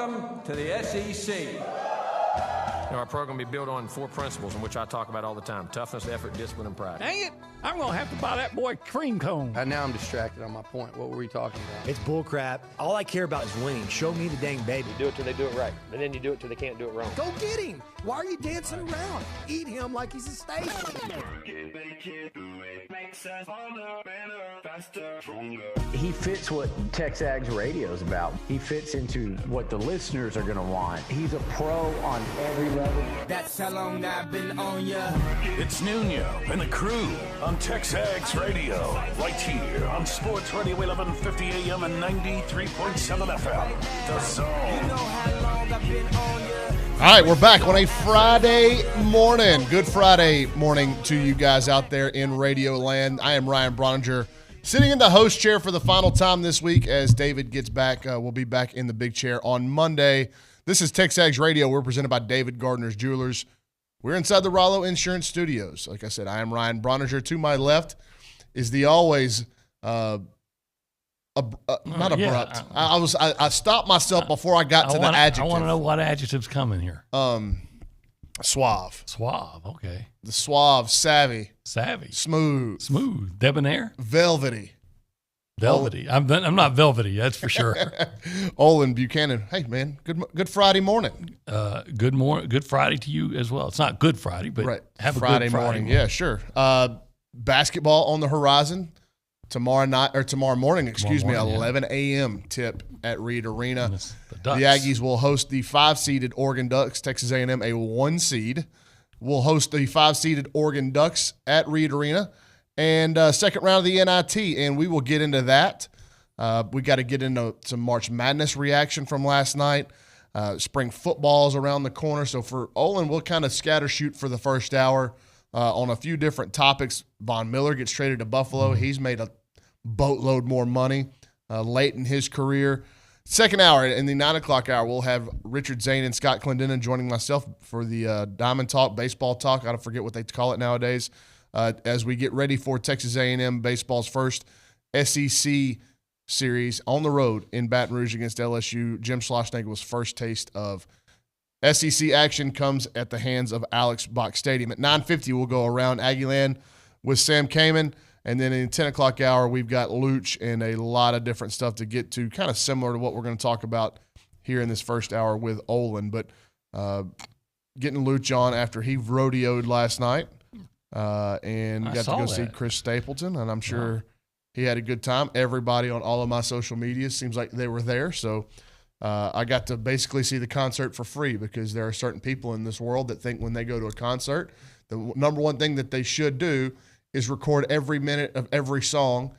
Welcome to the SEC. Our program will be built on 4 principles in which I talk about all the time: toughness, effort, discipline, and pride. Dang it! I'm going to have to buy that boy cream cone. Now I'm distracted on my point. What were we talking about? It's bullcrap. All I care about is winning. Show me the dang baby. You do it till they do it right, and then you do it till they can't do it wrong. Go get him. Why are you dancing around? Eat him like he's a steak. He fits what TexAgs radio is about. He fits into what the listeners are going to want. He's a pro on every level. That's how long I've been on ya. It's Nuno and the crew on TexAgs Radio, right here on Sports Radio 1150 AM and 93.7 FM. The Zone. You know how long I've been on ya. All right, we're back on a Friday morning. Good Friday morning to you guys out there in Radio Land. I am Ryan Brauninger, sitting in the host chair for the final time this week as David gets back. We'll be back in the big chair on Monday. This is TexAgs Radio. We're presented by David Gardner's Jewelers. We're inside the Rollo Insurance Studios. Like I said, I am Ryan Brauninger. To my left is the always not abrupt. I stopped myself before I got to the adjective. I want to know what adjective's coming here. Suave. Suave, okay. The suave, savvy, smooth, debonair, velvety. I'm not velvety, that's for sure. Olin Buchanan. Hey man, good Friday morning. Good Friday to you as well. It's not Good Friday, but right. Have Friday a good Friday morning. Yeah, sure. Basketball on the horizon tomorrow morning. 11 a.m. tip at Reed Arena. The Aggies will host the 5-seeded Oregon Ducks. Texas A&M, a 1 seed, will host the 5-seeded Oregon Ducks at Reed Arena. And second round of the NIT, and we will get into that. We got to get into some March Madness reaction from last night. Spring football is around the corner. So for Olin, we'll kind of scatter shoot for the first hour on a few different topics. Von Miller gets traded to Buffalo. Mm-hmm. He's made a boatload more money late in his career. Second hour, in the 9 o'clock hour, we'll have Richard Zane and Scott Clendenin joining myself for the Diamond Talk, Baseball Talk. I don't forget what they call it nowadays. As we get ready for Texas A&M baseball's first SEC series on the road in Baton Rouge against LSU. Jim Schlossnagle's first taste of SEC action comes at the hands of Alex Box Stadium. At 9:50, we'll go around Aggieland with Sam Kamen. And then in 10 o'clock hour, we've got Luch and a lot of different stuff to get to, kind of similar to what we're going to talk about here in this first hour with Olin. But getting Luch on after he rodeoed last night. And got to go see Chris Stapleton, and I'm sure he had a good time. Everybody on all of my social media seems like they were there. So I got to basically see the concert for free because there are certain people in this world that think when they go to a concert, the number one thing that they should do is record every minute of every song.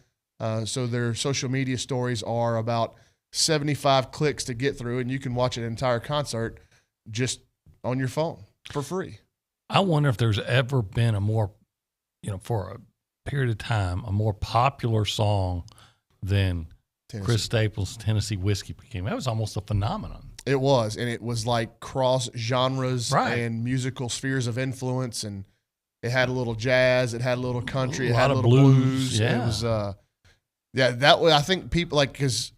So their social media stories are about 75 clicks to get through, and you can watch an entire concert just on your phone for free. I wonder if there's ever been a more, for a period of time, a more popular song than Chris Staples' Tennessee Whiskey became. That was almost a phenomenon. It was, and it was like cross genres and musical spheres of influence, and it had a little jazz, it had a little country, it had a little blues. Yeah. It was, that way I think people because,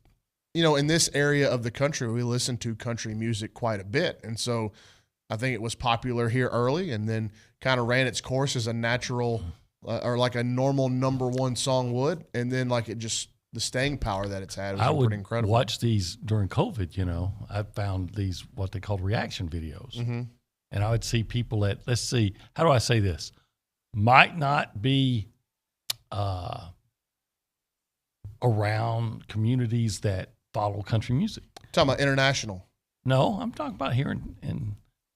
in this area of the country, we listen to country music quite a bit, and so I think it was popular here early and then kind of ran its course as a natural or like a normal number one song would. And then the staying power that it's had was pretty incredible. Watch these during COVID, I found these what they called reaction videos. Mm-hmm. And I would see people let's see, how do I say this? Might not be around communities that follow country music. Talking about international. No, I'm talking about here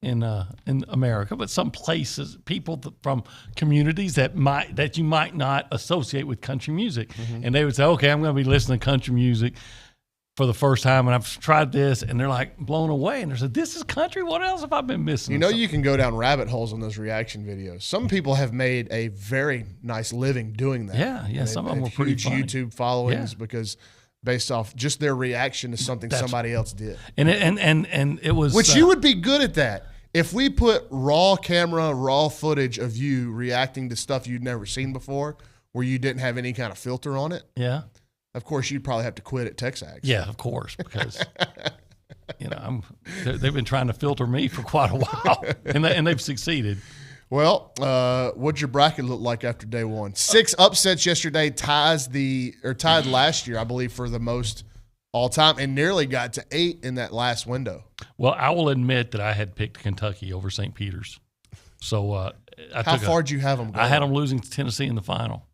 in America, but some places, people from communities that you might not associate with country music. Mm-hmm. And they would say, okay, I'm going to be listening to country music for the first time, and I've tried this, and they're like blown away. And they're like, this is country? What else have I been missing? You can go down rabbit holes on those reaction videos. Some people have made a very nice living doing that. Yeah. Some of them were pretty huge funny. YouTube followings because based off just their reaction to something somebody else did. And it was... Which you would be good at that. If we put raw footage of you reacting to stuff you'd never seen before, where you didn't have any kind of filter on it, yeah, of course you'd probably have to quit at TexAgs. Yeah, of course, because they've been trying to filter me for quite a while, and they've succeeded. Well, what'd your bracket look like after day one? 6 upsets yesterday, tied last year, I believe, for the most all time, and nearly got to 8 in that last window. Well, I will admit that I had picked Kentucky over St. Peter's. So how far did you have them going? I had them losing to Tennessee in the final.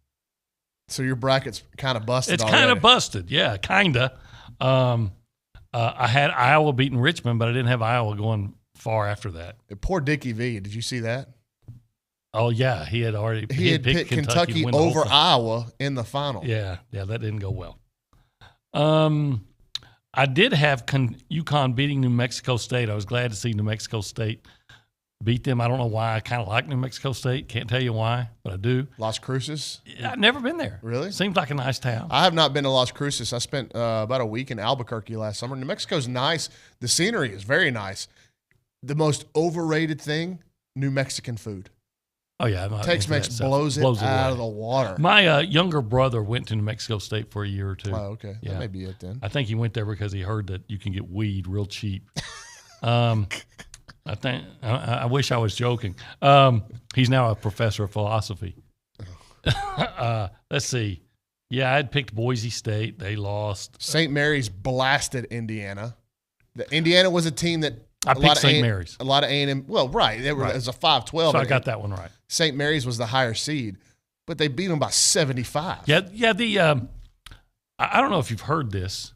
So your bracket's kind of busted. It's kind of busted, yeah, kind of. I had Iowa beating Richmond, but I didn't have Iowa going far after that. Poor Dickie V. Did you see that? Oh yeah, he had picked Kentucky over Iowa in the final. Yeah, that didn't go well. I did have UConn beating New Mexico State. I was glad to see New Mexico State beat them. I don't know why. I kind of like New Mexico State. Can't tell you why, but I do. Las Cruces? I've never been there. Really? Seems like a nice town. I have not been to Las Cruces. I spent about a week in Albuquerque last summer. New Mexico's nice. The scenery is very nice. The most overrated thing, New Mexican food. Oh, yeah. Tex-Mex blows it out of the water. My younger brother went to New Mexico State for a year or two. Oh, okay. Yeah. That may be it then. I think he went there because he heard that you can get weed real cheap. I wish I was joking. He's now a professor of philosophy. Let's see. Yeah, I had picked Boise State. They lost. St. Mary's blasted Indiana. Indiana was a team that I picked St. Mary's. A lot of A&M. Well, right. It was a 5-12. So I got that one right. St. Mary's was the higher seed, but they beat them by 75. Yeah. I don't know if you've heard this,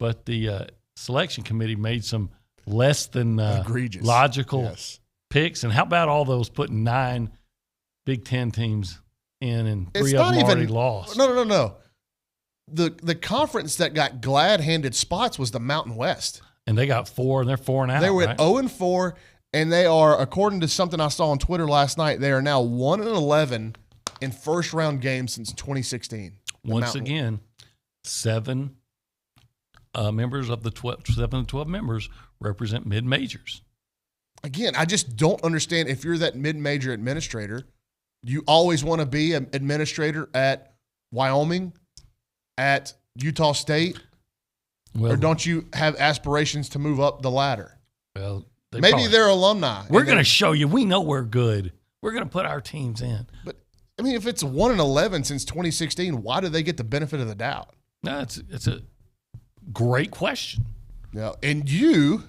but the selection committee made some less than egregious logical picks. And how about all those putting 9 Big Ten teams in and 3 of them already lost? No. The conference that got glad-handed spots was the Mountain West. And they got 4, and they're 4-0. They were at 0-4, and they are, according to something I saw on Twitter last night, they are now 1-11 in first-round games since 2016. Once again, 7 members of the 7 to 12 members represent mid-majors. Again, I just don't understand. If you're that mid-major administrator, you always want to be an administrator at Wyoming, at Utah State, or don't you have aspirations to move up the ladder? Well, maybe they're alumni. We're going to show you. We know we're good. We're going to put our teams in. But, I mean, if it's 1-11 since 2016, why do they get the benefit of the doubt? No, it's a great question. Yeah, and you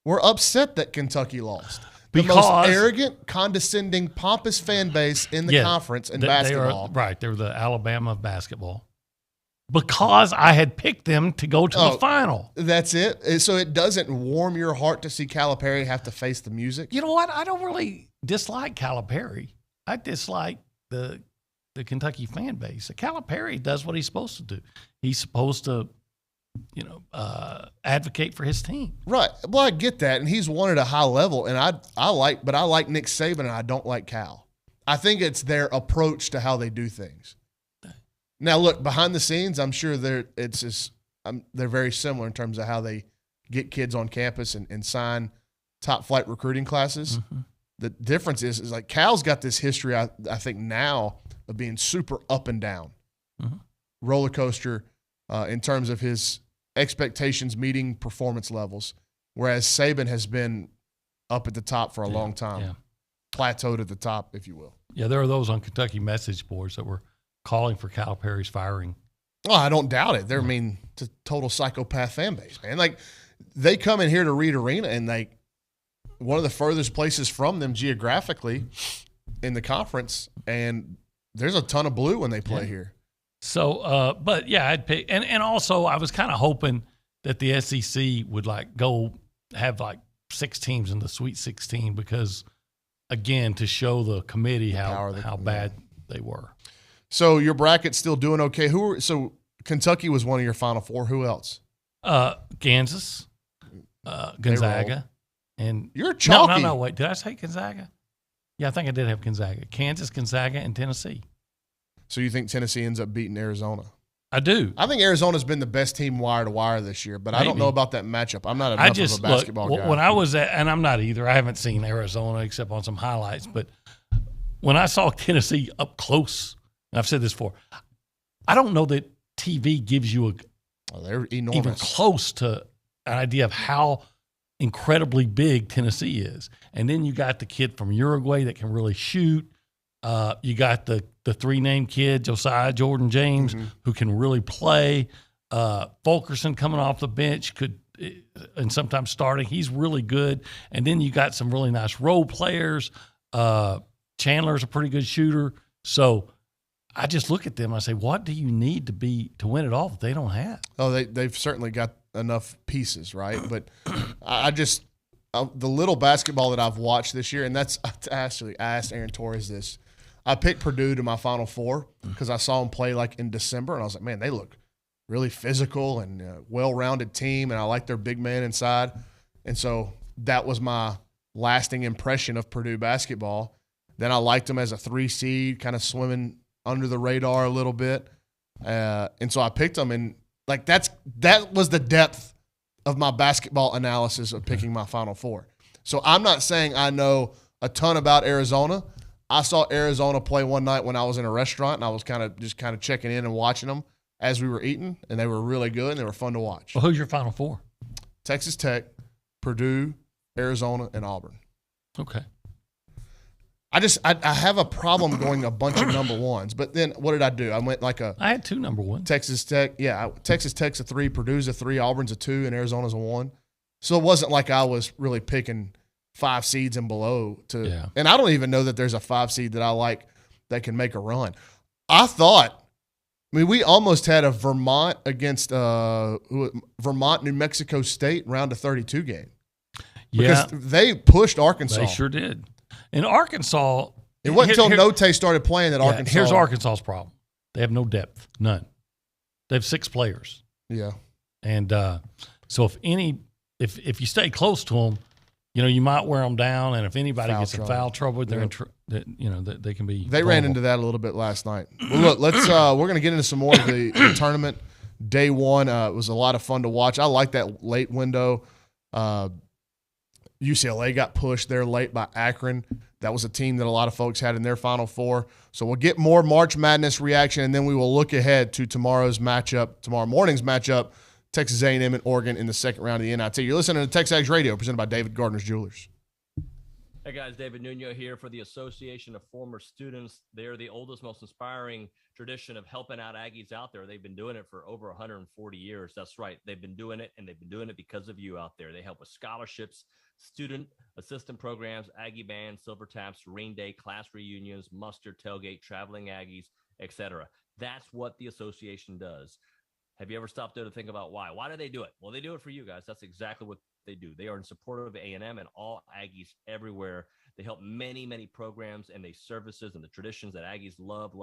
were upset that Kentucky lost. The most arrogant, condescending, pompous fan base in the conference in basketball. They were the Alabama of basketball. Because I had picked them to go to the final. That's it? So it doesn't warm your heart to see Calipari have to face the music? You know what? I don't really dislike Calipari. I dislike the Kentucky fan base. Calipari does what he's supposed to do. He's supposed to, advocate for his team. Right. Well, I get that, and he's won at a high level, and I like Nick Saban, and I don't like Cal. I think it's their approach to how they do things. Now, look, behind the scenes, I'm sure they're very similar in terms of how they get kids on campus and sign top-flight recruiting classes. Mm-hmm. The difference is like Cal's got this history, I think, now of being super up and down, roller coaster in terms of his expectations meeting performance levels, whereas Saban has been up at the top for a long time, plateaued at the top, if you will. Yeah, there are those on Kentucky message boards that were calling for Calipari's firing. Oh, I don't doubt it. They're it's a total psychopath fan base, man. Like, they come in here to Reed Arena, and one of the furthest places from them geographically in the conference, and there's a ton of blue when they play here. So, but yeah, I'd pick, and also I was kind of hoping that the SEC would go have 6 teams in the Sweet 16 because, again, to show the committee how bad they were. So your bracket's still doing okay. So Kentucky was one of your Final Four. Who else? Kansas, Gonzaga, and you're chalky. No. Wait, did I say Gonzaga? Yeah, I think I did have Gonzaga. Kansas, Gonzaga, and Tennessee. So you think Tennessee ends up beating Arizona? I do. I think Arizona's been the best team wire to wire this year, but I don't know about that matchup. I'm not enough of a basketball guy. When I was and I'm not either. I haven't seen Arizona except on some highlights. But when I saw Tennessee up close. And I've said this before, I don't know that TV gives you they're enormous. Even close to idea of how incredibly big Tennessee is. And then you got the kid from Uruguay that can really shoot. You got the three-name kid, Josiah Jordan James, who can really play. Fulkerson coming off the bench and sometimes starting. He's really good. And then you got some really nice role players. Chandler's a pretty good shooter. So I just look at them and I say, what do you need to win it all that they don't have? Oh, they've certainly got enough pieces, right? But the little basketball that I've watched this year, and that's actually I asked Aaron Torres this. I picked Purdue to my Final Four because I saw them play like in December, and I was like, man, they look really physical and well-rounded team, and I like their big man inside. And so that was my lasting impression of Purdue basketball. Then I liked them as a 3 seed, kind of swimming under the radar a little bit. And so I picked them, and like that was the depth of my basketball analysis of picking my Final Four. So I'm not saying I know a ton about Arizona. I saw Arizona play one night when I was in a restaurant, and I was kind of checking in and watching them as we were eating, and they were really good, and they were fun to watch. Well, who's your Final Four? Texas Tech, Purdue, Arizona, and Auburn. Okay. I have a problem going a bunch of number ones, but then what did I do? I went I had 2 number ones. Texas Tech, Texas Tech's a 3, Purdue's a 3, Auburn's a 2, and Arizona's a 1. So it wasn't like I was really picking 5 seeds and below and I don't even know that there's a 5 seed that I like that can make a run. We almost had a Vermont against Vermont, New Mexico State round of 32 game. Because they pushed Arkansas. They sure did. In Arkansas, it wasn't until Note started playing that Arkansas. Here's Arkansas's problem: they have no depth, none. They have 6 players. Yeah, and so if you stay close to them, you might wear them down, and if anybody gets in foul trouble, they're they can be. They ran into that a little bit last night. Well, look, we're going to get into some more of the tournament. Day 1 it was a lot of fun to watch. I like that late window. UCLA got pushed there late by Akron. That was a team that a lot of folks had in their Final Four. So we'll get more March Madness reaction, and then we will look ahead to tomorrow morning's matchup, Texas A&M and Oregon in the second round of the NIT. You're listening to TexAgs Radio, presented by David Gardner's Jewelers. Hey guys, David Nuno here for the Association of Former Students. They're the oldest, most inspiring tradition of helping out Aggies out there. They've been doing it for over 140 years. That's right. They've been doing it, and they've been doing it because of you out there. They help with scholarships, student assistant programs, Aggie bands, silver taps, rain day, class reunions, muster, tailgate, traveling Aggies, etc. That's what the association does. Have you ever stopped there to think about why? Why do they do it? Well, they do it for you guys. That's exactly what they do. They are in support of A&M and all Aggies everywhere. They help many, many programs and the services and the traditions that Aggies love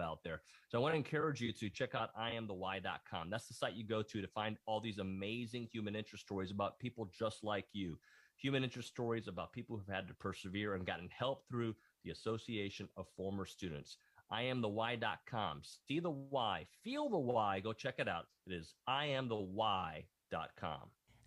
out there. So I want to encourage you to check out IamTheWhy.com. That's the site you go to find all these amazing human interest stories about people just like you. Human interest stories about people who've had to persevere and gotten help through the Association of Former Students. IamTheWhy.com. See the why, feel the why. Go check it out. It is IamTheWhy.com.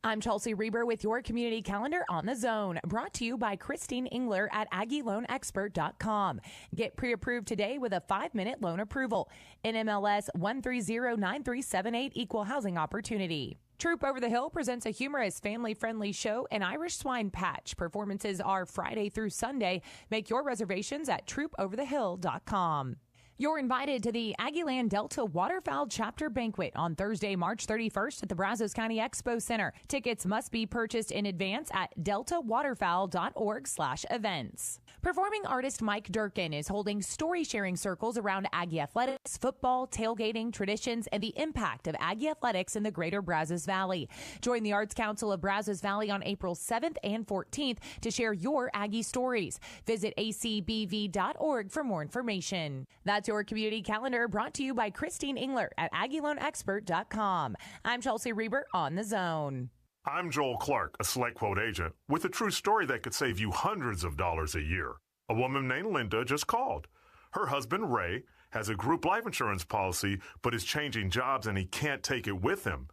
I'm Chelsea Reber with your community calendar on the zone, brought to you by Christine Engler at AggieLoanExpert.com. Get pre-approved today with a 5-minute loan approval. NMLS 1309378, Equal Housing Opportunity. Troop Over the Hill presents a humorous, family-friendly show, An Irish Swine Patch. Performances are Friday through Sunday. Make your reservations at TroopOverTheHill.com. You're invited to the Aggieland Delta Waterfowl Chapter Banquet on Thursday, March 31st at the Brazos County Expo Center. Tickets must be purchased in advance at deltawaterfowl.org/events. Performing artist Mike Durkin is holding story-sharing circles around Aggie athletics, football, tailgating, traditions, and the impact of Aggie athletics in the greater Brazos Valley. Join the Arts Council of Brazos Valley on April 7th and 14th to share your Aggie stories. Visit acbv.org for more information. That's your community calendar, brought to you by Christine Engler at AggieLoanExpert.com. I'm Chelsea Reber on the Zone. I'm Joel Clark, a Select Quote agent, with a true story that could save you hundreds of dollars a year. A woman named Linda just called. Her husband, Ray, has a group life insurance policy, but is changing jobs and he can't take it with him.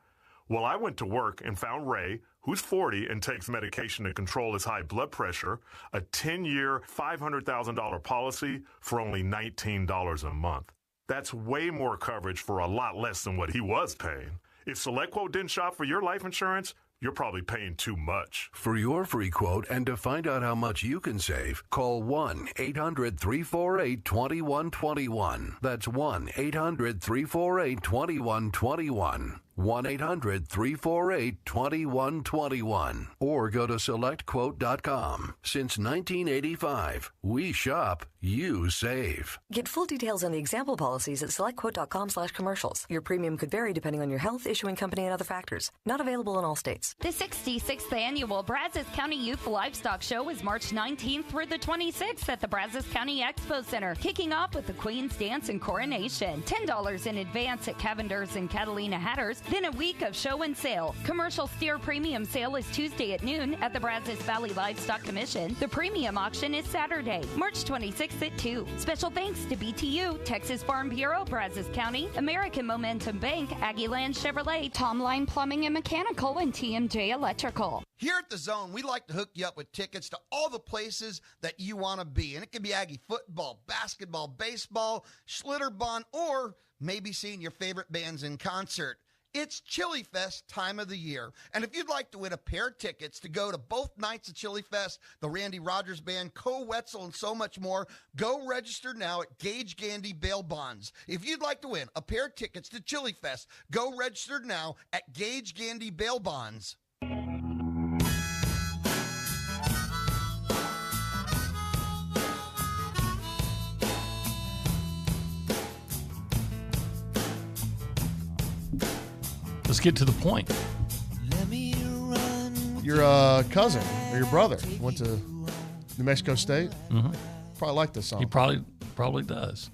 Well, I went to work and found Ray, who's 40 and takes medication to control his high blood pressure, a 10-year, $500,000 policy for only $19 a month. That's way more coverage for a lot less than what he was paying. If SelectQuote didn't shop for your life insurance, you're probably paying too much. For your free quote and to find out how much you can save, call 1-800-348-2121. That's 1-800-348-2121. 1-800-348-2121. Or go to SelectQuote.com. Since 1985, we shop, you save. Get full details on the example policies at SelectQuote.com/commercials. Your premium could vary depending on your health, issuing company, and other factors. Not available in all states. The 66th annual Brazos County Youth Livestock Show is March 19th through the 26th at the Brazos County Expo Center, kicking off with the Queen's Dance and Coronation. $10 in advance at Cavender's and Catalina Hatters, then a week of show and sale. Commercial steer premium sale is Tuesday at noon at the Brazos Valley Livestock Commission. The premium auction is Saturday, March 26th at 2. Special thanks to BTU, Texas Farm Bureau, Brazos County, American Momentum Bank, Aggieland Chevrolet, Tom Line Plumbing and Mechanical, and TMJ Electrical. Here at The Zone, we like to hook you up with tickets to all the places that you want to be. And it could be Aggie football, basketball, baseball, Schlitterbahn, or maybe seeing your favorite bands in concert. It's Chili Fest time of the year. And if you'd like to win a pair of tickets to go to both nights of Chili Fest, the Randy Rogers Band, Co Wetzel, and so much more, go register now at Gage Gandy Bail Bonds. If you'd like to win a pair of tickets to Chili Fest, go register now at Gage Gandy Bail Bonds. Let's get to the point. Your cousin or your brother went to New Mexico State. Mm-hmm. Probably like this song. He probably does.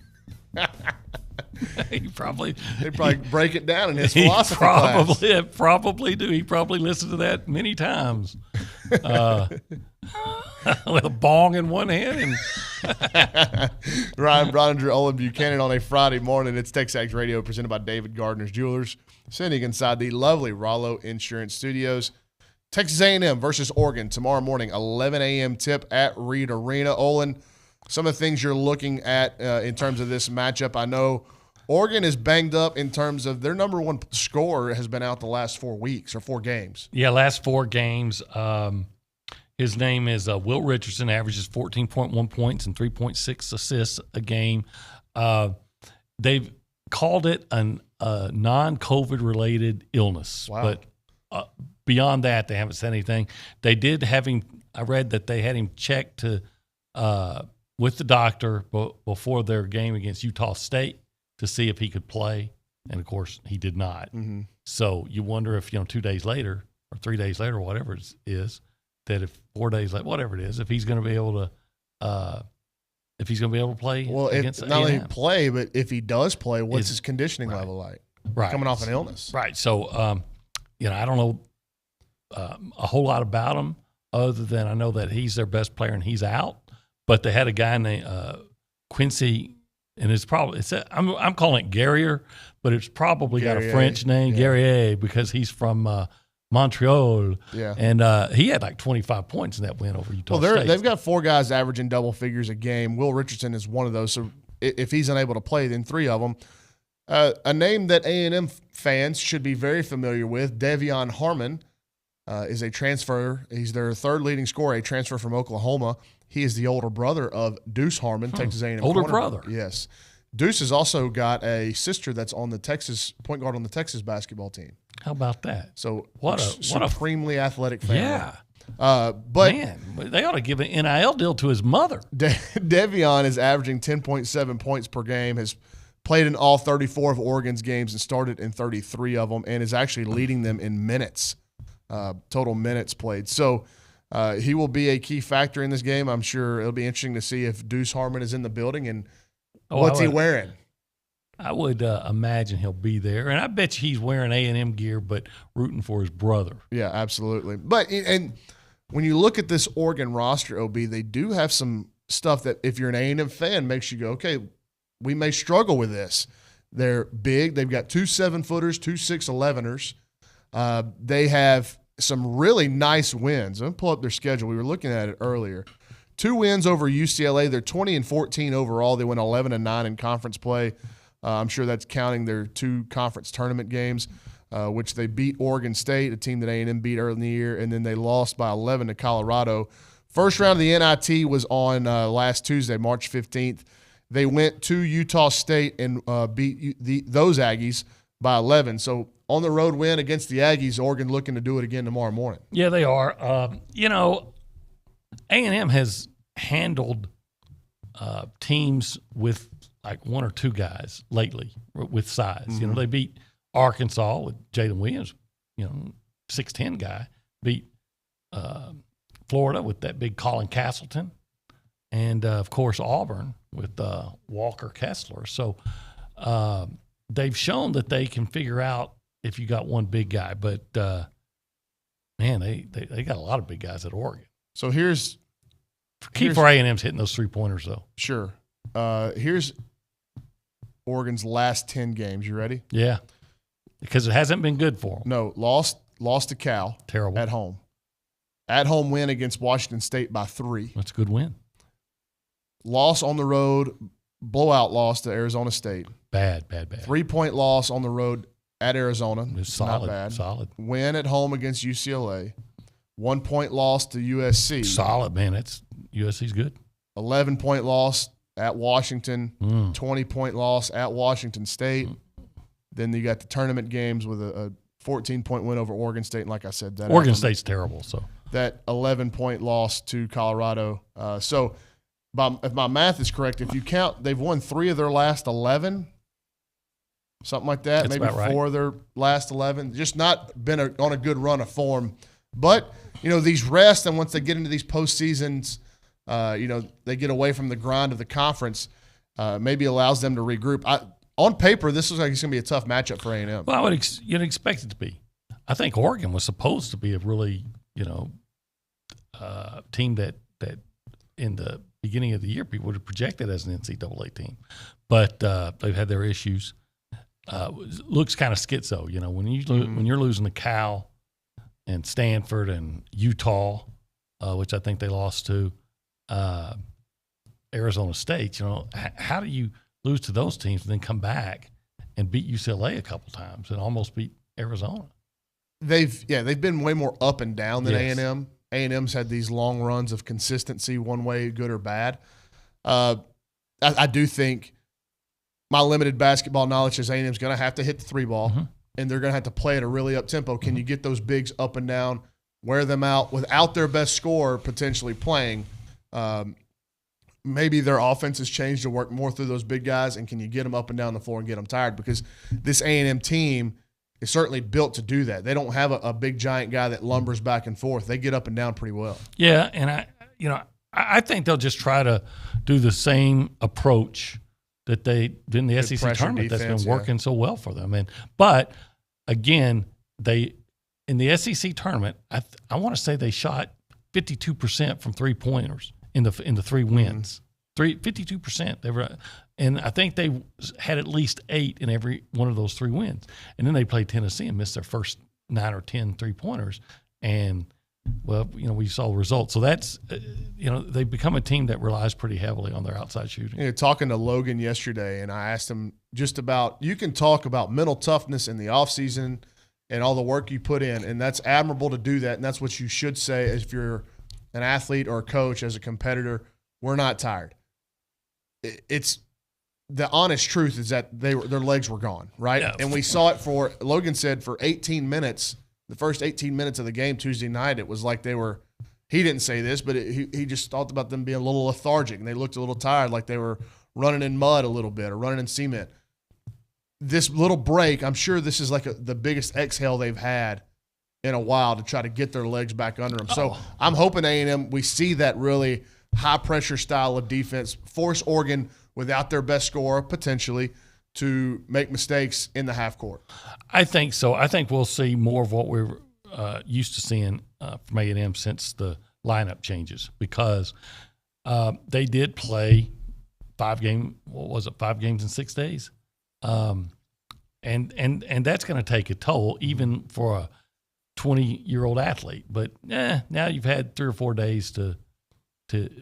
They probably break it down in his philosophy class. Probably do. He probably listened to that many times. With a bong in one hand. And Ryan Brauninger, Olin Buchanan on a Friday morning. It's TexAgs Radio presented by David Gardner's Jewelers, sitting inside the lovely Rollo Insurance Studios. Texas A&M versus Oregon tomorrow morning, 11 a.m. tip at Reed Arena. Olin, some of the things you're looking at in terms of this matchup. I know Oregon is banged up in terms of their number one scorer has been out the last 4 weeks or 4 games. Yeah, last 4 games. His name is Will Richardson, averages 14.1 points and 3.6 assists a game. They've called it a non-COVID-related illness. Wow. But beyond that, they haven't said anything. They did have him – I read that they had him checked with the doctor before their game against Utah State to see if he could play, and, of course, he did not. Mm-hmm. So you wonder if, 2 days later or 3 days later, whatever it is, that if 4 days later, whatever it is, if he's going to be able to play against not only A&M. play, but if he does play, what's his conditioning level like? Right. Coming off an illness. Right. So, I don't know a whole lot about him other than I know that he's their best player and he's out. But they had a guy named Quincy, and I'm calling it Guerrier, but it's probably got a French name, Guerrier, because he's from Montreal. Yeah. And he had like 25 points in that win over Utah State. They've got 4 guys averaging double figures a game. Will Richardson is one of those. So if he's unable to play, then 3 of them. A name that A&M fans should be very familiar with, Devion Harmon, is a transfer. He's their 3rd leading scorer, a transfer from Oklahoma. He is the older brother of Deuce Harmon, Texas A&M. Older brother. Yes. Deuce has also got a sister that's on the Texas point guard on the Texas basketball team. How about that? So what a supremely athletic family. Yeah. But man, they ought to give an NIL deal to his mother. Devion is averaging 10.7 points per game, has played in all 34 of Oregon's games and started in 33 of them, and is actually leading them in minutes, total minutes played. So he will be a key factor in this game. I'm sure it'll be interesting to see if Deuce Harmon is in the building and what's he wearing. I would imagine he'll be there, and I bet you he's wearing A&M gear, but rooting for his brother. Yeah, absolutely. But and when you look at this Oregon roster, OB, they do have some stuff that if you're an A&M fan makes you go, okay, we may struggle with this. They're big. They've got 2 7-footers, 2 6'11ers. They have some really nice wins. I'm going to pull up their schedule. We were looking at it earlier. 2 wins over UCLA. They're 20-14 overall. They went 11-9 in conference play. I'm sure that's counting their 2 conference tournament games. which they beat Oregon State, a team that A&M beat early in the year, and then they lost by 11 to Colorado. First round of the NIT was on last Tuesday, March 15th. They went to Utah State and beat those Aggies by 11. So on the road win against the Aggies, Oregon looking to do it again tomorrow morning. Yeah, they are. A&M has handled teams with like one or two guys lately with size. Mm-hmm. They beat Arkansas with Jalen Williams, 6'10" guy. Beat Florida with that big Colin Castleton. And, of course, Auburn with Walker Kessler. So they've shown that they can figure out if you got one big guy. But, man, they got a lot of big guys at Oregon. So here's for A&M's hitting those three-pointers, though. Sure. Here's Oregon's last 10 games. You ready? Yeah. Because it hasn't been good for them. No, lost to Cal. Terrible. At home. At home win against Washington State by 3. That's a good win. Loss on the road, blowout loss to Arizona State. Bad. 3-point loss on the road at Arizona. It's solid. Not bad. Solid. Win at home against UCLA. 1-point loss to USC. Solid, man. USC's good. 11-point loss at Washington. 20-point loss at Washington State. Then you got the tournament games with a 14-point win over Oregon State. And like I said, that Oregon State's terrible. So that 11-point loss to Colorado. So if my math is correct, if you count, they've won 3 of their last 11, something like that. That's maybe 4 right. of their last 11. Just not been on a good run of form. But these rests, and once they get into these postseasons, they get away from the grind of the conference. Maybe allows them to regroup. On paper, this looks like it's going to be a tough matchup for A&M. Well, you'd expect it to be. I think Oregon was supposed to be a really, team that in the beginning of the year people would have projected as an NCAA team, but they've had their issues. Looks kind of schizo, when you're losing to Cal and Stanford and Utah, which I think they lost to Arizona State. How do you lose to those teams and then come back and beat UCLA a couple times and almost beat Arizona? They've been way more up and down than Yes. A&M. A&M's had these long runs of consistency, one way, good or bad. I do think my limited basketball knowledge is A&M's going to have to hit the 3-ball, and they're going to have to play at a really up-tempo. Can you get those bigs up and down, wear them out without their best scorer potentially playing? Maybe their offense has changed to work more through those big guys, and can you get them up and down the floor and get them tired? Because this A&M team is certainly built to do that. They don't have a big giant guy that lumbers back and forth. They get up and down pretty well. Yeah, and I think they'll just try to do the same approach that they did in the Good SEC pressure tournament defense, that's been working so well for them. But again, in the SEC tournament, I want to say they shot 52% from 3-pointers in the 3 wins. 52%. They were, and I think they had at least 8 in every one of those 3 wins. And then they played Tennessee and missed their first 9 or 10 3-pointers. And well, we saw the results. So that's, they've become a team that relies pretty heavily on their outside shooting. Talking to Logan yesterday, and I asked him just about, you can talk about mental toughness in the offseason and all the work you put in, and that's admirable to do that, and that's what you should say if you're an athlete or a coach, as a competitor. We're not tired. It's the honest truth is that their legs were gone, right? Yeah. And we saw it Logan said for 18 minutes, the first 18 minutes of the game Tuesday night, it was like they were, he didn't say this, but he just talked about them being a little lethargic, and they looked a little tired, like they were running in mud a little bit or running in cement. This little break, I'm sure this is like the biggest exhale they've had in a while to try to get their legs back under them. So I'm hoping A&M, we see that really high-pressure style of defense, force Oregon without their best scorer potentially to make mistakes in the half court. I think so. I think we'll see more of what we're used to seeing from A&M since the lineup changes, because they did play 5 games in 6 days? And that's going to take a toll even for a 20-year-old athlete. But now you've had 3 or 4 days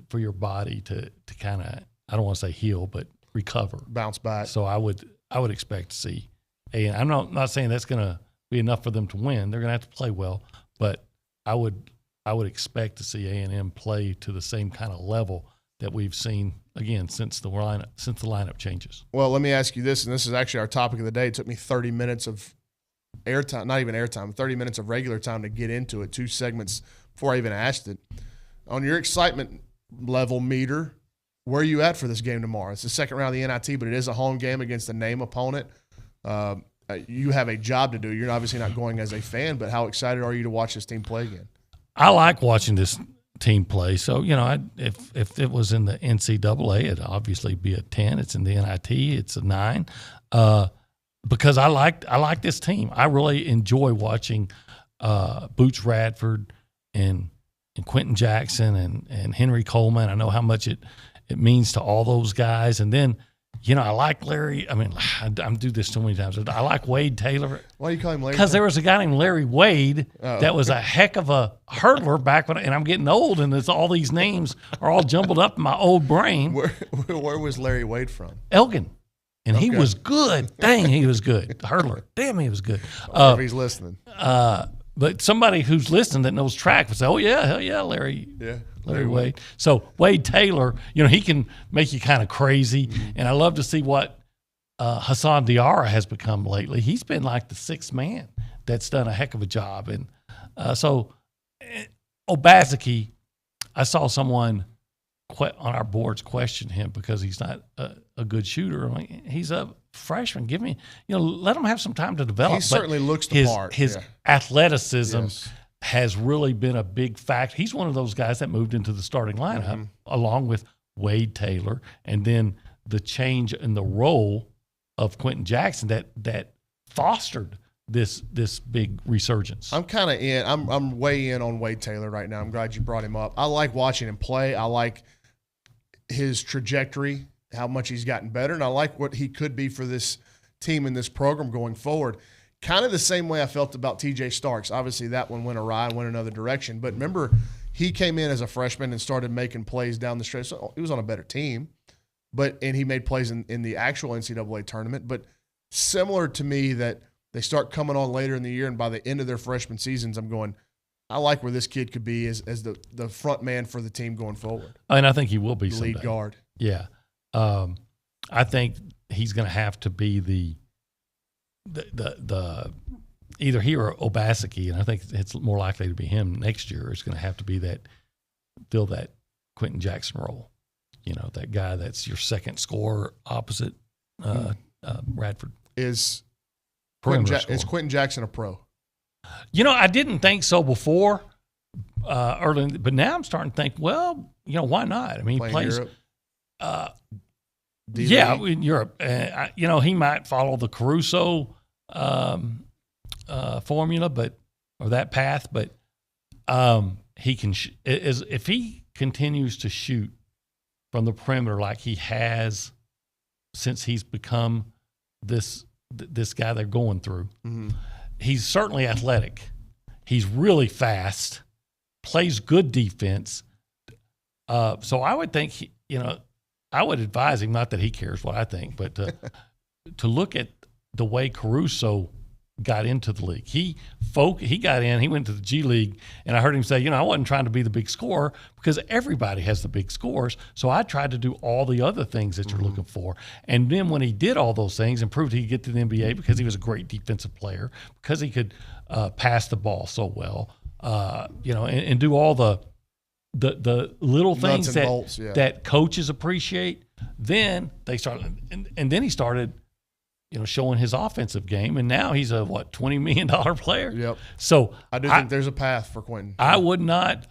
for your body to kind of, I don't want to say heal, but recover, bounce back. So I would expect to see, and I'm not saying that's going to be enough for them to win. They're going to have to play well, but I would expect to see A&M play to the same kind of level that we've seen again since the lineup changes. Well, let me ask you this, and this is actually our topic of the day. It took me 30 minutes of airtime, not even airtime, 30 minutes of regular time to get into it, 2 segments before I even asked it. On your excitement level meter, where are you at for this game tomorrow? It's the second round of the NIT, but it is a home game against a name opponent. You have a job to do. You're obviously not going as a fan, but how excited are you to watch this team play again? I like watching this team play. So, if it was in the NCAA, it'd obviously be a 10. It's in the NIT, it's a 9. Because I like this team. I really enjoy watching Boots Radford and Quentin Jackson and Henry Coleman. I know how much it means to all those guys. And then, I like Larry. I mean, I do this so many times. I like Wade Taylor. Why do you call him Larry? Because there was a guy named Larry Wade that was a heck of a hurdler back when, and I'm getting old, and all these names are all jumbled up in my old brain. Where was Larry Wade from? Elgin. And he was good. Dang, he was good. Hurdler. Damn, he was good. If he's listening. But somebody who's listening that knows track would say, oh, yeah, hell yeah, Larry. Yeah. Larry Wade. So Wade Taylor, he can make you kind of crazy. Mm-hmm. And I love to see what Hassan Diarra has become lately. He's been like the 6th man that's done a heck of a job. And so Obaseki, I saw someone on our boards question him because he's not a good shooter. I'm like, he's a freshman. Give me, let him have some time to develop. He certainly looks the part. His athleticism has really been a big factor. He's one of those guys that moved into the starting lineup along with Wade Taylor, and then the change in the role of Quentin Jackson that fostered this big resurgence. I'm kind of in. I'm way in on Wade Taylor right now. I'm glad you brought him up. I like watching him play. I like his trajectory, how much he's gotten better, and I like what he could be for this team and this program going forward. Kind of the same way I felt about TJ Starks. Obviously, that one went awry and went another direction. But remember, he came in as a freshman and started making plays down the stretch. So he was on a better team, and he made plays in the actual NCAA tournament. But similar to me, that they start coming on later in the year, and by the end of their freshman seasons, I'm going, I like where this kid could be as the front man for the team going forward. And I think he will be someday. Lead guard. Yeah. I think he's going to have to be the either he or Obaseki, and I think it's more likely to be him next year. It's going to have to be fill that Quentin Jackson role. That guy that's your second scorer opposite Radford. Is Quentin Jackson a pro? I didn't think so before early, but now I'm starting to think, well, why not? I mean, he plays in Europe. He might follow the Caruso formula, or that path, but he can if he continues to shoot from the perimeter like he has since he's become this guy they're going through. Mm-hmm. He's certainly athletic. He's really fast, plays good defense. So I would think, I would advise him, not that he cares what I think, but to look at the way Caruso got into the league. He got in, he went to the G League, and I heard him say, I wasn't trying to be the big scorer because everybody has the big scores, so I tried to do all the other things that you're looking for. And then when he did all those things and proved he could get to the NBA because he was a great defensive player, because he could pass the ball so well, and do all the little things that coaches appreciate, then they started, and then he started showing his offensive game, and now he's a $20 million player. Yep. So I do think there's a path for Quentin. I would not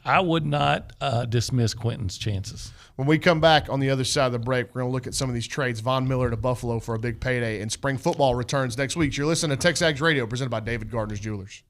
dismiss Quentin's chances. When we come back on the other side of the break, we're going to look at some of these trades. Von Miller to Buffalo for a big payday, and spring football returns next week. You're listening to TexAgs Radio, presented by David Gardner's Jewelers.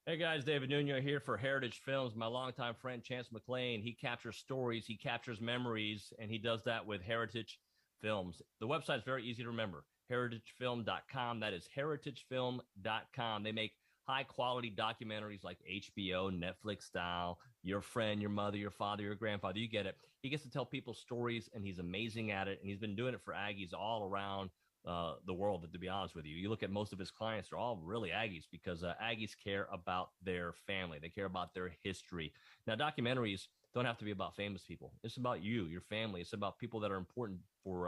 Hey guys, David Nuno here for Heritage Films. My longtime friend Chance McLean, he captures stories, he captures memories, and he does that with Heritage Films. The website's very easy to remember. heritagefilm.com. That is heritagefilm.com. They make high-quality documentaries like HBO, Netflix style, your friend, your mother, your father, your grandfather. You get it. He gets to tell people stories, and he's amazing at it, and he's been doing it for Aggies all around the world, to be honest with you. You look at most of his clients, they're all really Aggies because Aggies care about their family. They care about their history. Now, documentaries don't have to be about famous people. It's about you, your family. It's about people that are important for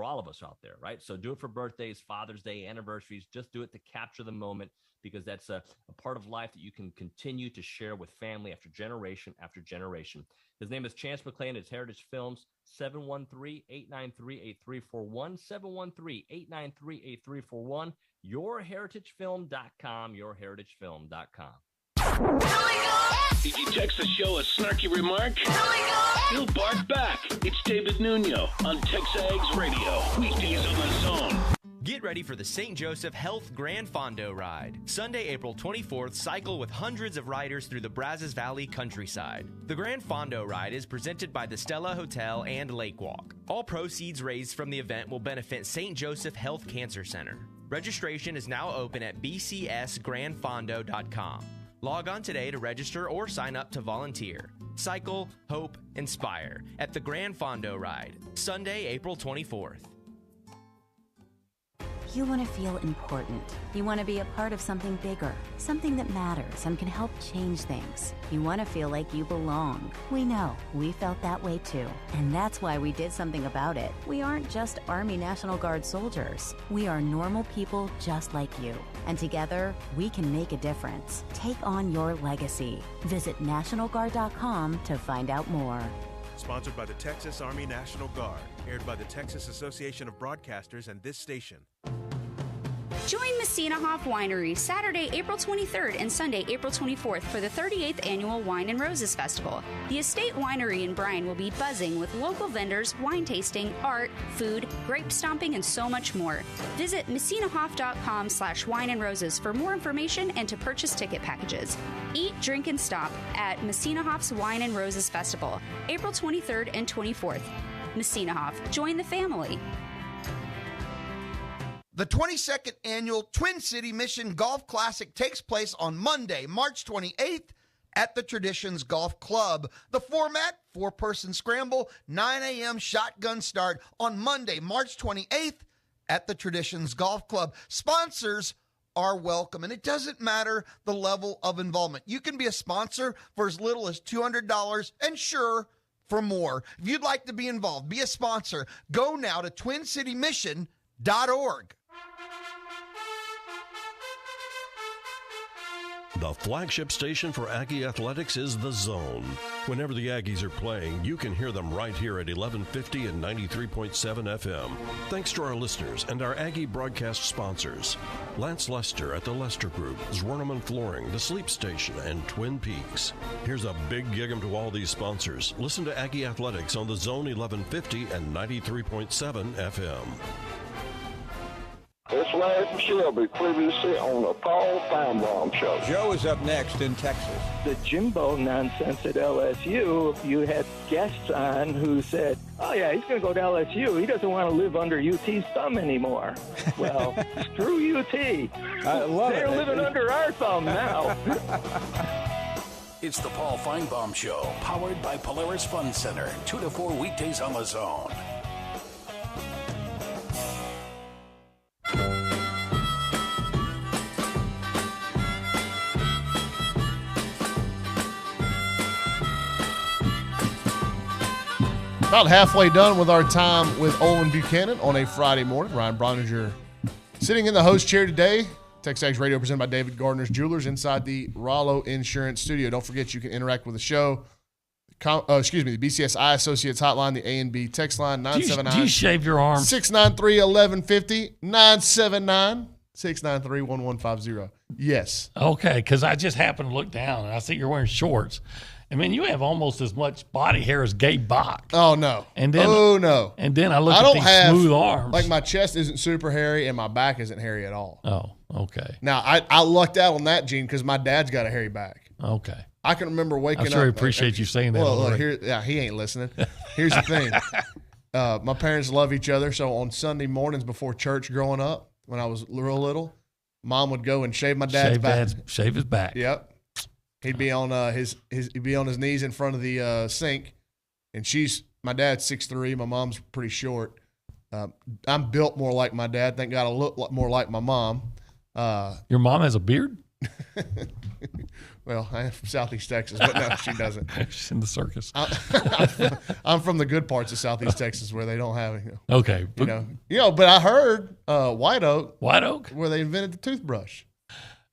all of us out there, right? So do it for birthdays, Father's Day, anniversaries. Just do it to capture the moment, because that's a part of life that you can continue to share with family after generation after generation. His name is Chance McClain. It's Heritage Films, 713-893-8341, 713-893-8341, yourheritagefilm.com, yourheritagefilm.com. Did you text the show a snarky remark? He'll bark back. It's David Nuno on TexAgs Radio. Weekdays on the Zone. Get ready for the St. Joseph Health Grand Fondo Ride. Sunday, April 24th, cycle with hundreds of riders through the Brazos Valley countryside. The Grand Fondo Ride is presented by the Stella Hotel and Lake Walk. All proceeds raised from the event will benefit St. Joseph Health Cancer Center. Registration is now open at bcsgrandfondo.com. Log on today to register or sign up to volunteer. Cycle, hope, inspire at the Grand Fondo Ride, Sunday, April 24th. You want to feel important. You want to be a part of something bigger, something that matters and can help change things. You want to feel like you belong. We know. We felt that way too. And that's why we did something about it. We aren't just Army National Guard soldiers. We are normal people just like you. And together, we can make a difference. Take on your legacy. Visit NationalGuard.com to find out more. Sponsored by the Texas Army National Guard. Aired by the Texas Association of Broadcasters and this station. Join Messina Hoff Winery Saturday, April 23rd and Sunday, April 24th for the 38th Annual Wine and Roses Festival. The Estate Winery in Bryan will be buzzing with local vendors, wine tasting, art, food, grape stomping, and so much more. Visit MessinaHoff.com/wine and roses for more information and to purchase ticket packages. Eat, drink, and stop at Messina Hoff's Wine and Roses Festival, April 23rd and 24th. Messina Hoff, join the family. The 22nd Annual Twin City Mission Golf Classic takes place on Monday, March 28th at the Traditions Golf Club. The format, 4-person scramble, 9 a.m. shotgun start on Monday, March 28th at the Traditions Golf Club. Sponsors are welcome, and it doesn't matter the level of involvement. You can be a sponsor for as little as $200 and sure, for more. If you'd like to be involved, be a sponsor, go now to twincitymission.org. The flagship station for Aggie Athletics is The Zone. Whenever the Aggies are playing, you can hear them right here at 1150 and 93.7 FM. Thanks to our listeners and our Aggie broadcast sponsors. Lance Lester at the Lester Group, Zwerneman Flooring, The Sleep Station, and Twin Peaks. Here's a big gig-em to all these sponsors. Listen to Aggie Athletics on The Zone 1150 and 93.7 FM. It's Larry Shelby, previously on the Paul Feinbaum Show. Joe is up next in Texas. The Jimbo nonsense at LSU, you had guests on who said, oh, yeah, he's going to go to LSU. He doesn't want to live under UT's thumb anymore. Well, screw UT. I love They're living under our thumb now. It's the Paul Feinbaum Show, powered by Polaris Fun Center, 2 to 4 weekdays on The Zone. About halfway done with our time with Olin Buchanan on a Friday morning. Ryan Brauninger sitting in the host chair today. TexAgs Radio presented by David Gardner's Jewelers inside the Rollo Insurance Studio. Don't forget you can interact with the show. The BCSI Associates Hotline, the A&B text line, 979. Do you shave your arm? 693-1150, 979-693-1150. Yes. Okay, because I just happened to look down, and I see you're wearing shorts. I mean, you have almost as much body hair as Gabe Bach. Oh, no. And then, no. And then I look at these smooth arms. Like, my chest isn't super hairy, and my back isn't hairy at all. Oh, okay. Now, I lucked out on that, Gene, because my dad's got a hairy back. Okay. I can remember waking up. I sure appreciate you saying that. Well, look, he ain't listening. Here's the thing. My parents love each other, so on Sunday mornings before church growing up, when I was real little, Mom would go and shave my dad's back. Shave his back. Yep. He'd be on he'd be on his knees in front of the sink, and my dad's 6'3", my mom's pretty short. I'm built more like my dad. Thank God I look more like my mom. Your mom has a beard? Well, I am from Southeast Texas, but no, she doesn't. She's in the circus. I'm from the good parts of Southeast Texas where they don't have it. Okay. But I heard White Oak. White Oak? Where they invented the toothbrush.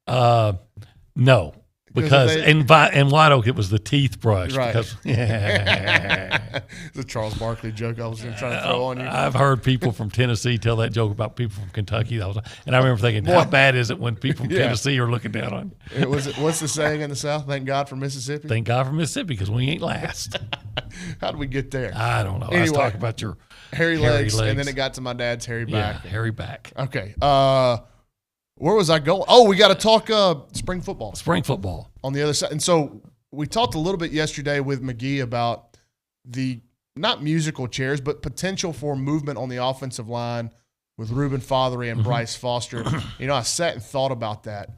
No. Because in White Oak, it was the teeth brush. Right. Because, It's a Charles Barkley joke I was going to try to throw on you. I've heard people from Tennessee tell that joke about people from Kentucky. And I remember thinking, how bad is it when people from Tennessee are looking down on you? What's the saying in the South? Thank God for Mississippi? Thank God for Mississippi, because we ain't last. How did we get there? I don't know. Anyway, I was talking about your hairy legs, and then it got to my dad's hairy back. Yeah, hairy back. Okay. Where was I going? Oh, we got to talk spring football. Spring football. On the other side. And so we talked a little bit yesterday with McGee about the not musical chairs, but potential for movement on the offensive line with Reuben Fothery and Bryce Foster. I sat and thought about that.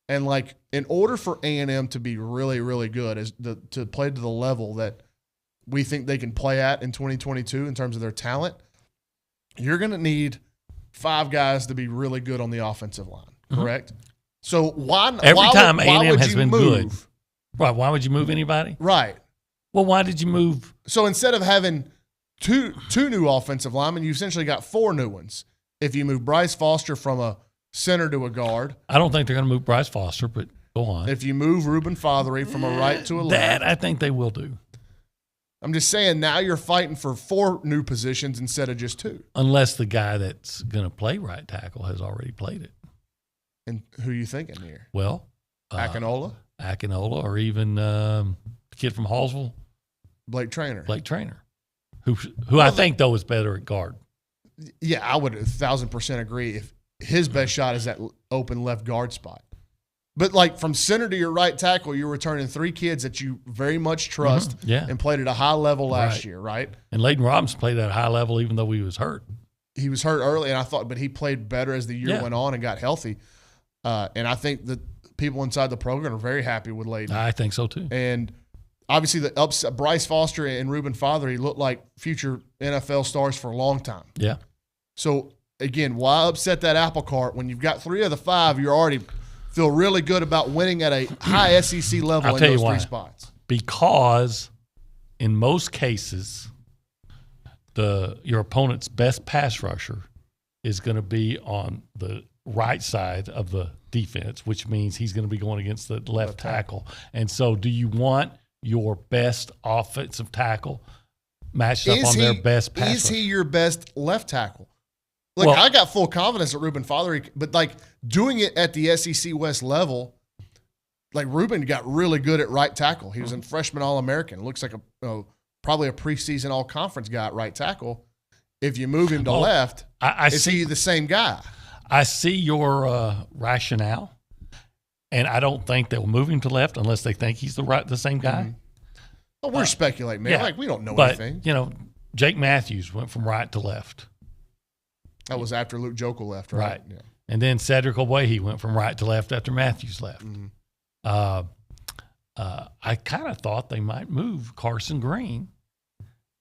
And, in order for A&M to be really, really good, to play to the level that we think they can play at in 2022 in terms of their talent, you're going to need 5 guys to be really good on the offensive line, correct? So why time A&M would has you been move? good. Right. Why would you move anybody? Right. Well, why did you move? So instead of having two new offensive linemen, you essentially got 4 new ones. If you move Bryce Foster from a center to a guard. I don't think they're going to move Bryce Foster, but go on. If you move Reuben Fothery from a right to a left. That I think they will do. I'm just saying now you're fighting for 4 new positions instead of just 2. Unless the guy that's going to play right tackle has already played it. And who are you thinking here? Well, Akinola, or even the kid from Hallsville, Blake Traynor, who I think though is better at guard. Yeah, I would 1,000% agree. If his best shot is that open left guard spot, but from center to your right tackle, you're returning 3 kids that you very much trust, and played at a high level last year, right? And Layden Robinson played at a high level even though he was hurt. He was hurt early, and but he played better as the year went on and got healthy. And I think that people inside the program are very happy with Layden. I think so too. And obviously, the upset, Bryce Foster and Reuben Fothery look like future NFL stars for a long time. Yeah. So again, why upset that apple cart when you've got 3 of the 5? You already feel really good about winning at a high SEC level in those 3 spots. Because in most cases, your opponent's best pass rusher is going to be on the right side of the defense, which means he's going to be going against the left tackle. And so do you want your best offensive tackle matched up on their best pass rusher? Is he your best left tackle? I got full confidence at Reuben Fothery, but doing it at the SEC West level, Reuben got really good at right tackle. He was a freshman All-American. Looks like probably a preseason All-Conference guy at right tackle. If you move him to left, is he the same guy? I see your rationale, and I don't think they'll move him to left unless they think he's the same guy. Mm-hmm. Well, we're speculating, man. Yeah. We don't know anything. Jake Matthews went from right to left. That was after Luke Jokel left, right? Right. Yeah. And then Cedric Owehi went from right to left after Matthews left. Mm-hmm. I kind of thought they might move Carson Green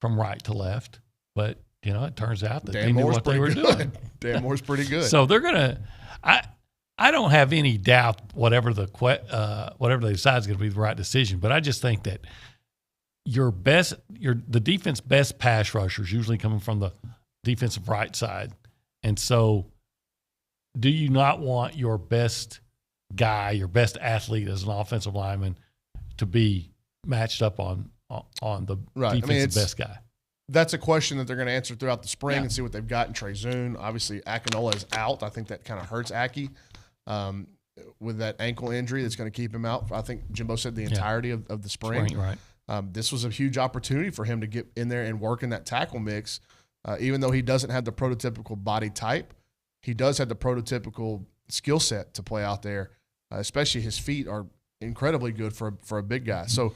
from right to left, but it turns out that they knew what they were doing. Dan Moore's pretty good. So they're gonna. I don't have any doubt whatever they decide is going to be the right decision, but I just think that the defense best pass rushers usually coming from the defensive right side, and so do you not want your best guy, your best athlete as an offensive lineman to be matched up on the defensive best guy? That's a question that they're going to answer throughout the spring and see what they've got in Trey Zune. Obviously, Akinola is out. I think that kind of hurts Aggie with that ankle injury that's going to keep him out. I think Jimbo said the entirety of the spring. Right. This was a huge opportunity for him to get in there and work in that tackle mix. Even though he doesn't have the prototypical body type, he does have the prototypical skill set to play out there, especially his feet are incredibly good for a big guy. So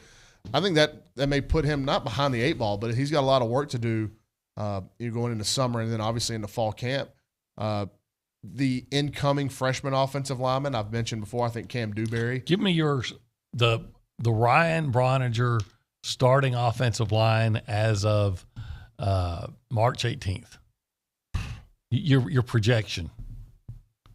I think that may put him not behind the 8 ball, but he's got a lot of work to do going into summer and then obviously into fall camp. The incoming freshman offensive lineman I've mentioned before, I think Cam Dewberry. Give me the Ryan Brauninger starting offensive line as of March 18th. Your projection.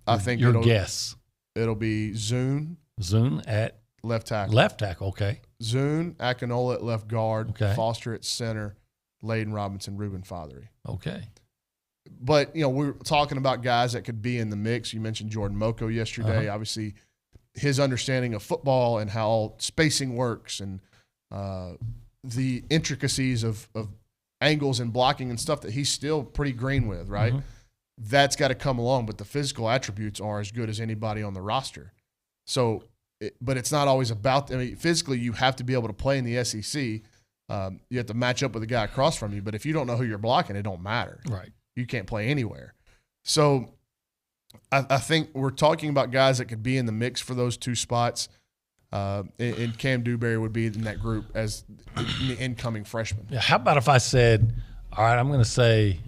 I think your guess. It'll be Zune. Zune at left tackle. Left tackle, okay. Zune, Akinola at left guard, okay. Foster at center, Layden Robinson, Reuben Fothery. Okay. But, we're talking about guys that could be in the mix. You mentioned Jordan Moko yesterday. Obviously, his understanding of football and how spacing works and the intricacies of angles and blocking and stuff that he's still pretty green with, right? Mm-hmm. That's got to come along, but the physical attributes are as good as anybody on the roster. So, but it's not always about physically you have to be able to play in the SEC. You have to match up with the guy across from you, but if you don't know who you're blocking, it don't matter. Right. You can't play anywhere. So I think we're talking about guys that could be in the mix for those two spots, and Cam Dewberry would be in that group as the incoming freshman. Yeah, how about if I said, all right, I'm going to say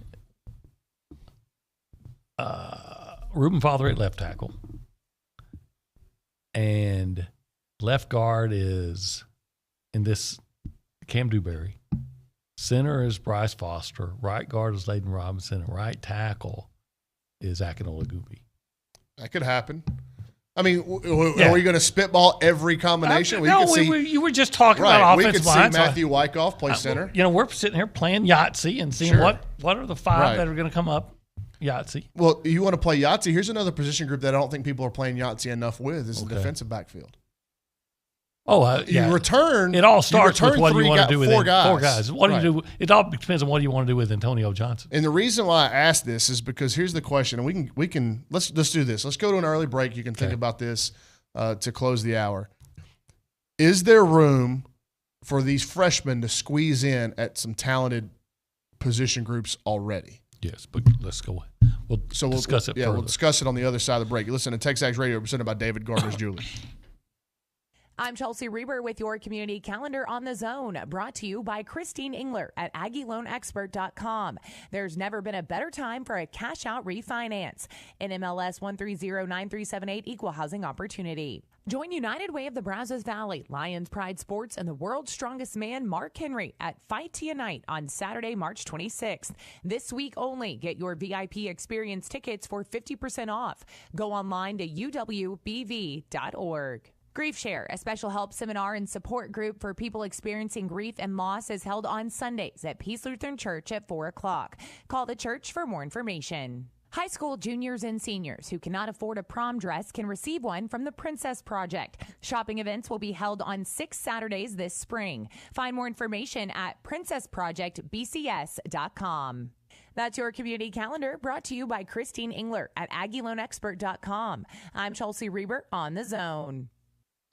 Reuben Fothery at left tackle, and left guard is in this Cam Dewberry. Center is Bryce Foster. Right guard is Layden Robinson. And right tackle is Akinola Gubi. That could happen. I mean, are we going to spitball every combination? You were just talking about offensive lines. We could see Matthew Wyckoff play center. We're sitting here playing Yahtzee and seeing what are the five that are going to come up. Yahtzee. Well, you want to play Yahtzee. Here's another position group that I don't think people are playing Yahtzee enough with is the defensive backfield. You return. It all starts with what you want to do with four guys. What do you do? It all depends on what you want to do with Antonio Johnson. And the reason why I asked this is because here's the question, and we can let's do this. Let's go to an early break. You can think about this to close the hour. Is there room for these freshmen to squeeze in at some talented position groups already? Yes, but let's go. We'll discuss it further. We'll discuss it on the other side of the break. You listen to TexAgs Radio, presented by David Gardner's Jewelry. I'm Chelsea Reber with your community calendar on the Zone, brought to you by Christine Engler at AggieLoanExpert.com. There's never been a better time for a cash-out refinance. NMLS 1309378, Equal Housing Opportunity. Join United Way of the Brazos Valley, Lions Pride Sports, and the world's strongest man, Mark Henry, at Fight to Unite on Saturday, March 26th. This week only, get your VIP experience tickets for 50% off. Go online to uwbv.org. Grief Share, a special help seminar and support group for people experiencing grief and loss, is held on Sundays at Peace Lutheran Church at 4 o'clock. Call the church for more information. High school juniors and seniors who cannot afford a prom dress can receive one from the Princess Project. Shopping events will be held on 6 Saturdays this spring. Find more information at princessprojectbcs.com. That's your community calendar, brought to you by Christine Engler at AggieLoanExpert.com. I'm Chelsea Reber on the Zone.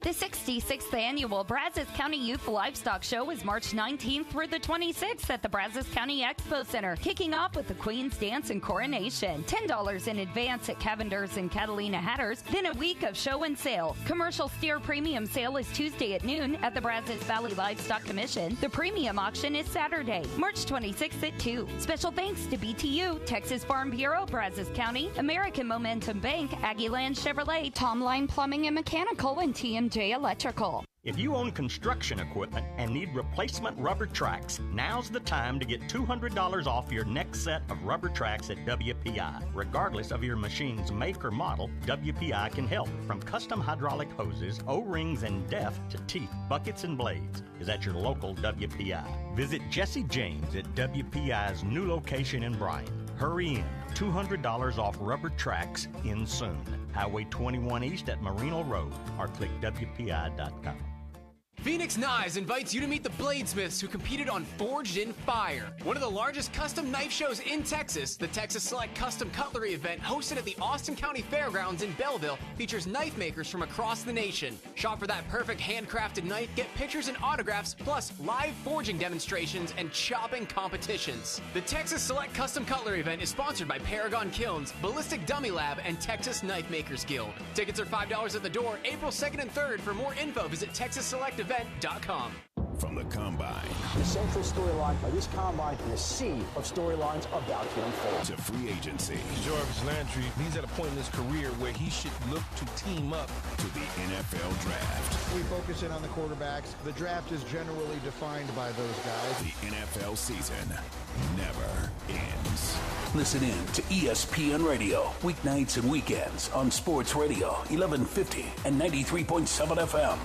The 66th annual Brazos County Youth Livestock Show is March 19th through the 26th at the Brazos County Expo Center, kicking off with the Queen's Dance and Coronation. $10 in advance at Cavender's and Catalina Hatters, then a week of show and sale. Commercial steer premium sale is Tuesday at noon at the Brazos Valley Livestock Commission. The premium auction is Saturday, March 26th at 2. Special thanks to BTU, Texas Farm Bureau, Brazos County, American Momentum Bank, Aggieland Chevrolet, Tom Line Plumbing and Mechanical, and TMJ Electrical. If you own construction equipment and need replacement rubber tracks, now's the time to get $200 off your next set of rubber tracks at WPI. Regardless of your machine's make or model, WPI can help. From custom hydraulic hoses, O-rings, and depth to teeth, buckets, and blades is at your local WPI. Visit Jesse James at WPI's new location in Bryan. Hurry in. $200 off rubber tracks in soon. Highway 21 East at Marino Road, or click WPI.com. Phoenix Knives invites you to meet the bladesmiths who competed on Forged in Fire, one of the largest custom knife shows in Texas. The Texas Select Custom Cutlery event, hosted at the Austin County Fairgrounds in Belleville, features knife makers from across the nation. Shop for that perfect handcrafted knife, get pictures and autographs, plus live forging demonstrations and chopping competitions. The Texas Select Custom Cutlery event is sponsored by Paragon Kilns, Ballistic Dummy Lab, and Texas Knife Makers Guild. Tickets are $5 at the door, April 2nd and 3rd. For more info, visit TexasSelectEvent.com. From the Combine. The central storyline of this Combine and a sea of storylines about to unfold. To free agency. Jarvis Landry, he's at a point in his career where he should look to team up. To the NFL Draft. We focus in on the quarterbacks. The draft is generally defined by those guys. The NFL season never ends. Listen in to ESPN Radio, weeknights and weekends on Sports Radio, 1150 and 93.7 FM.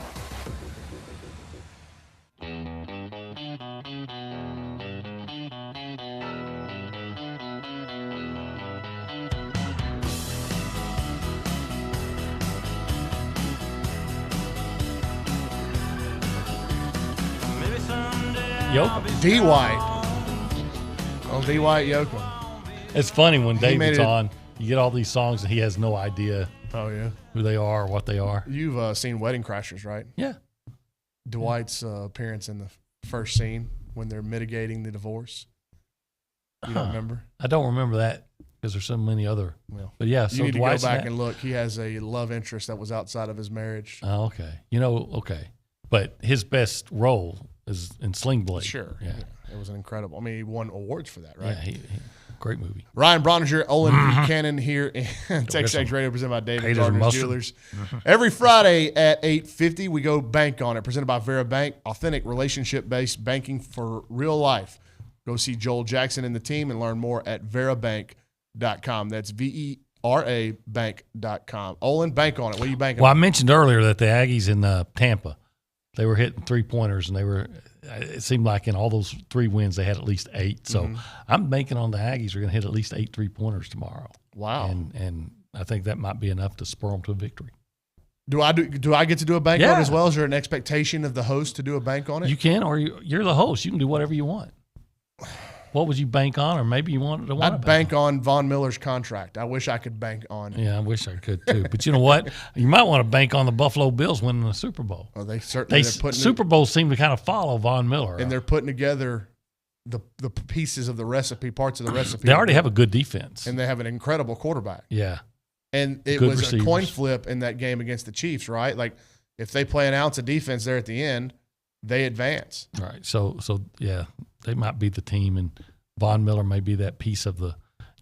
Yoakum. D. White. Oh, D. White Yoakum. It's funny when He made David's it- on, you get all these songs and he has no idea who they are or what they are. You've seen Wedding Crashers, right? Yeah. Dwight's appearance in the first scene when they're mitigating the divorce. You don't remember? I don't remember that because there's so many other. But yeah, so you need Dwight's to go back in that. and look. He has a love interest that was outside of his marriage. Oh, okay. Okay. But his best role is in Sling Blade. Sure. Yeah. It was an incredible. I mean, he won awards for that, right? Yeah, great movie. Ryan Brauninger, Olin Buchanan here in TexAgs Radio, presented by David Gardner's Jewelers. Every Friday at 8:50, we go Bank On It, presented by Vera Bank, authentic relationship-based banking for real life. Go see Joel Jackson and the team and learn more at verabank.com. That's VERA bank.com. Olin, bank on it. What are you banking Well, on? I mentioned earlier that the Aggies in Tampa, they were hitting three-pointers, and it seemed like in all those 3 wins they had at least 8. So I'm banking on the Aggies are going to hit at least 8 3-pointers tomorrow. Wow. And I think that might be enough to spur them to a victory. Do I get to do a bank on it as well? Is there an expectation of the host to do a bank on it? You can, or you're the host. You can do whatever you want. What would you bank on, or maybe you wanted to I'd bank on Von Miller's contract. I wish I could bank on. Yeah, I wish I could too. But you know what? You might want to bank on the Buffalo Bills winning the Super Bowl. Oh, they certainly. Super Bowls seem to kind of follow Von Miller, and they're putting together the pieces of the recipe, parts of the recipe. They already have a good defense, and they have an incredible quarterback. Yeah, and it good was receivers. a coin flip in that game against the Chiefs, right? Like if they play an ounce of defense there at the end, they advance. Right. So yeah, they might be the team, and Von Miller may be that piece of the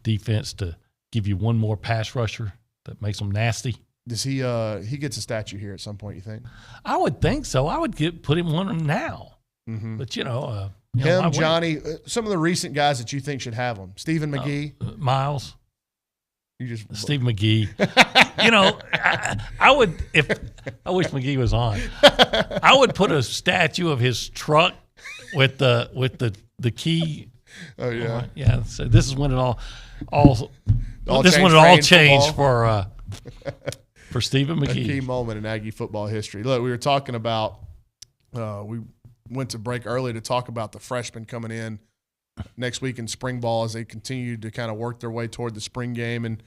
defense to give you one more pass rusher that makes them nasty. Does he gets a statue here at some point, you think? I would think so. I would put him one now. Mm-hmm. But him, Johnny, some of the recent guys that you think should have them. Stephen McGee, Miles. Steve McGee. I would I wish McGee was on. I would put a statue of his truck with the key. Oh yeah, yeah. So this is when it all changed for Stephen McGee. A key moment in Aggie football history. Look, we were talking about. We went to break early to talk about the freshmen coming in next week in spring ball as they continue to kind of work their way toward the spring game and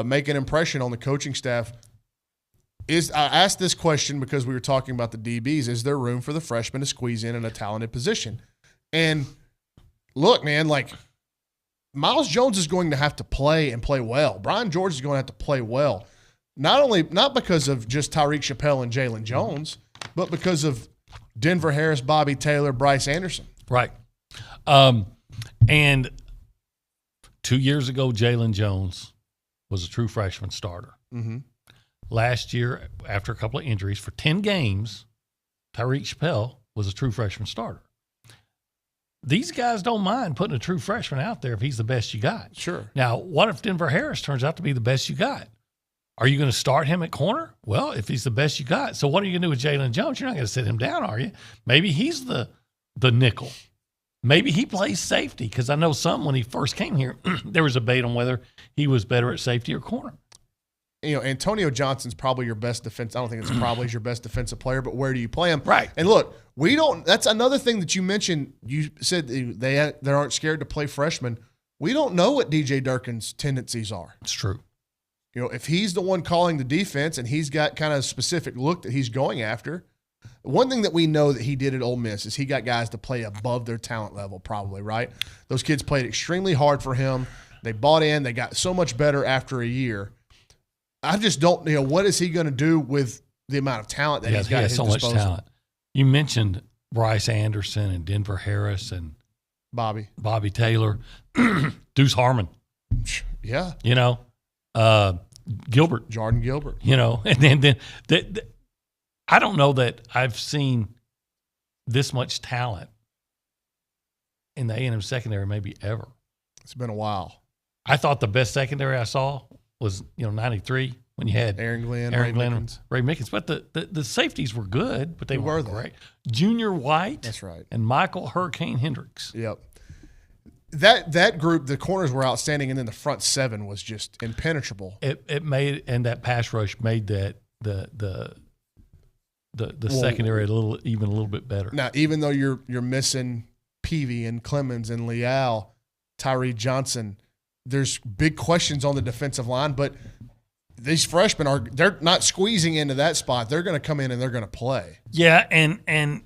make an impression on the coaching staff. I asked this question because we were talking about the DBs. Is there room for the freshmen to squeeze in a talented position? And look, man, like Miles Jones is going to have to play and play well. Brian George is going to have to play well. Not because of just Tyreek Chappelle and Jalen Jones, but because of Denver Harris, Bobby Taylor, Bryce Anderson. Right. And 2 years ago, Jalen Jones was a true freshman starter. Mm-hmm. Last year, after a couple of injuries, for 10 games, Tyreek Chappelle was a true freshman starter. These guys don't mind putting a true freshman out there if he's the best you got. Sure. Now, what if Denver Harris turns out to be the best you got? Are you going to start him at corner? Well, if he's the best you got. So what are you going to do with Jalen Jones? You're not going to sit him down, are you? Maybe he's the nickel. Maybe he plays safety, because I know when he first came here, there was a debate on whether he was better at safety or corner. Antonio Johnson's probably your best defense. I don't think it's probably your best defensive player, but where do you play him? Right. And look, that's another thing that you mentioned. You said they aren't scared to play freshmen. We don't know what DJ Durkin's tendencies are. It's true. If he's the one calling the defense and he's got kind of a specific look that he's going after, one thing that we know that he did at Ole Miss is he got guys to play above their talent level, probably, right? Those kids played extremely hard for him. They bought in. They got so much better after a year. I just don't what is he going to do with the amount of talent that he's got at his disposal? Much talent. You mentioned Bryce Anderson and Denver Harris and Bobby Taylor, Deuce Harmon. Yeah. Gilbert. Jordan Gilbert. And then I don't know that I've seen this much talent in the A&M secondary maybe ever. It's been a while. I thought the best secondary I saw was 93 when you had Aaron Glenn, Ray Mickens. But the safeties were good, but they weren't great. Junior White, that's right, and Michael Hurricane Hendricks. Yep. That group, the corners were outstanding, and then the front seven was just impenetrable. It made, and that pass rush made that the secondary even a little bit better. Now, even though you're missing Peavy and Clemens and Leal, Tyree Johnson, there's big questions on the defensive line, but these freshmen they're not squeezing into that spot. They're going to come in and they're going to play. Yeah, and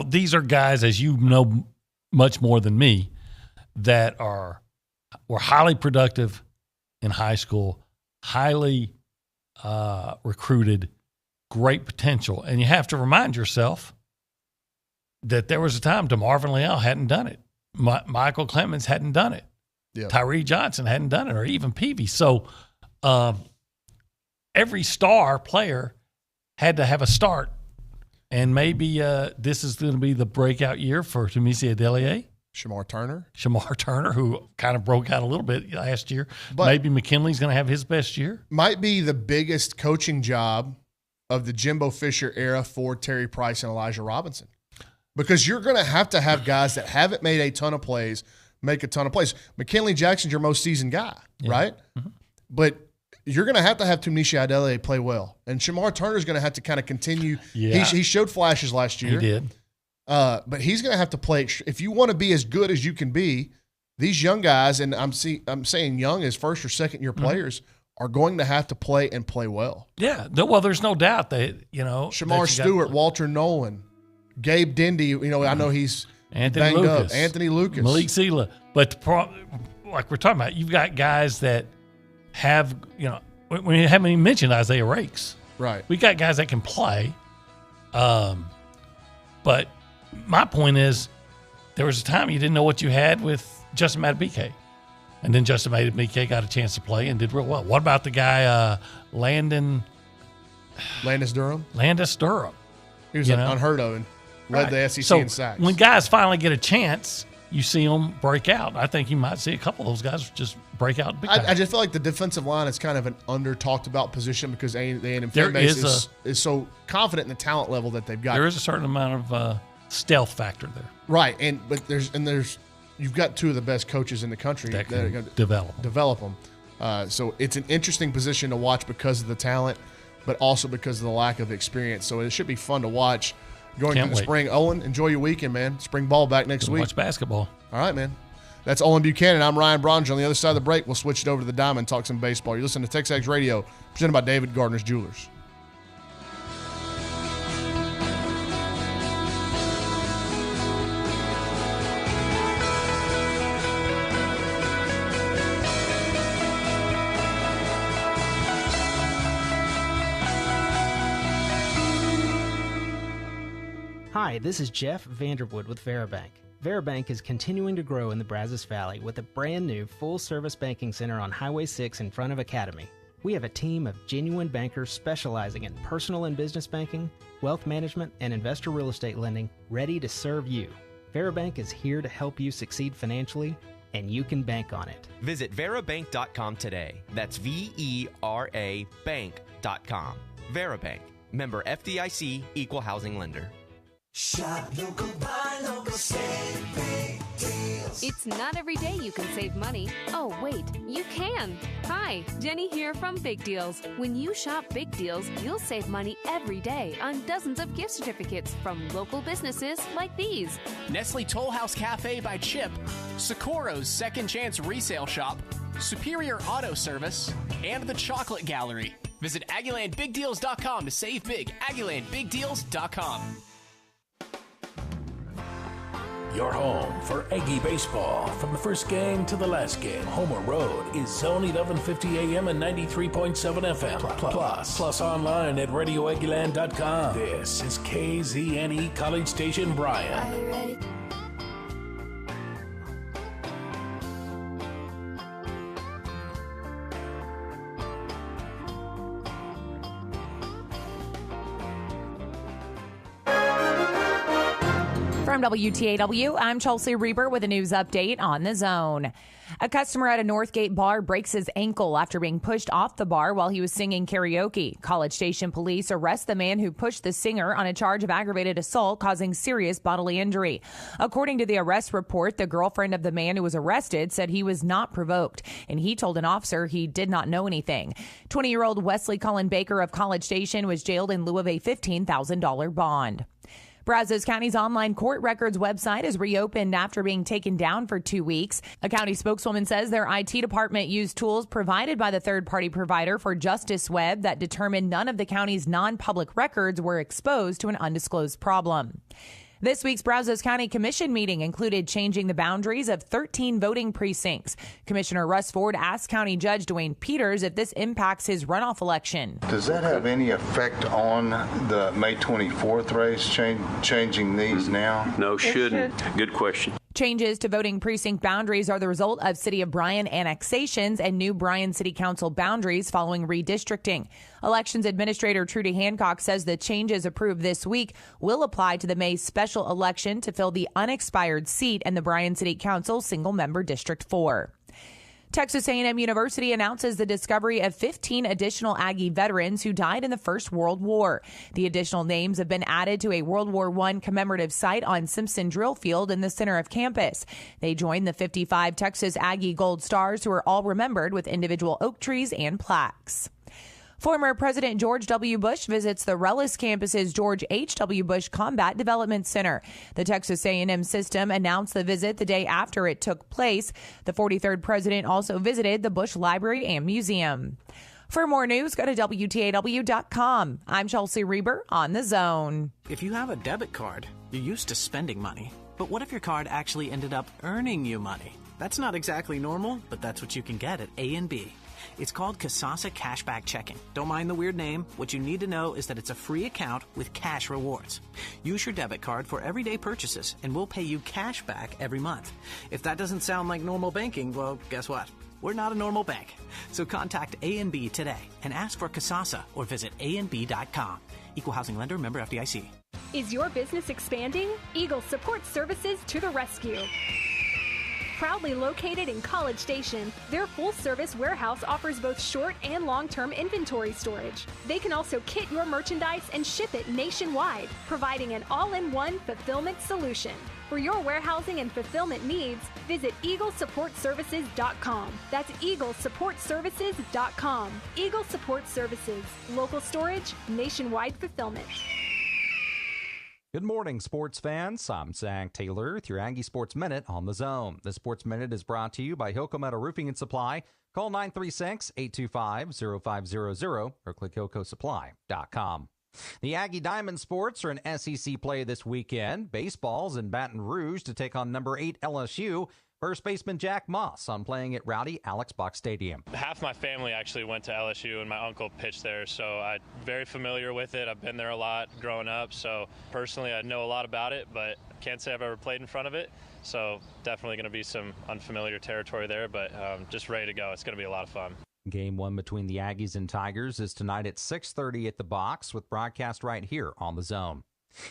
these are guys, as you know much more than me, that were highly productive in high school, highly recruited, great potential. And you have to remind yourself that there was a time DeMarvin Leal hadn't done it. Michael Clemens hadn't done it. Yep. Tyree Johnson hadn't done it, or even Peavy. So every star player had to have a start. And maybe this is going to be the breakout year for Tumisi Adelier. Shamar Turner, who kind of broke out a little bit last year. But maybe McKinley's going to have his best year. Might be the biggest coaching job of the Jimbo Fisher era for Terry Price and Elijah Robinson. Because you're going to have guys that haven't made a ton of plays make a ton of plays. McKinley Jackson's your most seasoned guy, right? Mm-hmm. But you're going to have Tumisi Adelier play well. And Shamar Turner's going to have to kind of continue. Yeah. He showed flashes last year. He did. But he's going to have to play. If you want to be as good as you can be, these young guys, and I'm saying young as first or second year players, are going to have to play and play well. Yeah. Well, there's no doubt that, Shamar Stewart, Walter Nolan, Gabe Dindy, I know he's Anthony banged Lucas. up. Anthony Lucas. Malik Sela. But like we're talking about, you've got guys that have, we haven't even mentioned Isaiah Rakes. Right. We got guys that can play. But my point is, there was a time you didn't know what you had with Justin Madubuike. And then Justin Madubuike got a chance to play and did real well. What about the guy Landis Durham? Landis Durham. He was unheard of and led the SEC in sacks. When guys finally get a chance, you see them break out. I think you might see a couple of those guys just break out big time. I just feel like the defensive line is kind of an under-talked about position because the A&M fan base is so confident in the talent level that they've got. There is a certain amount of stealth factor there. Right, but there's you've got two of the best coaches in the country that are going to develop them. So it's an interesting position to watch because of the talent, but also because of the lack of experience. So it should be fun to watch going through the spring. Owen, enjoy your weekend, man. Spring ball back next week. Watch basketball. All right, man. That's Olin Buchanan. I'm Ryan Brauninger. On the other side of the break, we'll switch it over to the Diamond, talk some baseball. You're listening to TexAgs Radio, presented by David Gardner's Jewelers. Hi, this is Jeff Vanderwood with Veribank. Veribank is continuing to grow in the Brazos Valley with a brand new full-service banking center on Highway 6 in front of Academy. We have a team of genuine bankers specializing in personal and business banking, wealth management, and investor real estate lending ready to serve you. Veribank is here to help you succeed financially, and you can bank on it. Visit Verabank.com today. That's VERA Bank.com. Verabank. Member FDIC, Equal Housing Lender. Shop local, buy local, save big deals. It's not every day you can save money. Oh, wait, you can. Hi, Jenny here from Big Deals. When you shop Big Deals, you'll save money every day on dozens of gift certificates from local businesses like these. Nestle Toll House Cafe by Chip, Socorro's Second Chance Resale Shop, Superior Auto Service, and the Chocolate Gallery. Visit AggielandBigDeals.com to save big. AggielandBigDeals.com. Your home for Aggie baseball. From the first game to the last game, Homer Road is Zone 1150 AM and 93.7 FM. Plus online at RadioAggieland.com. This is KZNE College Station Bryan. Are you ready? From From WTAW, I'm Chelsea Reber with a news update on the Zone. A customer at a Northgate bar breaks his ankle after being pushed off the bar while he was singing karaoke. College Station police arrest the man who pushed the singer on a charge of aggravated assault causing serious bodily injury. According to the arrest report, the girlfriend of the man who was arrested said he was not provoked, and he told an officer he did not know anything. 20-year-old Wesley Cullen Baker of College Station was jailed in lieu of a $15,000 bond. Brazos County's online court records website is reopened after being taken down for 2 weeks. A county spokeswoman says their IT department used tools provided by the third-party provider for Justice Web that determined none of the county's non-public records were exposed to an undisclosed problem. This week's Brazos County Commission meeting included changing the boundaries of 13 voting precincts. Commissioner Russ Ford asked County Judge Dwayne Peters if this impacts his runoff election. Does that have any effect on the May 24th race, changing these now? No, shouldn't. Good question. Changes to voting precinct boundaries are the result of City of Bryan annexations and new Bryan City Council boundaries following redistricting. Elections Administrator Trudy Hancock says the changes approved this week will apply to the May special election to fill the unexpired seat in the Bryan City Council single-member District 4. Texas A&M University announces the discovery of 15 additional Aggie veterans who died in the First World War. The additional names have been added to a World War I commemorative site on Simpson Drill Field in the center of campus. They join the 55 Texas Aggie Gold Stars who are all remembered with individual oak trees and plaques. Former President George W. Bush visits the Rellis campus's George H.W. Bush Combat Development Center. The Texas A&M system announced the visit the day after it took place. The 43rd president also visited the Bush Library and Museum. For more news, go to WTAW.com. I'm Chelsea Reber on The Zone. If you have a debit card, you're used to spending money. But what if your card actually ended up earning you money? That's not exactly normal, but that's what you can get at A&B. It's called Kasasa Cashback Checking. Don't mind the weird name. What you need to know is that it's a free account with cash rewards. Use your debit card for everyday purchases, and we'll pay you cash back every month. If that doesn't sound like normal banking, well, guess what? We're not a normal bank. So contact A&B today and ask for Kasasa or visit ANB.com. Equal housing lender, member FDIC. Is your business expanding? Eagle Support Services to the rescue. Proudly located in College Station, their full-service warehouse offers both short and long-term inventory storage. They can also kit your merchandise and ship it nationwide, providing an all-in-one fulfillment solution. For your warehousing and fulfillment needs, visit EagleSupportServices.com. That's EagleSupportServices.com. Eagle Support Services. Local storage, nationwide fulfillment. Good morning, sports fans. I'm Zach Taylor with your Aggie Sports Minute on The Zone. The Sports Minute is brought to you by Hilco Metal Roofing and Supply. Call 936-825-0500 or click HilcoSupply.com. The Aggie Diamond Sports are an SEC play this weekend. Baseball's in Baton Rouge to take on number 8 LSU. First baseman Jack Moss on playing at rowdy Alex Box Stadium. Half my family actually went to LSU, and my uncle pitched there, so I'm very familiar with it. I've been there a lot growing up, so personally I know a lot about it, but can't say I've ever played in front of it, so definitely going to be some unfamiliar territory there, but just ready to go. It's going to be a lot of fun. Game 1 between the Aggies and Tigers is tonight at 6:30 at the Box with broadcast right here on The Zone.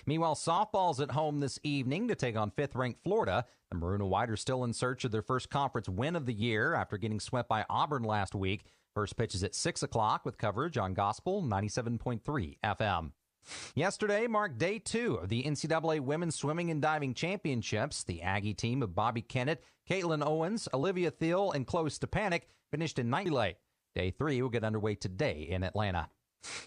Meanwhile, softball's at home this evening to take on 5th-ranked Florida. The Maroon and White are still in search of their first conference win of the year after getting swept by Auburn last week. First pitch is at 6 o'clock with coverage on Gospel 97.3 FM. Yesterday marked day 2 of the NCAA Women's Swimming and Diving Championships. The Aggie team of Bobby Kennett, Caitlin Owens, Olivia Thiel, and Chloe Stepanek finished in 9th relay. Day 3 will get underway today in Atlanta.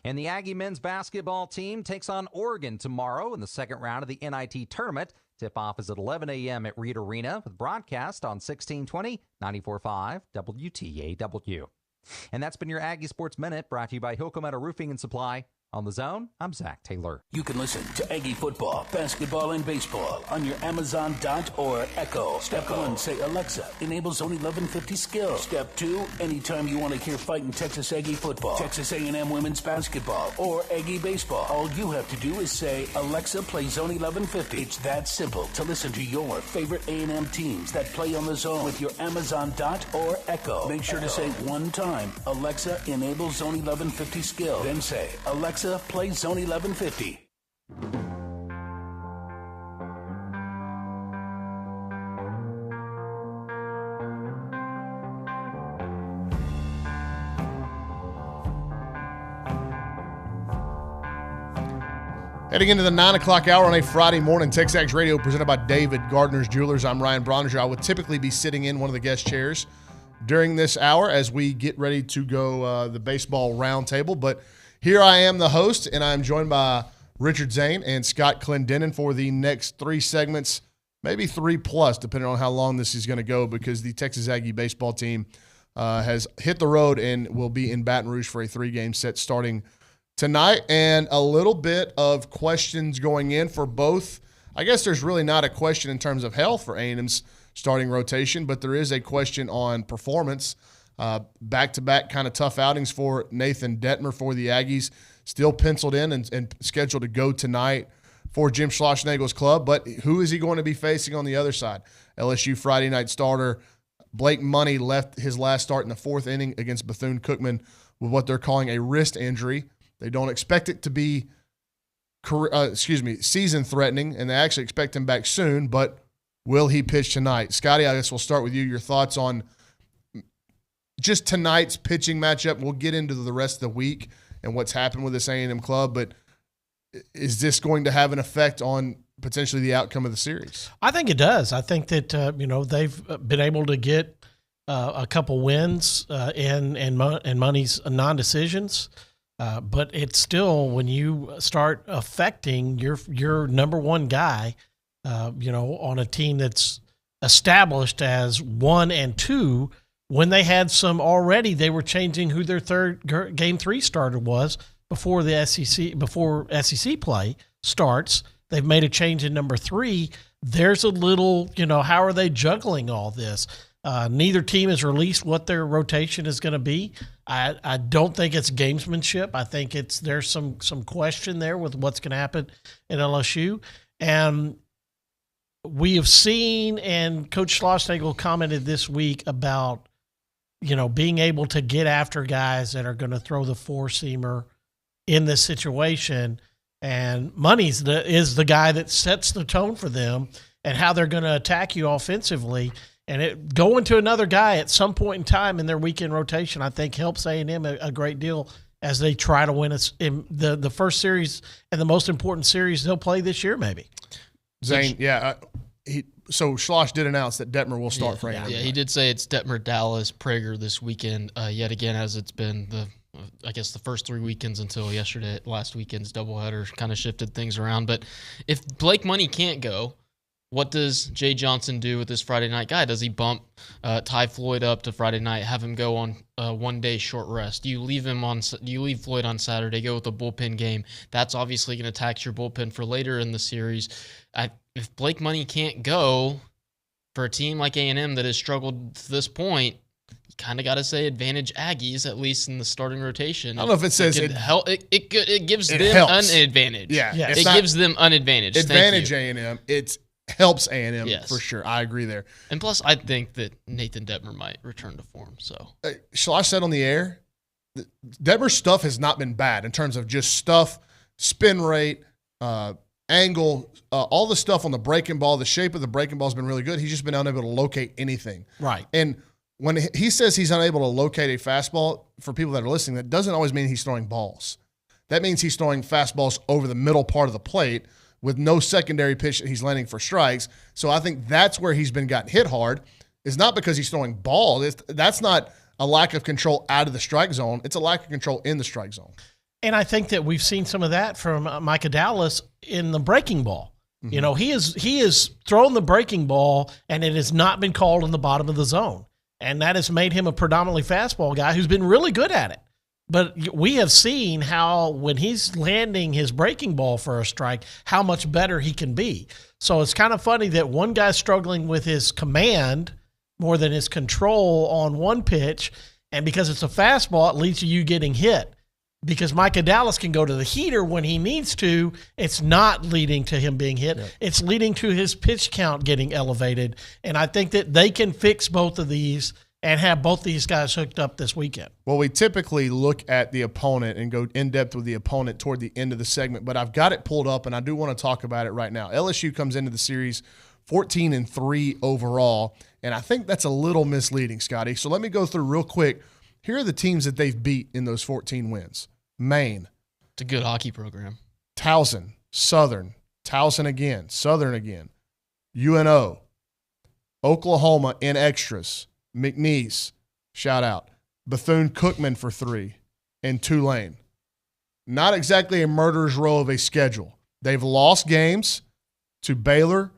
And the Aggie men's basketball team takes on Oregon tomorrow in the second round of the NIT tournament. Tip-off is at 11 a.m. at Reed Arena with broadcast on 1620, 94.5 WTAW. And that's been your Aggie Sports Minute, brought to you by Hilco Metal Roofing and Supply. On The Zone, I'm Zach Taylor. You can listen to Aggie football, basketball, and baseball on your Amazon Dot or Echo. Step 1, say, Alexa, enable Zone 1150 skill. Step 2, anytime you want to hear fighting Texas Aggie football, Texas A&M women's basketball, or Aggie baseball, all you have to do is say, Alexa, play Zone 1150. It's that simple to listen to your favorite A&M teams that play on The Zone with your Amazon Dot or Echo. Make sure to say one time, Alexa, enable Zone 1150 skill. Then say, Alexa, play Zone 1150. Heading into the 9 o'clock hour on a Friday morning, TexAgs Radio presented by David Gardner's Jewelers. I'm Ryan Brauninger. I would typically be sitting in one of the guest chairs during this hour as we get ready to go the baseball roundtable. But here I am, the host, and I am joined by Richard Zane and Scott Clendenin for the next 3 segments, maybe 3+, depending on how long this is going to go, because the Texas Aggie baseball team has hit the road and will be in Baton Rouge for a 3-game set starting tonight, and a little bit of questions going in for both. I guess there's really not a question in terms of health for A&M's starting rotation, but there is a question on performance. Back-to-back kind of tough outings for Nathan Detmer for the Aggies, still penciled in and scheduled to go tonight for Jim Schlossnagle's club. But who is he going to be facing on the other side? LSU Friday night starter Blake Money left his last start in the 4th inning against Bethune-Cookman with what they're calling a wrist injury. They don't expect it to be season-threatening, and they actually expect him back soon, but will he pitch tonight? Scotty, I guess we'll start with you. Your thoughts on just tonight's pitching matchup. We'll get into the rest of the week and what's happened with this A&M club, but is this going to have an effect on potentially the outcome of the series? I think it does. I think that, they've been able to get a couple wins and Money's non-decisions. But it's still, when you start affecting your number one guy, on a team that's established as 1 and 2, when they had some already, they were changing who their third game 3 starter was before SEC play starts. They've made a change in number 3. There's a little, how are they juggling all this? Neither team has released what their rotation is going to be. I don't think it's gamesmanship. I think there's some question there with what's going to happen in LSU. And we have seen, and Coach Schlossnagle commented this week about, being able to get after guys that are going to throw the 4-seamer in this situation. And Money is the guy that sets the tone for them and how they're going to attack you offensively. And going to another guy at some point in time in their weekend rotation, I think, helps A&M a great deal as they try to win in the first series and the most important series they'll play this year, maybe. Zane, so Schloss did announce that Detmer will start for A&M. Yeah, he did say it's Detmer, Dallas, Prager this weekend, yet again, as it's been the first 3 weekends until yesterday. Last weekend's doubleheader kind of shifted things around. But if Blake Money can't go, what does Jay Johnson do with this Friday night guy? Does he bump Ty Floyd up to Friday night, have him go on 1-day short rest? Do you leave Floyd on Saturday, go with a bullpen game? That's obviously going to tax your bullpen for later in the series. If Blake Money can't go for a team like A&M that has struggled to this point, you kind of got to say advantage Aggies, at least in the starting rotation. I don't know if it says it gives them an advantage. Yeah. It gives them an advantage. Advantage A&M. It helps A&M for sure. I agree there. And plus, I think that Nathan Detmer might return to form. So, Schloss said on the air, Detmer's stuff has not been bad in terms of just stuff, spin rate, angle, all the stuff on the breaking ball. The shape of the breaking ball has been really good. He's just been unable to locate anything. Right. And when he says he's unable to locate a fastball, for people that are listening, that doesn't always mean he's throwing balls. That means he's throwing fastballs over the middle part of the plate with no secondary pitch that he's landing for strikes. So I think that's where he's been gotten hit hard. It's not because he's throwing balls. That's not a lack of control out of the strike zone. It's a lack of control in the strike zone. And I think that we've seen some of that from Micah Dallas in the breaking ball. Mm-hmm. He is throwing the breaking ball, and it has not been called in the bottom of the zone. And that has made him a predominantly fastball guy who's been really good at it. But we have seen how when he's landing his breaking ball for a strike, how much better he can be. So it's kind of funny that one guy's struggling with his command more than his control on one pitch, and because it's a fastball, it leads to you getting hit. Because Micah Dallas can go to the heater when he needs to, it's not leading to him being hit. Yep. It's leading to his pitch count getting elevated. And I think that they can fix both of these and have both these guys hooked up this weekend. Well, we typically look at the opponent and go in-depth with the opponent toward the end of the segment, but I've got it pulled up, and I do want to talk about it right now. LSU comes into the series 14-3 overall, and I think that's a little misleading, Scotty. So let me go through real quick. Here are the teams that they've beat in those 14 wins. Maine. It's a good hockey program. Towson. Southern, Towson again, Southern again, UNO, Oklahoma in extras, McNeese, shout out, Bethune-Cookman for 3, and Tulane. Not exactly a murderer's row of a schedule. They've lost games to Baylor,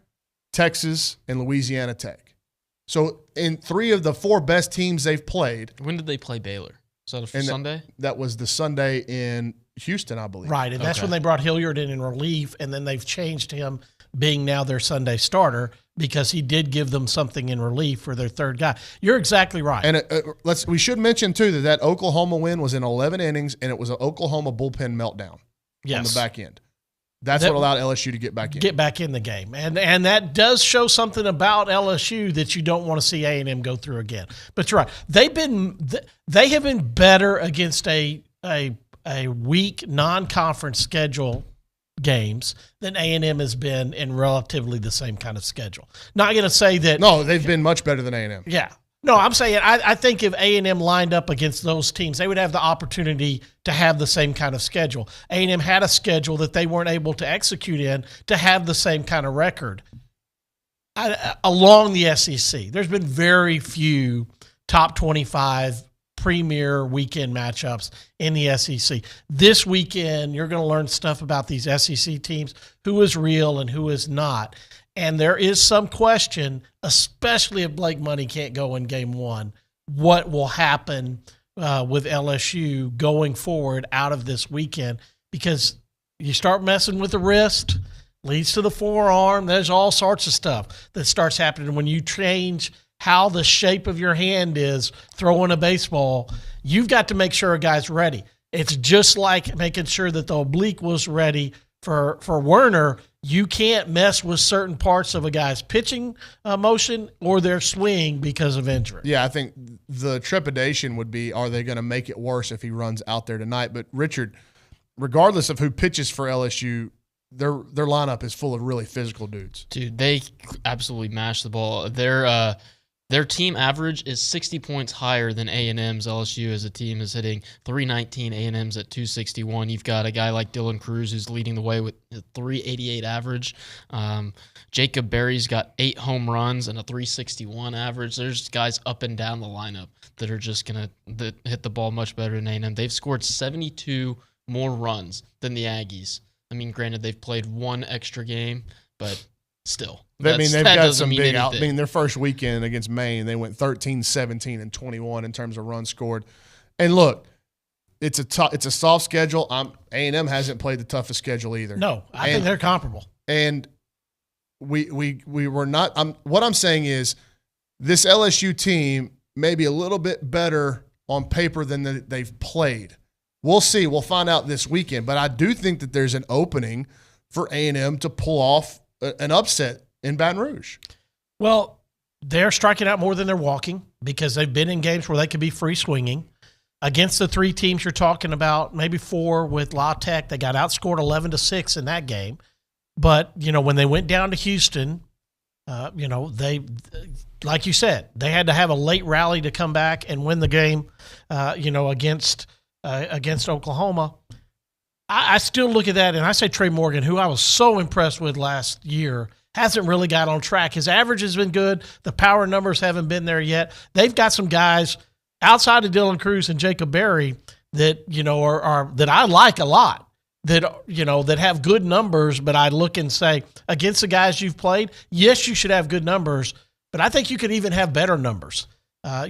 Texas, and Louisiana Tech. So in 3 of the 4 best teams they've played. When did they play Baylor? Was that a Sunday? That was the Sunday in Houston, I believe. Right, and that's when they brought Hilliard in relief, and then they've changed him being now their Sunday starter because he did give them something in relief for their third guy. You're exactly right. And we should mention, too, that Oklahoma win was in 11 innings, and it was an Oklahoma bullpen meltdown on the back end. That's what allowed LSU to get back in. Get back in the game. And that does show something about LSU that you don't want to see A&M go through again. But you're right. They have been better against a weak non-conference schedule games than A&M has been in relatively the same kind of schedule. Not going to say that. No, they've been much better than A&M. Yeah. No, I'm saying I think if A&M lined up against those teams, they would have the opportunity to have the same kind of schedule. A&M had a schedule that they weren't able to execute in to have the same kind of record along the SEC. There's been very few top 25 premier weekend matchups in the SEC. This weekend, you're going to learn stuff about these SEC teams, who is real and who is not. And there is some question, especially if Blake Money can't go in game 1, what will happen with LSU going forward out of this weekend, because you start messing with the wrist, leads to the forearm. There's all sorts of stuff that starts happening when you change how the shape of your hand is throwing a baseball. You've got to make sure a guy's ready. It's just like making sure that the oblique was ready for Werner. You can't mess with certain parts of a guy's pitching motion or their swing because of injury. Yeah, I think the trepidation would be, are they going to make it worse if he runs out there tonight? But, Richard, regardless of who pitches for LSU, their lineup is full of really physical dudes. Dude, they absolutely mash the ball. Their team average is 60 points higher than A&M's. LSU as a team is hitting 319, A&M's at 261. You've got a guy like Dylan Cruz who's leading the way with a 388 average. Jacob Berry's got 8 home runs and a 361 average. There's guys up and down the lineup that are just going to hit the ball much better than A&M. They've scored 72 more runs than the Aggies. I mean, granted, they've played 1 extra game, but still. They've got some big out. I mean, their first weekend against Maine, they went 13, 17, and 21 in terms of runs scored. And look, it's a soft schedule. A&M hasn't played the toughest schedule either. No, I think they're comparable. And we were not. What I'm saying is, this LSU team may be a little bit better on paper than they've played. We'll see. We'll find out this weekend. But I do think that there's an opening for A&M to pull off an upset in Baton Rouge. Well, they're striking out more than they're walking because they've been in games where they could be free swinging. Against the 3 teams you're talking about, maybe 4 with La Tech, they got outscored 11-6 in that game. But, when they went down to Houston, they, like you said, they had to have a late rally to come back and win the game, against Oklahoma. I still look at that, and I say Trey Morgan, who I was so impressed with last year, hasn't really got on track. His average has been good. The power numbers haven't been there yet. They've got some guys outside of Dylan Cruz and Jacob Berry that, are that I like a lot, that have good numbers, but I look and say, against the guys you've played, yes, you should have good numbers, but I think you could even have better numbers. I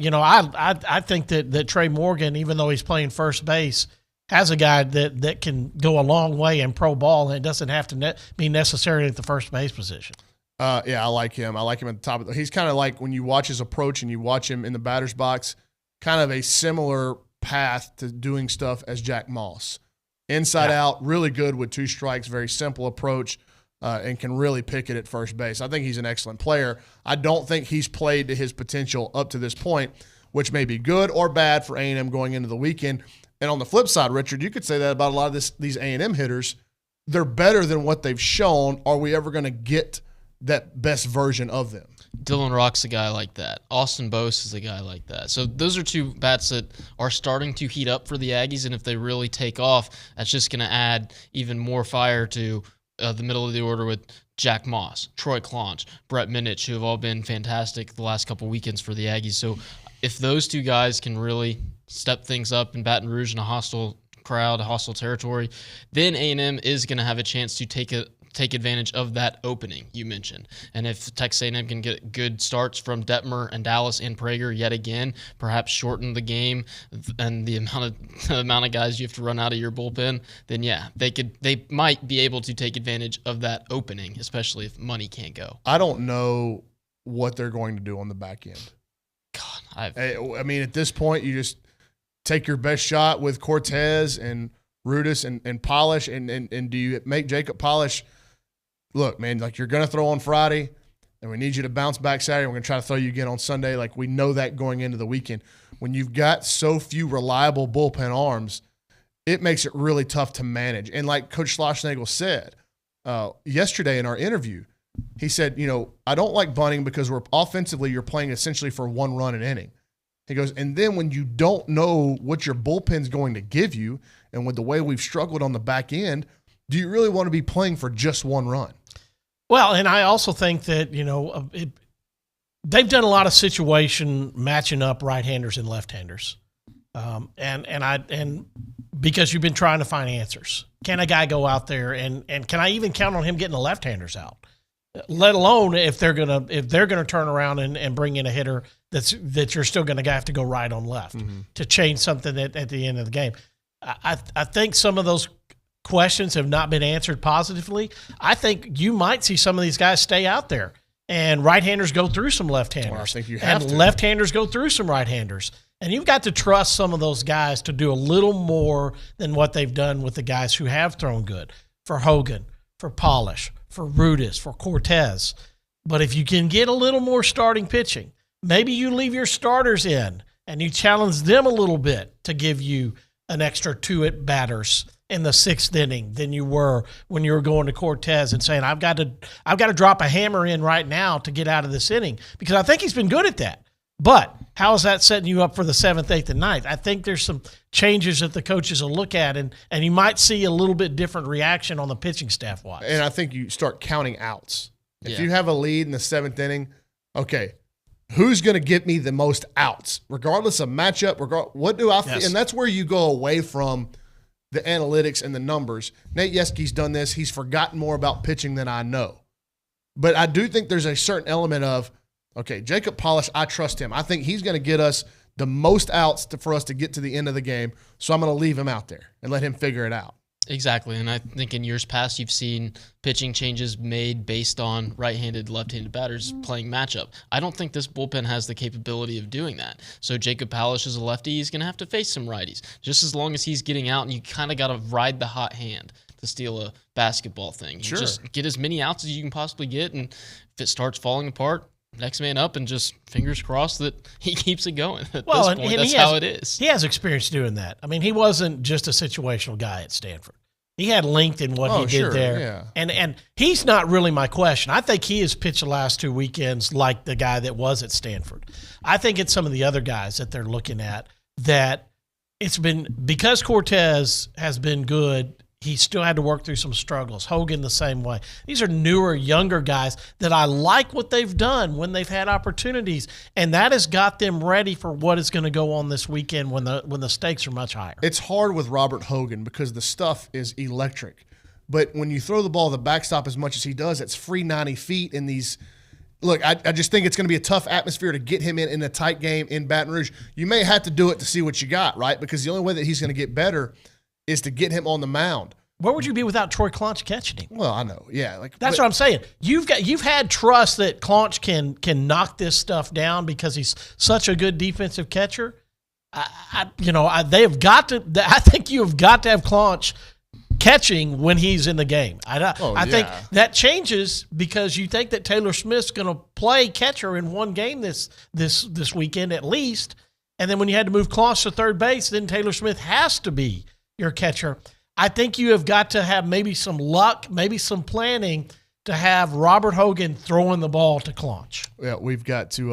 think that Trey Morgan, even though he's playing first base, has a guy that can go a long way in pro ball, and it doesn't have to be necessarily at the first base position. Yeah, I like him. I like him at the top. He's kind of like, when you watch his approach and you watch him in the batter's box, kind of a similar path to doing stuff as Jack Moss. Inside out, really good with 2 strikes, very simple approach, and can really pick it at first base. I think he's an excellent player. I don't think he's played to his potential up to this point, which may be good or bad for A&M going into the weekend. And on the flip side, Richard, you could say that about a lot of these A&M hitters. They're better than what they've shown. Are we ever going to get that best version of them? Dylan Rock's a guy like that. Austin Bose is a guy like that. So those are 2 bats that are starting to heat up for the Aggies, and if they really take off, that's just going to add even more fire to the middle of the order with Jack Moss, Troy Clonch, Brett Minich, who have all been fantastic the last couple weekends for the Aggies. So if those two guys can really step things up in Baton Rouge in a hostile crowd, a hostile territory, then A&M is going to have a chance to take advantage of that opening you mentioned. And if Texas A&M can get good starts from Detmer and Dallas and Prager yet again, perhaps shorten the game and the amount of guys you have to run out of your bullpen, then yeah, they might be able to take advantage of that opening, especially if money can't go. I don't know what they're going to do on the back end. God, I mean, at this point, you just take your best shot with Cortez and Rudis and Polish, and do you make Jacob Polish, look, man, like you're going to throw on Friday, and we need you to bounce back Saturday. We're going to try to throw you again on Sunday. Like we know that going into the weekend. When you've got so few reliable bullpen arms, it makes it really tough to manage. And like Coach Schlossnagle said yesterday in our interview, he said, I don't like bunting because offensively you're playing essentially for one run an inning. He goes, and then when you don't know what your bullpen's going to give you, and with the way we've struggled on the back end, do you really want to be playing for just one run? Well, and I also think that, they've done a lot of situation matching up right-handers and left-handers. And because you've been trying to find answers. Can a guy go out there and can I even count on him getting the left-handers out? Let alone if they're gonna turn around and bring in a hitter that you're still gonna have to go right on left to change something at the end of the game. I think some of those questions have not been answered positively. I think you might see some of these guys stay out there and right-handers go through some left-handers. Well, I think you have to. Left-handers go through some right-handers. And you've got to trust some of those guys to do a little more than what they've done with the guys who have thrown good. For Hogan, for Polish, for Rudis, for Cortez. But if you can get a little more starting pitching, maybe you leave your starters in and you challenge them a little bit to give you an extra 2 at-batters in the 6th inning than you were when you were going to Cortez and saying, I've got to drop a hammer in right now to get out of this inning, because I think he's been good at that. But how is that setting you up for the 7th, 8th, and 9th? I think there's some changes that the coaches will look at, and you might see a little bit different reaction on the pitching staff-wise. And I think you start counting outs. If you have a lead in the 7th inning, okay, who's going to get me the most outs, regardless of matchup? What do I feel? Yes. And that's where you go away from the analytics and the numbers. Nate Yeski's done this. He's forgotten more about pitching than I know. But I do think there's a certain element of, okay, Jacob Polish, I trust him. I think he's going to get us the most outs for us to get to the end of the game, so I'm going to leave him out there and let him figure it out. Exactly, and I think in years past you've seen pitching changes made based on right-handed, left-handed batters playing matchup. I don't think this bullpen has the capability of doing that. So Jacob Polish is a lefty. He's going to have to face some righties. Just as long as he's getting out, and you kind of got to ride the hot hand to steal a basketball thing. Sure. Just get as many outs as you can possibly get, and if it starts falling apart, next man up, and just fingers crossed that he keeps it going. At this point, that's how it is. He has experience doing that. I mean, he wasn't just a situational guy at Stanford. He had length in what he did there. Yeah. And he's not really my question. I think he has pitched the last 2 weekends like the guy that was at Stanford. I think it's some of the other guys that they're looking at that it's been – because Cortez has been good, he still had to work through some struggles. Hogan the same way. These are newer, younger guys that I like what they've done when they've had opportunities, and that has got them ready for what is going to go on this weekend when the stakes are much higher. It's hard with Robert Hogan because the stuff is electric. But when you throw the ball at the backstop as much as he does, it's free 90 feet in these – look, I just think it's going to be a tough atmosphere to get him in a tight game in Baton Rouge. You may have to do it to see what you got, right? Because the only way that he's going to get better – is to get him on the mound. Where would you be without Troy Clonch catching him? Well, I know. Yeah. That's what I'm saying. You've had trust that Clonch can knock this stuff down because he's such a good defensive catcher. They have got to – I think you have got to have Clonch catching when he's in the game. I think that changes because you think that Taylor Smith's going to play catcher in one game this weekend at least, and then when you had to move Clonch to third base, then Taylor Smith has to be your catcher. I think you have got to have maybe some luck, maybe some planning to have Robert Hogan throwing the ball to Clonch. Yeah, we've got to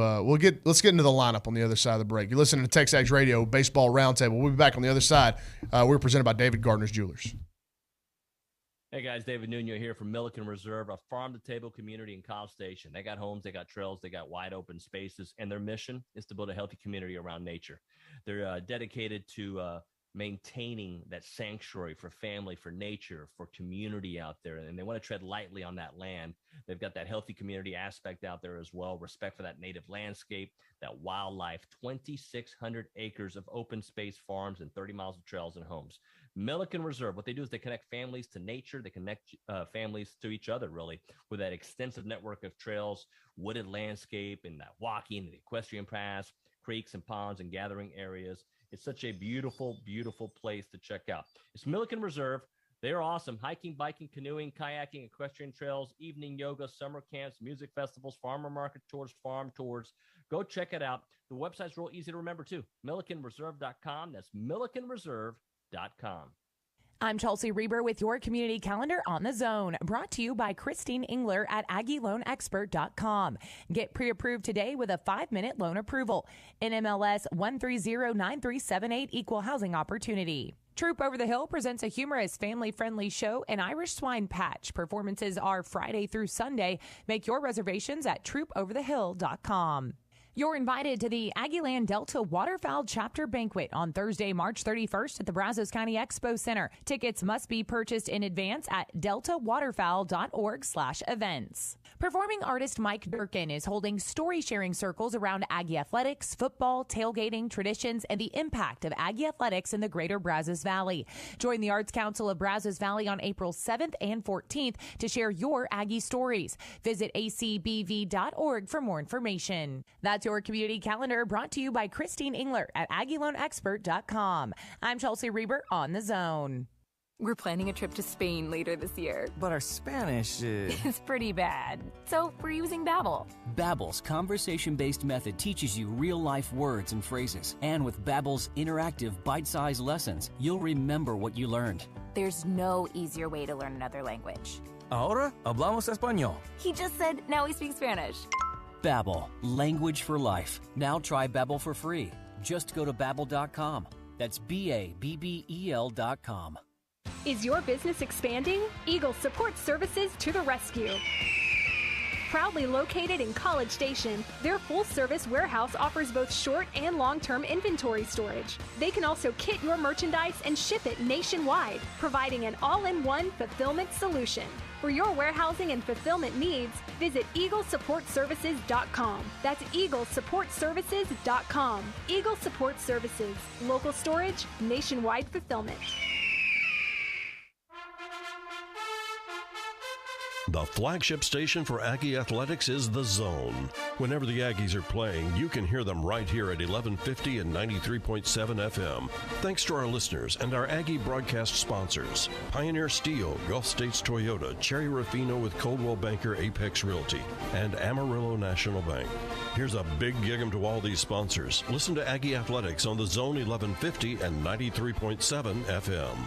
let's get into the lineup on the other side of the break. You're listening to TexAgs Radio Baseball Roundtable. We'll be back on the other side. We're presented by David Gardner's Jewelers. Hey guys, David Nuno here from Milliken Reserve, a farm-to-table community in College Station. They got homes, they got trails, they got wide open spaces, and their mission is to build a healthy community around nature. They're dedicated to maintaining that sanctuary for family, for nature, for community out there, and they want to tread lightly on that land. They've got that healthy community aspect out there as well, respect for that native landscape, that wildlife, 2,600 acres of open space farms and 30 miles of trails and homes. Milliken Reserve, what they do is they connect families to nature. They connect families to each other, really, with that extensive network of trails, wooded landscape, and that walking, the equestrian paths, creeks and ponds and gathering areas. It's such a beautiful, beautiful place to check out. It's Milliken Reserve. They're awesome. Hiking, biking, canoeing, kayaking, equestrian trails, evening yoga, summer camps, music festivals, farmer market tours, farm tours. Go check it out. The website's real easy to remember, too. MillikenReserve.com. That's MillikenReserve.com. I'm Chelsea Reber with your community calendar on the zone, brought to you by Christine Engler at AggieLoanExpert.com. Get pre-approved today with a 5-minute loan approval. NMLS 1309378, Equal Housing Opportunity. Troop Over the Hill presents a humorous, family-friendly show, An Irish Swine Patch. Performances are Friday through Sunday. Make your reservations at TroopOverTheHill.com. You're invited to the Aggieland Delta Waterfowl Chapter Banquet on Thursday, March 31st at the Brazos County Expo Center. Tickets must be purchased in advance at deltawaterfowl.org/events. Performing artist Mike Durkin is holding story-sharing circles around Aggie athletics, football, tailgating, traditions, and the impact of Aggie athletics in the greater Brazos Valley. Join the Arts Council of Brazos Valley on April 7th and 14th to share your Aggie stories. Visit acbv.org for more information. That's your community calendar, brought to you by Christine Engler at AggieLoanExpert.com. I'm Chelsea Reber on the Zone. We're planning a trip to Spain later this year. But our Spanish is... It's pretty bad. So we're using Babbel. Babbel's conversation-based method teaches you real-life words and phrases. And with Babbel's interactive, bite-sized lessons, you'll remember what you learned. There's no easier way to learn another language. Ahora hablamos español. He just said, now we speak Spanish. Babbel, language for life. Now try Babbel for free. Just go to Babbel.com. That's Babbel.com. Is your business expanding? Eagle Support Services to the rescue. Proudly located in College Station, their full-service warehouse offers both short and long-term inventory storage. They can also kit your merchandise and ship it nationwide, providing an all-in-one fulfillment solution. For your warehousing and fulfillment needs, visit EagleSupportServices.com. That's EagleSupportServices.com. Eagle Support Services. Local storage, nationwide fulfillment. The flagship station for Aggie Athletics is The Zone. Whenever the Aggies are playing, you can hear them right here at 1150 and 93.7 FM. Thanks to our listeners and our Aggie broadcast sponsors, Pioneer Steel, Gulf States Toyota, Cherry Rafino with Coldwell Banker Apex Realty, and Amarillo National Bank. Here's a big gig-em to all these sponsors. Listen to Aggie Athletics on The Zone 1150 and 93.7 FM.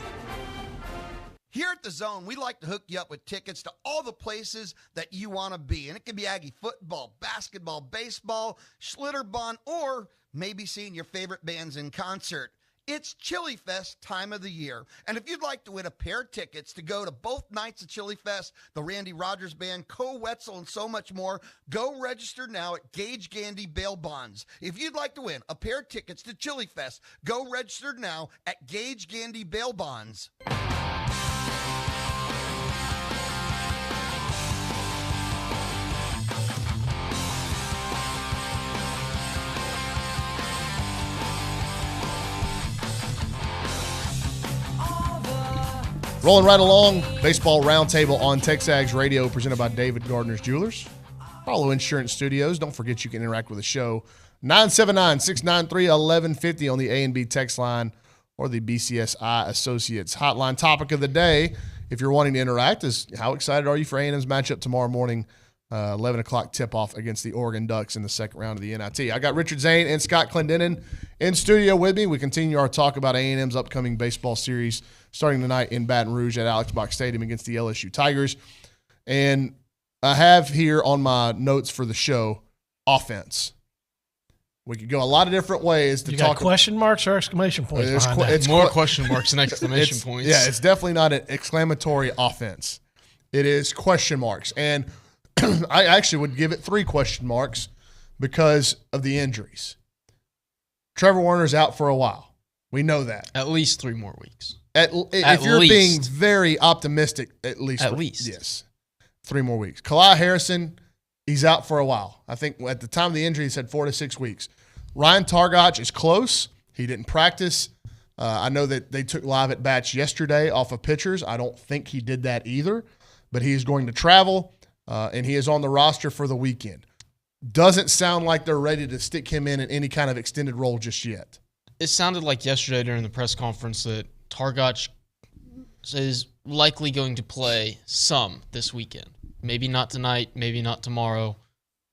Here at The Zone, we like to hook you up with tickets to all the places that you want to be. And it can be Aggie football, basketball, baseball, Schlitterbahn, or maybe seeing your favorite bands in concert. It's Chili Fest time of the year. And if you'd like to win a pair of tickets to go to both nights of Chili Fest, the Randy Rogers Band, Co Wetzel, and so much more, go register now at Gage Gandy Bail Bonds. If you'd like to win a pair of tickets to Chili Fest, go register now at Gage Gandy Bail Bonds. Rolling right along, Baseball Roundtable on TexAgs Radio, presented by David Gardner's Jewelers. Apollo Insurance Studios. Don't forget you can interact with the show. 979-693-1150 on the A&B text line or the BCSI Associates hotline. Topic of the day, if you're wanting to interact, is how excited are you for A&M's matchup tomorrow morning, 11 o'clock tip-off against the Oregon Ducks in the second round of the NIT. I got Richard Zane and Scott Clendenin in studio with me. We continue our talk about A&M's upcoming baseball series starting tonight in Baton Rouge at Alex Box Stadium against the LSU Tigers. And I have here on my notes for the show, offense. We could go a lot of different ways to You talk. got question marks or exclamation points behind that? It's more question marks than exclamation points. Yeah, it's definitely not an exclamatory offense. It is question marks. And I actually would give it 3 question marks because of the injuries. Trevor Warner's out for a while. We know that. At least 3 more weeks. If you're being very optimistic, at least. Yes. 3 more weeks. Kalai Harrison, he's out for a while. I think at the time of the injury, he said 4 to 6 weeks. Ryan Targach is close. He didn't practice. I know that they took live at bats yesterday off of pitchers. I don't think he did that either, but he is going to travel, and he is on the roster for the weekend. Doesn't sound like they're ready to stick him in any kind of extended role just yet. It sounded like yesterday during the press conference that Targach is likely going to play some this weekend. Maybe not tonight, maybe not tomorrow,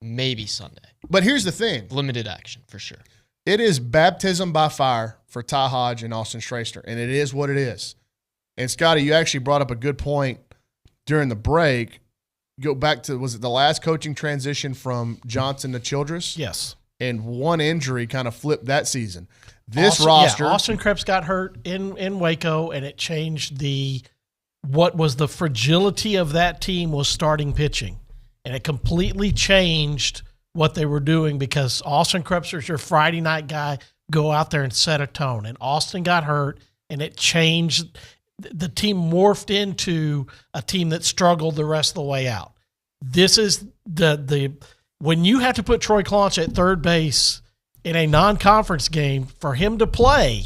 maybe Sunday. But here's the thing. Limited action for sure. It is baptism by fire for Ty Hodge and Austin Strasner, and it is what it is. And, Scotty, you actually brought up a good point during the break. Go back to, was it the last coaching transition from Johnson to Childress? Yes. And one injury kind of flipped that season. This roster. Yeah, Austin Krebs got hurt in Waco, and it changed what was the fragility of that team was starting pitching. And it completely changed what they were doing because Austin Krebs is your Friday night guy, go out there and set a tone. And Austin got hurt, and it changed. The team morphed into a team that struggled the rest of the way out. This is the when you have to put Troy Claunch at third base in a non-conference game for him to play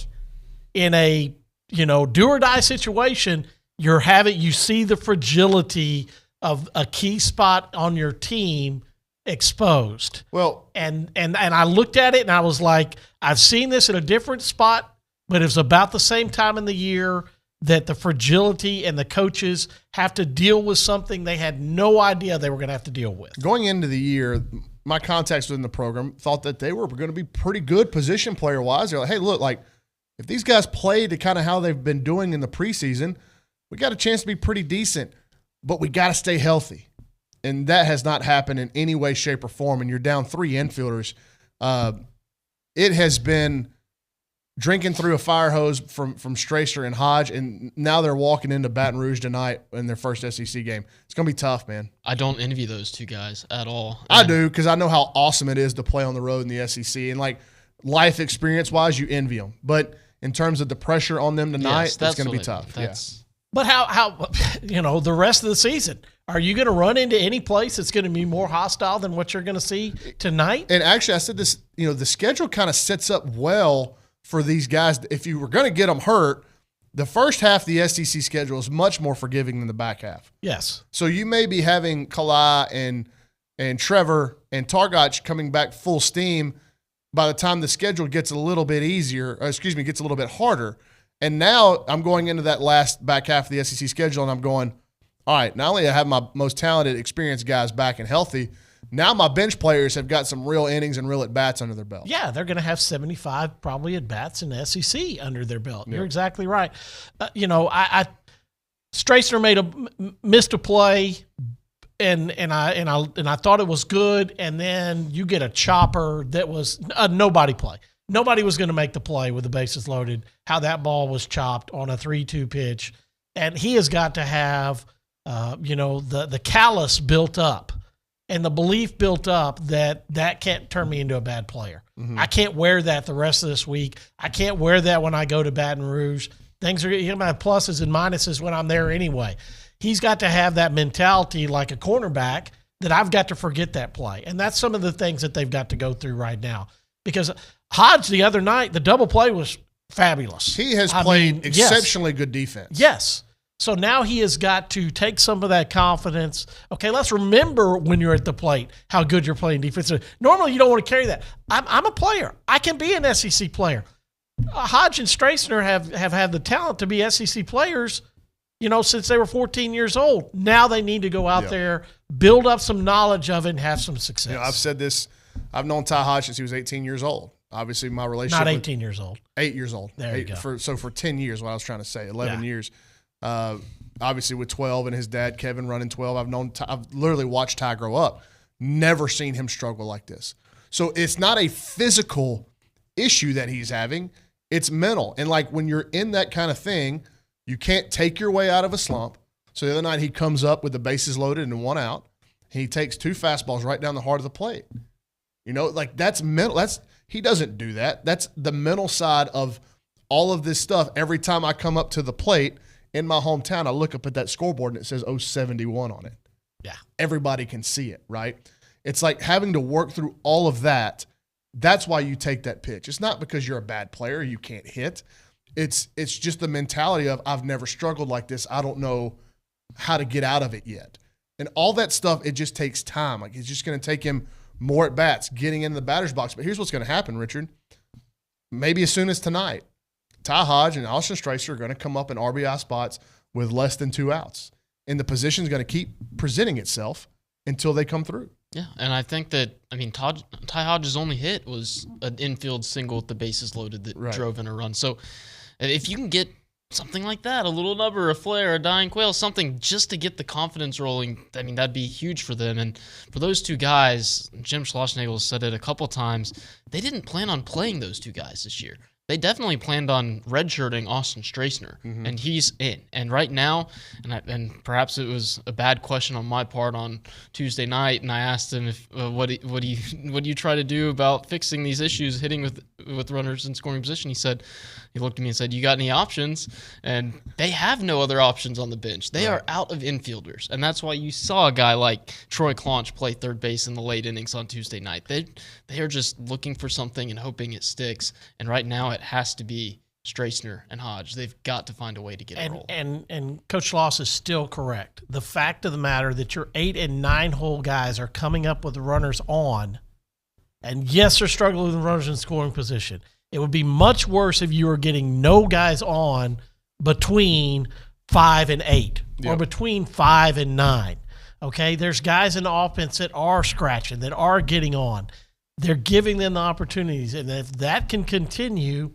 in a do or die situation, you see the fragility of a key spot on your team exposed. Well, and I looked at it and I was like, I've seen this in a different spot, but it was about the same time in the year that the fragility and the coaches have to deal with something they had no idea they were going to have to deal with. Going into the year, my contacts within the program thought that they were going to be pretty good position player-wise. They're like, hey, look, if these guys play to kind of how they've been doing in the preseason, we got a chance to be pretty decent, but we got to stay healthy. And that has not happened in any way, shape, or form. And you're down 3 infielders. It has been drinking through a fire hose from Strasner and Hodge, and now they're walking into Baton Rouge tonight in their first SEC game. It's going to be tough, man. I don't envy those 2 guys at all. I do, because I know how awesome it is to play on the road in the SEC. And, life experience-wise, you envy them. But in terms of the pressure on them tonight, it's going to be tough. But how the rest of the season, are you going to run into any place that's going to be more hostile than what you're going to see tonight? And actually, I said this, the schedule kind of sets up well for these guys. If you were going to get them hurt, the first half of the SEC schedule is much more forgiving than the back half. Yes. So you may be having Kalai and Trevor and Targach coming back full steam by the time the schedule gets a little bit gets a little bit harder. And now I'm going into that last back half of the SEC schedule, and I'm going, all right, not only do I have my most talented, experienced guys back and healthy, now my bench players have got some real innings and real at-bats under their belt. Yeah, they're going to have 75 probably at-bats in the SEC under their belt. You're exactly right. Strasner missed a play, and I thought it was good, and then you get a chopper that was a nobody play. Nobody was going to make the play with the bases loaded, how that ball was chopped on a 3-2 pitch. And he has got to have, the callus built up and the belief built up that can't turn me into a bad player. Mm-hmm. I can't wear that the rest of this week. I can't wear that when I go to Baton Rouge. Things are going to have pluses and minuses when I'm there anyway. He's got to have that mentality like a cornerback that I've got to forget that play. And that's some of the things that they've got to go through right now. Because Hodge the other night, the double play was fabulous. He has played exceptionally good defense. Yes. So now he has got to take some of that confidence. Okay, let's remember when you're at the plate how good you're playing defense. Normally you don't want to carry that. I'm a player. I can be an SEC player. Hodge and Strasner have had the talent to be SEC players, since they were 14 years old. Now they need to go out there, build up some knowledge of it, and have some success. I've said this. I've known Ty Hodge since he was 18 years old. Obviously, my relationship. Not 18 years old. 8 years old. There you go. For 10 years, what I was trying to say, 11 years. Obviously, with 12 and his dad, Kevin, running 12, I've literally watched Ty grow up. Never seen him struggle like this. So it's not a physical issue that he's having. It's mental. And like when you're in that kind of thing, you can't take your way out of a slump. So the other night he comes up with the bases loaded and 1 out. He takes 2 fastballs right down the heart of the plate. You know, like that's mental. He doesn't do that. That's the mental side of all of this stuff. Every time I come up to the plate in my hometown, I look up at that scoreboard and it says 071 on it. Yeah. Everybody can see it, right? It's like having to work through all of that. That's why you take that pitch. It's not because you're a bad player, you can't hit. It's just the mentality of I've never struggled like this. I don't know how to get out of it yet. And all that stuff, it just takes time. Like it's just going to take him more at bats, getting into the batter's box. But here's what's going to happen, Richard. Maybe as soon as tonight, Ty Hodge and Austin Stracer are going to come up in RBI spots with less than 2 outs. And the position is going to keep presenting itself until they come through. Yeah, and I think that, Ty Hodge's only hit was an infield single with the bases loaded that drove in a run. So if you can get something like that, a little number, a flare, a dying quail, something just to get the confidence rolling, that'd be huge for them. And for those 2 guys, Jim Schlossnagle said it a couple times, they didn't plan on playing those 2 guys this year. They definitely planned on redshirting Austin Stracer, and he's in. And right now, and perhaps it was a bad question on my part on Tuesday night, and I asked him if what do you try to do about fixing these issues, hitting with runners in scoring position. He looked at me and said, "You got any options?" And they have no other options on the bench. They are out of infielders, and that's why you saw a guy like Troy Claunch play third base in the late innings on Tuesday night. They are just looking for something and hoping it sticks. And right now, it has to be Stracer and Hodge. They've got to find a way to get it rolling. And Coach Loss is still correct. The fact of the matter that your 8 and 9 hole guys are coming up with runners on, and yes, they're struggling with runners in scoring position. It would be much worse if you were getting no guys on between 5 and 8 or between 5 and 9. Okay, there's guys in the offense that are scratching, that are getting on. They're giving them the opportunities, and if that can continue,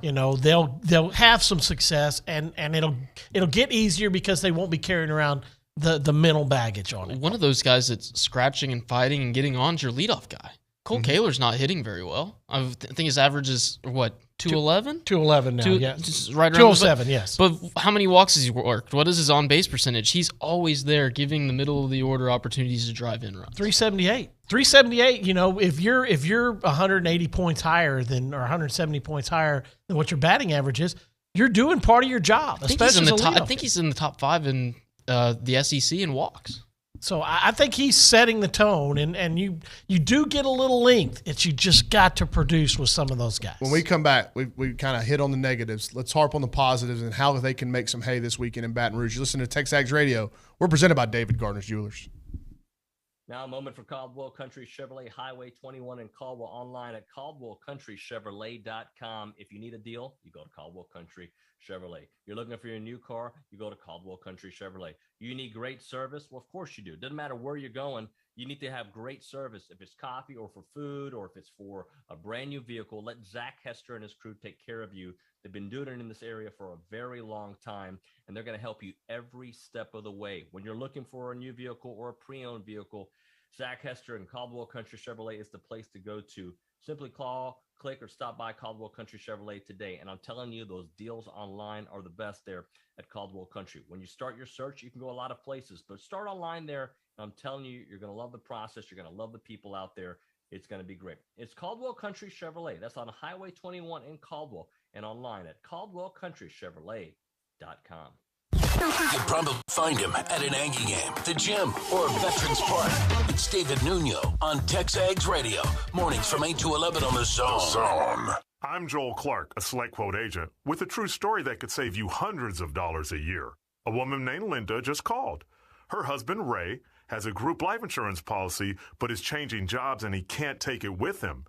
they'll have some success, and it'll get easier because they won't be carrying around the mental baggage on it. One of those guys that's scratching and fighting and getting on is your leadoff guy. Cole Kaler's not hitting very well. I think his average is, 211? 211 now, yeah. Right around 207, yes. But how many walks has he worked? What is his on-base percentage? He's always there giving the middle of the order opportunities to drive in runs. 378. 378, if you're 180 points higher than, or 170 points higher than what your batting average is, you're doing part of your job, especially as a leadoff. I think he's in the top 5 in the SEC in walks. So I think he's setting the tone, and you do get a little length. You just got to produce with some of those guys. When we come back, we kind of hit on the negatives. Let's harp on the positives and how they can make some hay this weekend in Baton Rouge. You listen to TexAgs Radio. We're presented by David Gardner's Jewelers. Now a moment for Caldwell Country Chevrolet, Highway 21 in Caldwell, online at CaldwellCountryChevrolet.com. If you need a deal, you go to Caldwell Country Chevrolet. You're looking for your new car, you go to Caldwell Country Chevrolet. You need great service? Well, of course you do. Doesn't matter where you're going, you need to have great service. If it's coffee or for food or if it's for a brand new vehicle, let Zach Hester and his crew take care of you. They've been doing it in this area for a very long time, and they're going to help you every step of the way. When you're looking for a new vehicle or a pre-owned vehicle, Zach Hester and Caldwell Country Chevrolet is the place to go to. Simply call, click, or stop by Caldwell Country Chevrolet today. And I'm telling you, those deals online are the best there at Caldwell Country. When you start your search, you can go a lot of places, but start online there. And I'm telling you, you're going to love the process. You're going to love the people out there. It's going to be great. It's Caldwell Country Chevrolet. That's on Highway 21 in Caldwell and online at CaldwellCountryChevrolet.com. You'll probably find him at an Aggie game, the gym, or Veterans Park. It's David Nuno on TexAgs Radio. Mornings from 8 to 11 on The Zone. I'm Joel Clark, a Select Quote agent, with a true story that could save you hundreds of dollars a year. A woman named Linda just called. Her husband, Ray, has a group life insurance policy, but is changing jobs and he can't take it with him.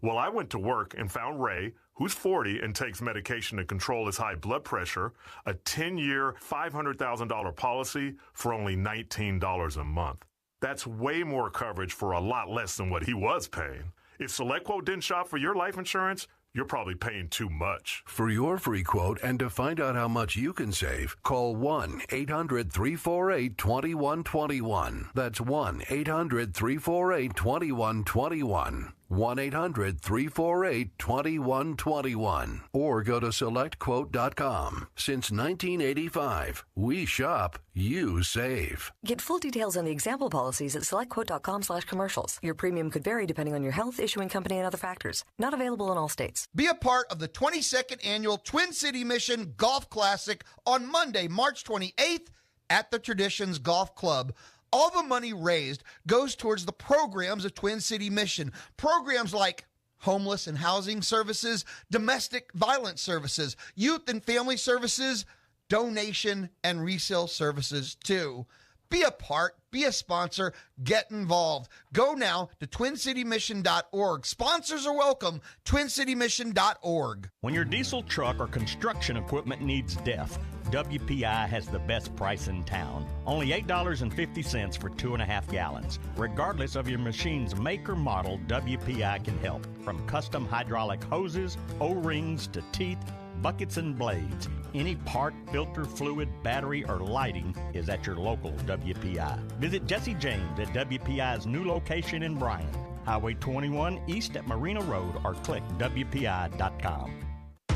Well, I went to work and found Ray, who's 40 and takes medication to control his high blood pressure, a 10-year, $500,000 policy for only $19 a month. That's way more coverage for a lot less than what he was paying. If SelectQuote didn't shop for your life insurance, you're probably paying too much. For your free quote and to find out how much you can save, call 1-800-348-2121. That's 1-800-348-2121. 1-800-348-2121 or go to selectquote.com. Since 1985, we shop, you save. Get full details on the example policies at selectquote.com/commercials. Your premium could vary depending on your health, issuing company, and other factors. Not available in all states. Be a part of the 22nd Annual Twin City Mission Golf Classic on Monday, March 28th at the Traditions Golf Club. All the money raised goes towards the programs of Twin City Mission. Programs like homeless and housing services, domestic violence services, youth and family services, donation and resale services too. Be a part, be a sponsor, get involved. Go now to twincitymission.org. Sponsors are welcome, twincitymission.org. When your diesel truck or construction equipment needs DEF, WPI has the best price in town. Only $8.50 for 2.5 gallons. Regardless of your machine's make or model, WPI can help. From custom hydraulic hoses, O-rings to teeth, buckets and blades. Any part, filter, fluid, battery, or lighting is at your local WPI. Visit Jesse James at WPI's new location in Bryan, Highway 21 east at Marina Road, or click WPI.com.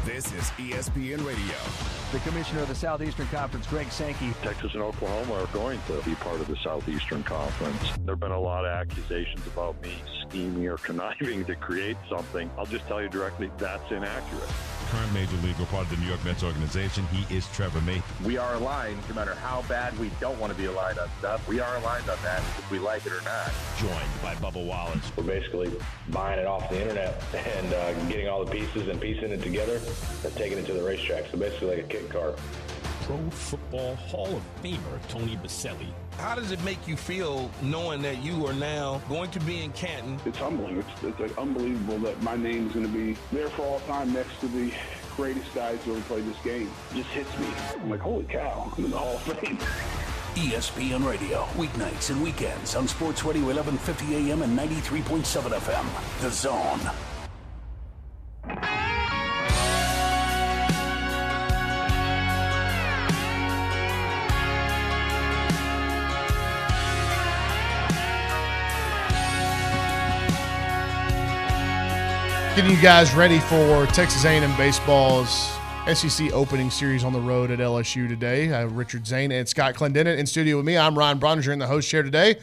This is ESPN Radio. The commissioner of the Southeastern Conference, Greg Sankey. Texas and Oklahoma are going to be part of the Southeastern Conference. There have been a lot of accusations about me scheming or conniving to create something. I'll just tell you directly, that's inaccurate. Current Major League part of the New York Mets organization. He is Trevor May. We are aligned no matter how bad we don't want to be aligned on stuff. We are aligned on that if we like it or not. Joined by Bubba Wallace. We're basically buying it off the internet and getting all the pieces and piecing it together and taking it to the racetrack. So basically like a kit car. Pro Football Hall of Famer Tony Baselli. How does it make you feel knowing that you are now going to be in Canton? It's humbling. It's like unbelievable that my name is going to be there for all time next to the greatest guys who ever played this game. It just hits me. I'm like, holy cow, I'm in the Hall of Fame. ESPN Radio, weeknights and weekends on Sports Radio 1150 AM and 93.7 FM. The Zone. Getting you guys ready for Texas A&M Baseball's SEC opening series on the road at LSU today. Richard Zane and Scott Clendenin in studio with me. I'm Ryan Brauninger in the host chair today.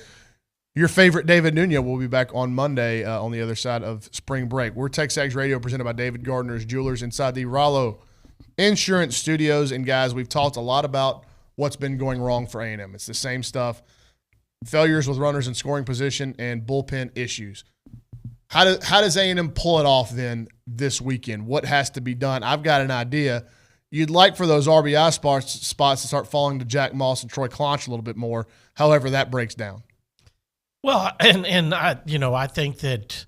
Your favorite David Nunya will be back on Monday on the other side of spring break. We're TexAgs Radio presented by David Gardner's Jewelers inside the Rollo Insurance Studios. And, guys, we've talked a lot about what's been going wrong for A&M. It's the same stuff. Failures with runners in scoring position and bullpen issues. How does A&M pull it off then this weekend? What has to be done? I've got an idea. You'd like for those RBI spots to start falling to Jack Moss and Troy Clonch a little bit more. However, that breaks down. Well, and I think that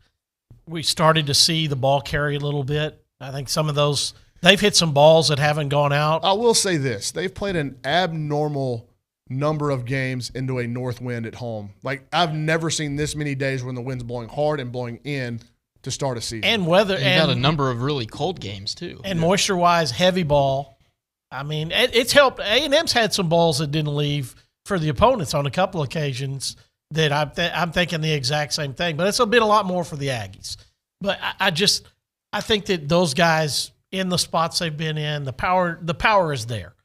we started to see the ball carry a little bit. I think some of those they've hit some balls that haven't gone out. I will say this: they've played an abnormal number of games into a north wind at home. Like, I've never seen this many days when the wind's blowing hard and blowing in to start a season. And weather. And you got a number of really cold games, too. And moisture-wise, heavy ball. I mean, it's helped. A&M's had some balls that didn't leave for the opponents on a couple occasions that I'm thinking the exact same thing. But it's been a lot more for the Aggies. But I think that those guys in the spots they've been in, the power is there.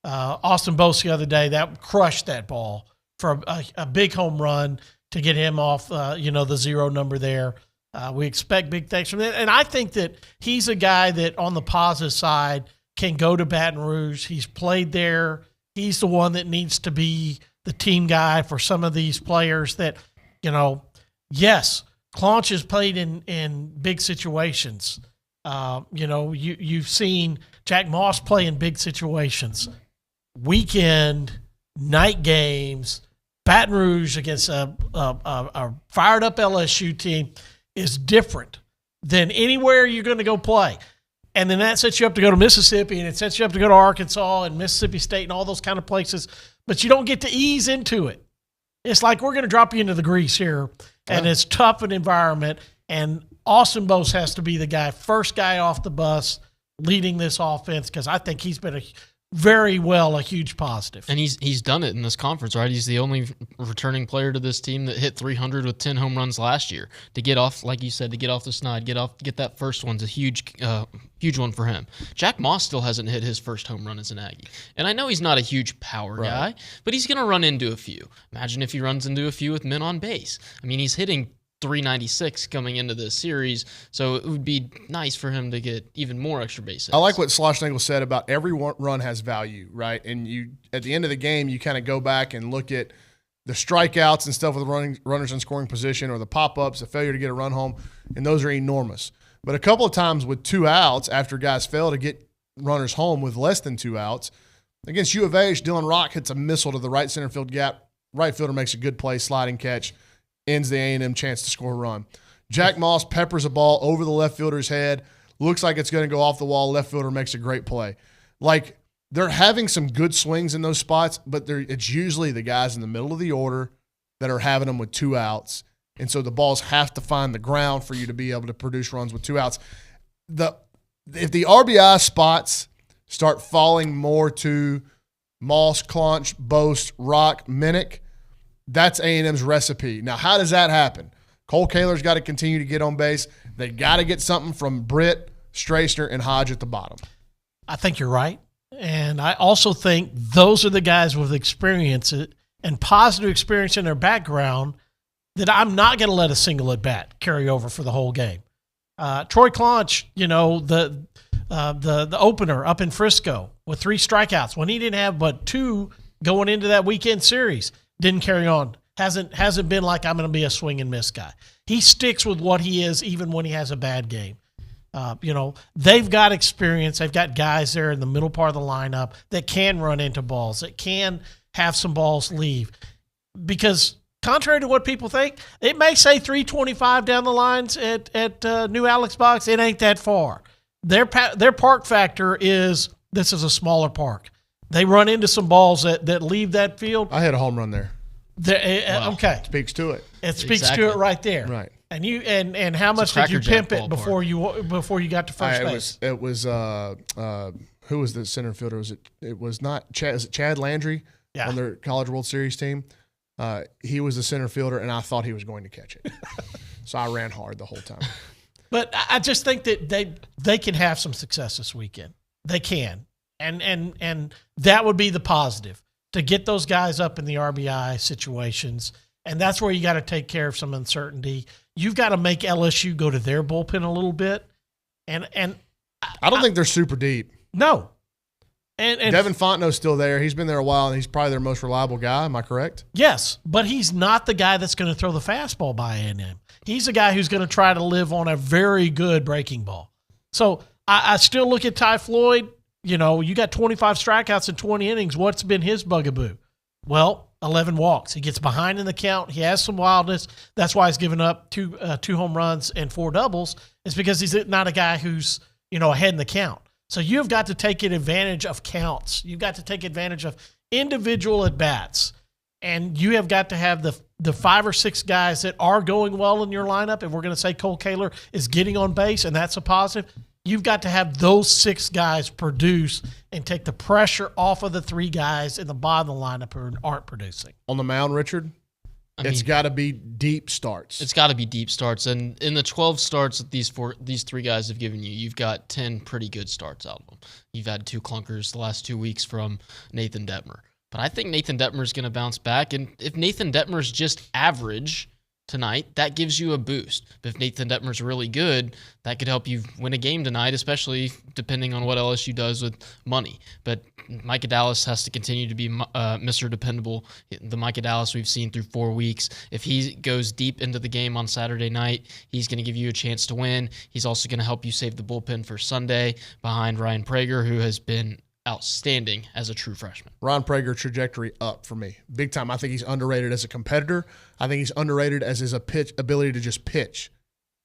Austin Bose the other day, that crushed that ball for a big home run to get him off, the zero number there. We expect big things from him. And I think that he's a guy that on the positive side can go to Baton Rouge. He's played there. He's the one that needs to be the team guy for some of these players that, yes, Clonch has played in big situations. You've seen Jack Moss play in big situations. Weekend, night games, Baton Rouge against a fired-up LSU team is different than anywhere you're going to go play. And then that sets you up to go to Mississippi, and it sets you up to go to Arkansas and Mississippi State and all those kind of places. But you don't get to ease into it. It's like we're going to drop you into the grease here, and it's tough an environment. And Austin Bose has to be the guy, first guy off the bus, leading this offense, because I think he's been very well a huge positive. And he's done it in this conference, right? He's the only returning player to this team that hit 300 with 10 home runs last year. To get off, like you said, to get off the snide, get that first one's a huge one for him. Jack Moss still hasn't hit his first home run as an Aggie. And I know he's not a huge power guy, but he's going to run into a few. Imagine if he runs into a few with men on base. I mean, he's hitting 396 coming into this series, so it would be nice for him to get even more extra base hits. I like what Schlossnagle said about every run has value, right? And you, at the end of the game, you kind of go back and look at the strikeouts and stuff with runners in scoring position, or the pop-ups, the failure to get a run home, and those are enormous. But a couple of times with 2 outs, after guys fail to get runners home with less than 2 outs, against U of H, Dylan Rock hits a missile to the right center field gap. Right fielder makes a good play, sliding catch, ends the A&M chance to score a run. Jack Moss peppers a ball over the left fielder's head, looks like it's going to go off the wall, left fielder makes a great play. Like, they're having some good swings in those spots, but it's usually the guys in the middle of the order that are having them with 2 outs. And so the balls have to find the ground for you to be able to produce runs with 2 outs. If the RBI spots start falling more to Moss, Claunch, Boast, Rock, Minnick, that's A&M's recipe. Now, how does that happen? Cole Kaler's got to continue to get on base. They got to get something from Britt, Strasner, and Hodge at the bottom. I think you're right. And I also think those are the guys with experience and positive experience in their background that I'm not going to let a single at-bat carry over for the whole game. Troy Claunch, the opener up in Frisco with 3 strikeouts when he didn't have but 2 going into that weekend series. Didn't carry on. Hasn't been like I'm going to be a swing and miss guy. He sticks with what he is even when he has a bad game. They've got experience. They've got guys there in the middle part of the lineup that can run into balls, that can have some balls leave. Because contrary to what people think, it may say 325 down the lines at New Alex Box. It ain't that far. Their park factor is this is a smaller park. They run into some balls that leave that field. I hit a home run there. Wow. Okay. Speaks to it. It speaks to it right there. Right. And you and how much did you pimp it before you got to first base? It was who was the center fielder? It was not Chad? Is it Chad Landry on their College World Series team? He was the center fielder, and I thought he was going to catch it, so I ran hard the whole time. But I just think that they can have some success this weekend. They can. And that would be the positive, to get those guys up in the RBI situations. And that's where you got to take care of some uncertainty. You've got to make LSU go to their bullpen a little bit. And I don't think they're super deep. No. And Devin Fontenot's still there. He's been there a while, and he's probably their most reliable guy. Am I correct? Yes, but he's not the guy that's going to throw the fastball by A&M. He's a guy who's going to try to live on a very good breaking ball. So I still look at Ty Floyd. You got 25 strikeouts in 20 innings. What's been his bugaboo? Well, 11 walks. He gets behind in the count. He has some wildness. That's why he's given up two home runs and 4 doubles. It's because he's not a guy who's, ahead in the count. So you've got to take advantage of counts. You've got to take advantage of individual at-bats. And you have got to have the 5 or 6 guys that are going well in your lineup. And we're going to say Cole Kaler is getting on base, and that's a positive. You've got to have those 6 guys produce and take the pressure off of the 3 guys in the bottom of the lineup who aren't producing. On the mound, Richard, it's got to be deep starts. It's got to be deep starts. And in the 12 starts that these 3 guys have given you, you've got 10 pretty good starts out of them. You've had 2 clunkers the last 2 weeks from Nathan Detmer. But I think Nathan Detmer is going to bounce back. And if Nathan Detmer is just average tonight, that gives you a boost. But if Nathan Detmer's really good, that could help you win a game tonight, especially depending on what LSU does with money. But Micah Dallas has to continue to be Mr. Dependable, the Micah Dallas we've seen through 4 weeks. If he goes deep into the game on Saturday night, he's going to give you a chance to win. He's also going to help you save the bullpen for Sunday behind Ryan Prager, who has been outstanding as a true freshman. Ron Prager trajectory up for me. Big time. I think he's underrated as a competitor. I think he's underrated as his ability to just pitch.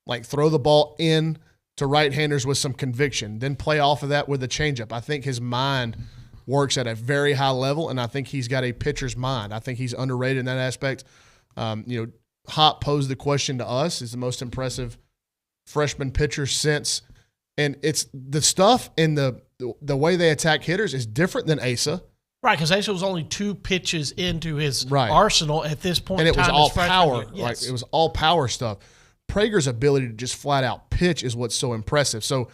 Like throw the ball in to right-handers with some conviction, then play off of that with a changeup. I think his mind works at a very high level, and I think he's got a pitcher's mind. I think he's underrated in that aspect. Hop posed the question to us, is the most impressive freshman pitcher since And it's the stuff and the way they attack hitters is different than Asa. Right, because Asa was only 2 pitches into his arsenal at this point. And it was all power. Yes. Right? It was all power stuff. Prager's ability to just flat out pitch is what's so impressive. So,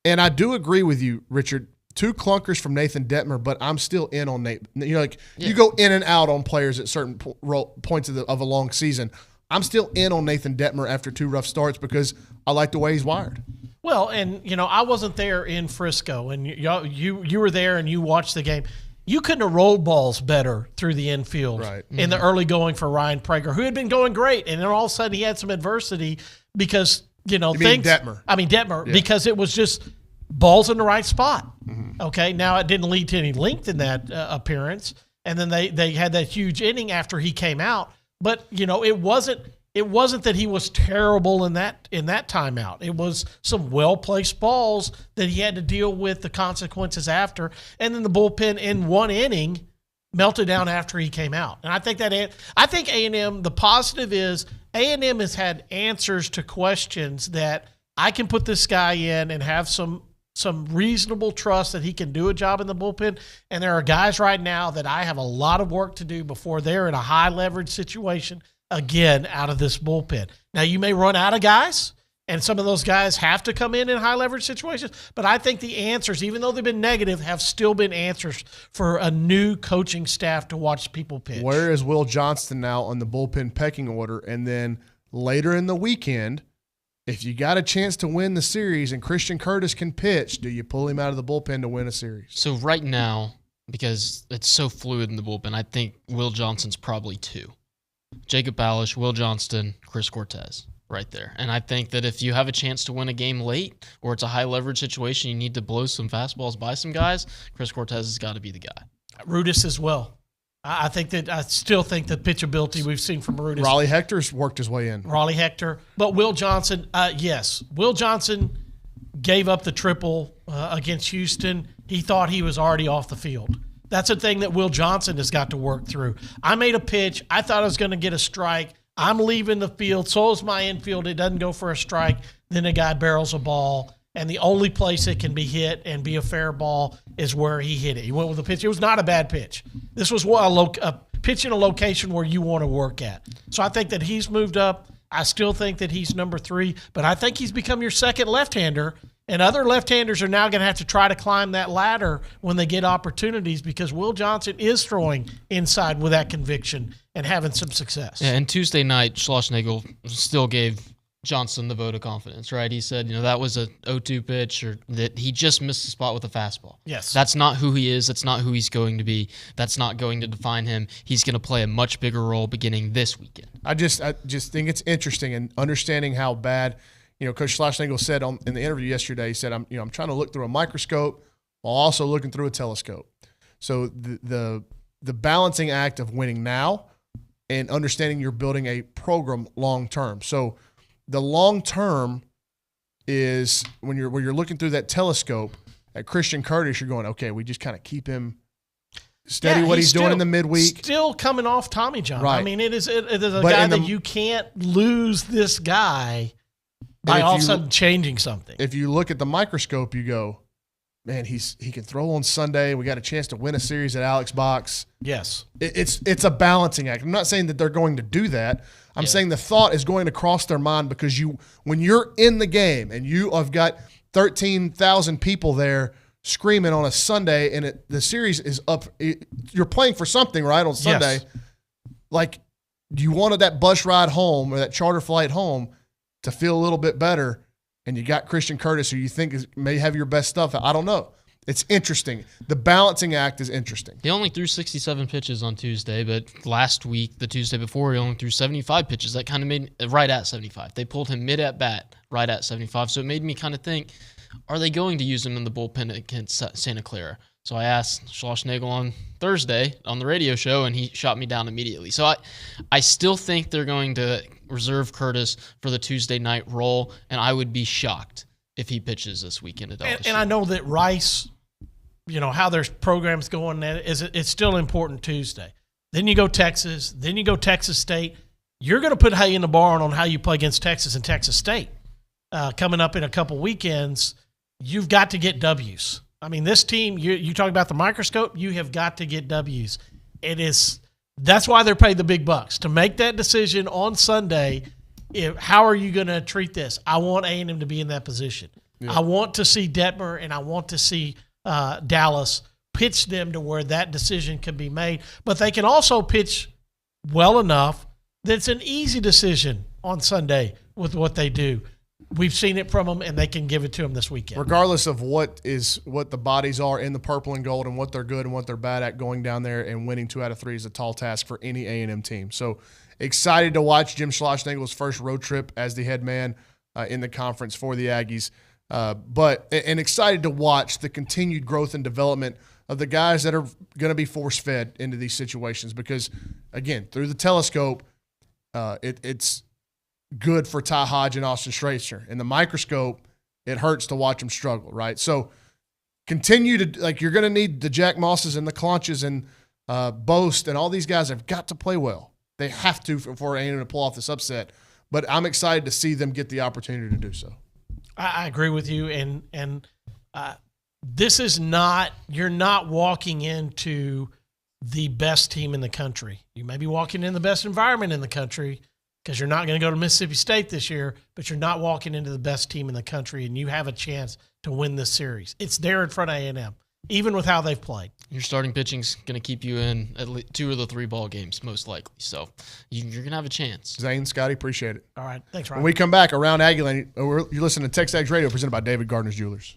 and I do agree with you, Richard. 2 clunkers from Nathan Detmer, but I'm still in on Nate. You go in and out on players at certain points of a long season. I'm still in on Nathan Detmer after 2 rough starts because I like the way he's wired. Well, and I wasn't there in Frisco, and you were there and you watched the game. You couldn't have rolled balls better through the infield in the early going for Ryan Prager, who had been going great, and then all of a sudden he had some adversity because Detmer. I mean Detmer, because it was just balls in the right spot. Mm-hmm. Okay, now it didn't lead to any length in that appearance, and then they had that huge inning after he came out. But it wasn't that he was terrible in that timeout. It was some well-placed balls that he had to deal with the consequences after. And then the bullpen in 1 inning melted down after he came out. And I think A&M, the positive is A&M has had answers to questions that I can put this guy in and have some reasonable trust that he can do a job in the bullpen. And there are guys right now that I have a lot of work to do before they're in a high leverage situation again out of this bullpen. Now, you may run out of guys, and some of those guys have to come in high leverage situations, but I think the answers, even though they've been negative, have still been answers for a new coaching staff to watch people pitch. Where is Will Johnston now on the bullpen pecking order? And then later in the weekend, if you got a chance to win the series and Christian Curtis can pitch, do you pull him out of the bullpen to win a series? So right now, because it's so fluid in the bullpen, I think Will Johnston's probably 2. Jacob Balish, Will Johnston, Chris Cortez right there. And I think that if you have a chance to win a game late or it's a high leverage situation, you need to blow some fastballs by some guys, Chris Cortez has got to be the guy. Rudis as well. I still think the pitchability we've seen from Rudis. Raleigh Hector's worked his way in. Raleigh Hector. But Will Johnson, yes. Will Johnson gave up the triple against Houston. He thought he was already off the field. That's a thing that Will Johnson has got to work through. I made a pitch. I thought I was going to get a strike. I'm leaving the field. So is my infield. It doesn't go for a strike. Then a guy barrels a ball. And the only place it can be hit and be a fair ball is where he hit it. He went with a pitch. It was not a bad pitch. This was a pitch in a location where you want to work at. So I think that he's moved up. I still think that he's number 3. But I think he's become your second left-hander. And other left-handers are now going to have to try to climb that ladder when they get opportunities because Will Johnson is throwing inside with that conviction and having some success. Yeah, and Tuesday night, Schlossnagle still gave Johnson the vote of confidence, right? He said, that was a 0-2 pitch or that he just missed the spot with a fastball. Yes. That's not who he is. That's not who he's going to be. That's not going to define him. He's going to play a much bigger role beginning this weekend. I just think it's interesting and understanding how bad – Coach Schlossnagle said in the interview yesterday, he said, I'm trying to look through a microscope while also looking through a telescope. So the balancing act of winning now and understanding you're building a program long term. So the long term is when you're looking through that telescope at Christian Curtis, you're going, okay, we just kind of keep him steady what he's doing in the midweek. Still coming off Tommy John. Right. I mean, it is a guy that you can't lose this guy by all of a sudden changing something. If you look at the microscope, you go, man, he can throw on Sunday. We got a chance to win a series at Alex Box. Yes. It's a balancing act. I'm not saying that they're going to do that. I'm saying the thought is going to cross their mind because when you're in the game and you have got 13,000 people there screaming on a Sunday and the series is up, you're playing for something, right, on Sunday. Yes. Like you wanted that bus ride home or that charter flight home to feel a little bit better, and you got Christian Curtis, who you think may have your best stuff. I don't know. It's interesting. The balancing act is interesting. He only threw 67 pitches on Tuesday, but last week, the Tuesday before, he only threw 75 pitches. That kind of made right at 75. They pulled him mid at bat, right at 75. So it made me kind of think, are they going to use him in the bullpen against Santa Clara? So I asked Schlossnagle on Thursday on the radio show, and he shot me down immediately. So I still think they're going to reserve Curtis for the Tuesday night role, and I would be shocked if he pitches this weekend at LSU. And I know that Rice, how their program's going, it's still important Tuesday. Then you go Texas. Then you go Texas State. You're going to put hay in the barn on how you play against Texas and Texas State coming up in a couple weekends. you've got to get W's. I mean, this team, you talk about the microscope, you have got to get W's. That's why they're paid the big bucks, to make that decision on Sunday. How are you going to treat this? I want A&M to be in that position. Yeah. I want to see Detmer and I want to see Dallas pitch them to where that decision can be made. But they can also pitch well enough that it's an easy decision on Sunday with what they do. We've seen it from them, and they can give it to them this weekend. Regardless of what the bodies are in the purple and gold and what they're good and what they're bad at, going down there and winning 2 out of 3 is a tall task for any A&M team. So excited to watch Jim Schlossnagle's first road trip as the head man in the conference for the Aggies. And excited to watch the continued growth and development of the guys that are going to be force-fed into these situations because, again, through the telescope, it's good for Ty Hodge and Austin Straitzer. In the microscope, it hurts to watch them struggle, right? So continue to, you're going to need the Jack Mosses and the Claunches and Boast and all these guys have got to play well. They have to for A&M to pull off this upset. But I'm excited to see them get the opportunity to do so. I agree with you. And this is not – you're not walking into the best team in the country. You may be walking in the best environment in the country because you're not going to go to Mississippi State this year, but you're not walking into the best team in the country, and you have a chance to win this series. It's there in front of A&M, even with how they've played. Your starting pitching's going to keep you in at least 2 of the 3 ball games, most likely. So you're going to have a chance. Zane, Scotty, appreciate it. All right. Thanks, Ryan. When we come back around Aggie Lane, you're listening to TexAgs Radio presented by David Gardner's Jewelers.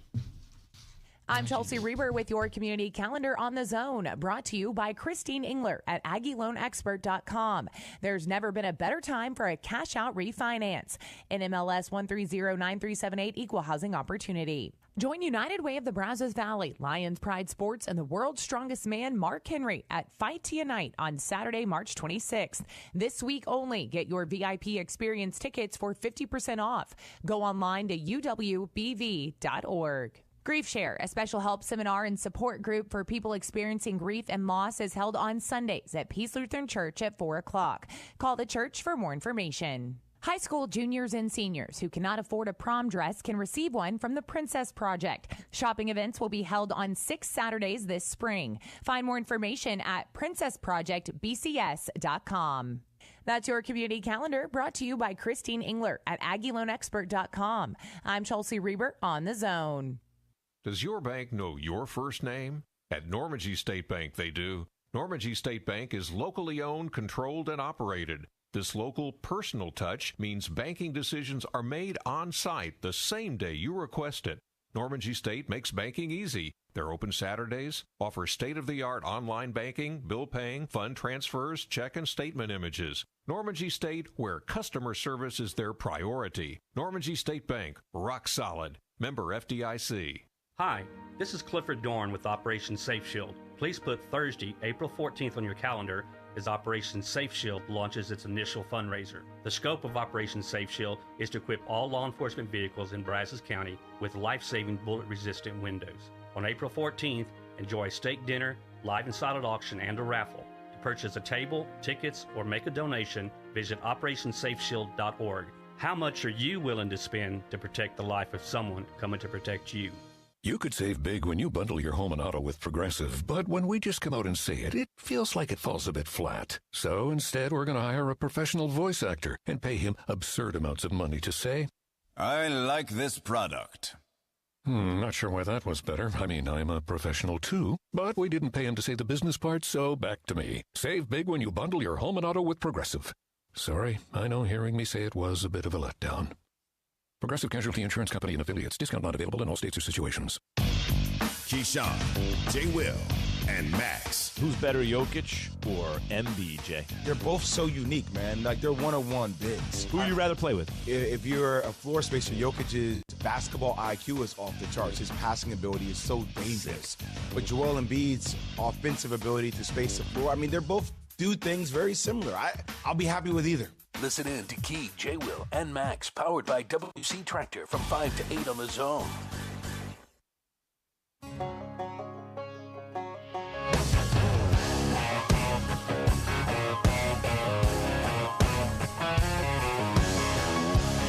I'm Chelsea Reber with your community calendar on the Zone, brought to you by Christine Engler at AggieLoanExpert.com. There's never been a better time for a cash-out refinance. NMLS 1309378 Equal Housing Opportunity. Join United Way of the Brazos Valley, Lions Pride Sports, and the world's strongest man, Mark Henry, at Fight to Unite on Saturday, March 26th. This week only, get your VIP experience tickets for 50% off. Go online to uwbv.org. Grief Share, a special help seminar and support group for people experiencing grief and loss, is held on Sundays at Peace Lutheran Church at 4 o'clock. Call the church for more information. High school juniors and seniors who cannot afford a prom dress can receive one from the Princess Project. Shopping events will be held on 6 Saturdays this spring. Find more information at princessprojectbcs.com. That's your community calendar, brought to you by Christine Engler at AggieLoanExpert.com. I'm Chelsea Reber on the Zone. Does your bank know your first name? At Normandy State Bank, they do. Normandy State Bank is locally owned, controlled, and operated. This local personal touch means banking decisions are made on site the same day you request it. Normandy State makes banking easy. They're open Saturdays, offer state-of-the-art online banking, bill paying, fund transfers, check and statement images. Normandy State, where customer service is their priority. Normandy State Bank, rock solid. Member FDIC. Hi, this is Clifford Dorn with Operation Safe Shield. Please put Thursday, April 14th on your calendar as Operation Safe Shield launches its initial fundraiser. The scope of Operation Safe Shield is to equip all law enforcement vehicles in Brazos County with life-saving bullet-resistant windows. On April 14th, enjoy a steak dinner, live and silent auction, and a raffle. To purchase a table, tickets, or make a donation, visit OperationSafeShield.org. How much are you willing to spend to protect the life of someone coming to protect you? You could save big when you bundle your home and auto with Progressive, but when we just come out and say it, it feels like it falls a bit flat. So instead, we're going to hire a professional voice actor and pay him absurd amounts of money to say, I like this product. Not sure why that was better. I mean, I'm a professional too, but we didn't pay him to say the business part, so back to me. Save big when you bundle your home and auto with Progressive. Sorry, I know hearing me say it was a bit of a letdown. Progressive Casualty Insurance Company and Affiliates. Discount not available in all states or situations. Keyshawn, J. Will, and Max. Who's better, Jokic or MBJ? They're both so unique, man. Like, they're one-on-one bigs. Who would you rather play with? If you're a floor spacer, Jokic's basketball IQ is off the charts. His passing ability is so dangerous. But Joel Embiid's offensive ability to space the floor, I mean, they're both do things very similar. I'll be happy with either. Listen in to Key, J. Will, and Max, powered by WC Tractor from 5 to 8 on the Zone.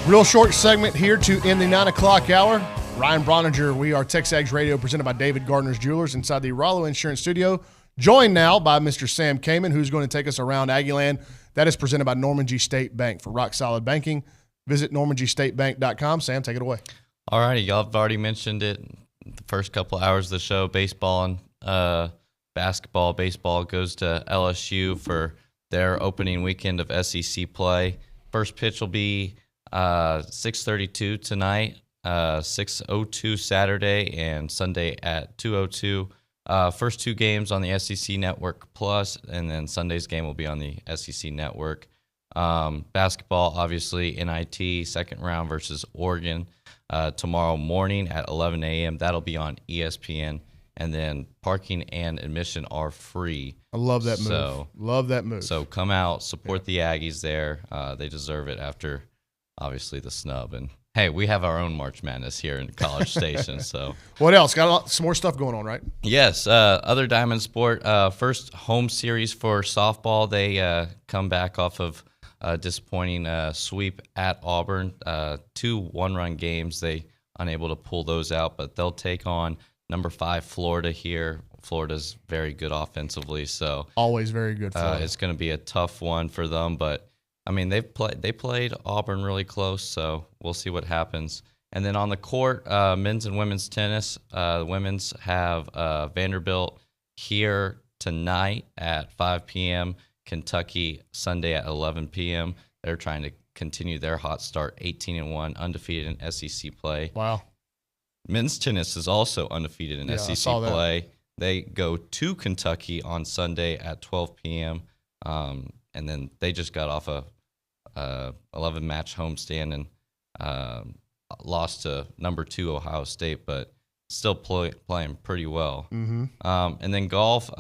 Real short segment here to end the 9 o'clock hour. Ryan Brauninger. We are TexAgs Radio, presented by David Gardner's Jewelers inside the Rollo Insurance Studio. Joined now by Mr. Sam Kamen, who's going to take us around Aggieland. That is presented by Norman G. State Bank. For rock-solid banking, visit normangstatebank.com. Sam, take it away. All righty. Y'all have already mentioned it the first couple hours of the show. Baseball and basketball. Baseball goes to LSU for their opening weekend of SEC play. First pitch will be 6:32 tonight, 6:02 Saturday, and Sunday at 2:02. First two games on the SEC Network Plus, and then Sunday's game will be on the SEC Network. Basketball, obviously, NIT, second round versus Oregon tomorrow morning at 11 a.m. That'll be on ESPN. And then parking and admission are free. I love that move. Love that move. So come out, support the Aggies there. They deserve it after, obviously, the snub. And, hey, we have our own March Madness here in College Station. So what else? Got some more stuff going on, right? Yes. Other Diamond Sport, first home series for softball. They come back off of a disappointing sweep at Auburn. 2 one-run games. They unable to pull those out, but they'll take on number 5 Florida here. Florida's very good offensively, so always very good. It's going to be a tough one for them, but I mean they played Auburn really close, so we'll see what happens. And then on the court, men's and women's tennis. The women's have Vanderbilt here tonight at 5 p.m. Kentucky Sunday at 11 p.m. They're trying to continue their hot start, 18-1, undefeated in SEC play. Wow. Men's tennis is also undefeated in SEC play. They go to Kentucky on Sunday at 12 p.m. And then they just got off a 11-match homestand and lost to number 2 Ohio State, but still playing pretty well. Mm-hmm. And then golf,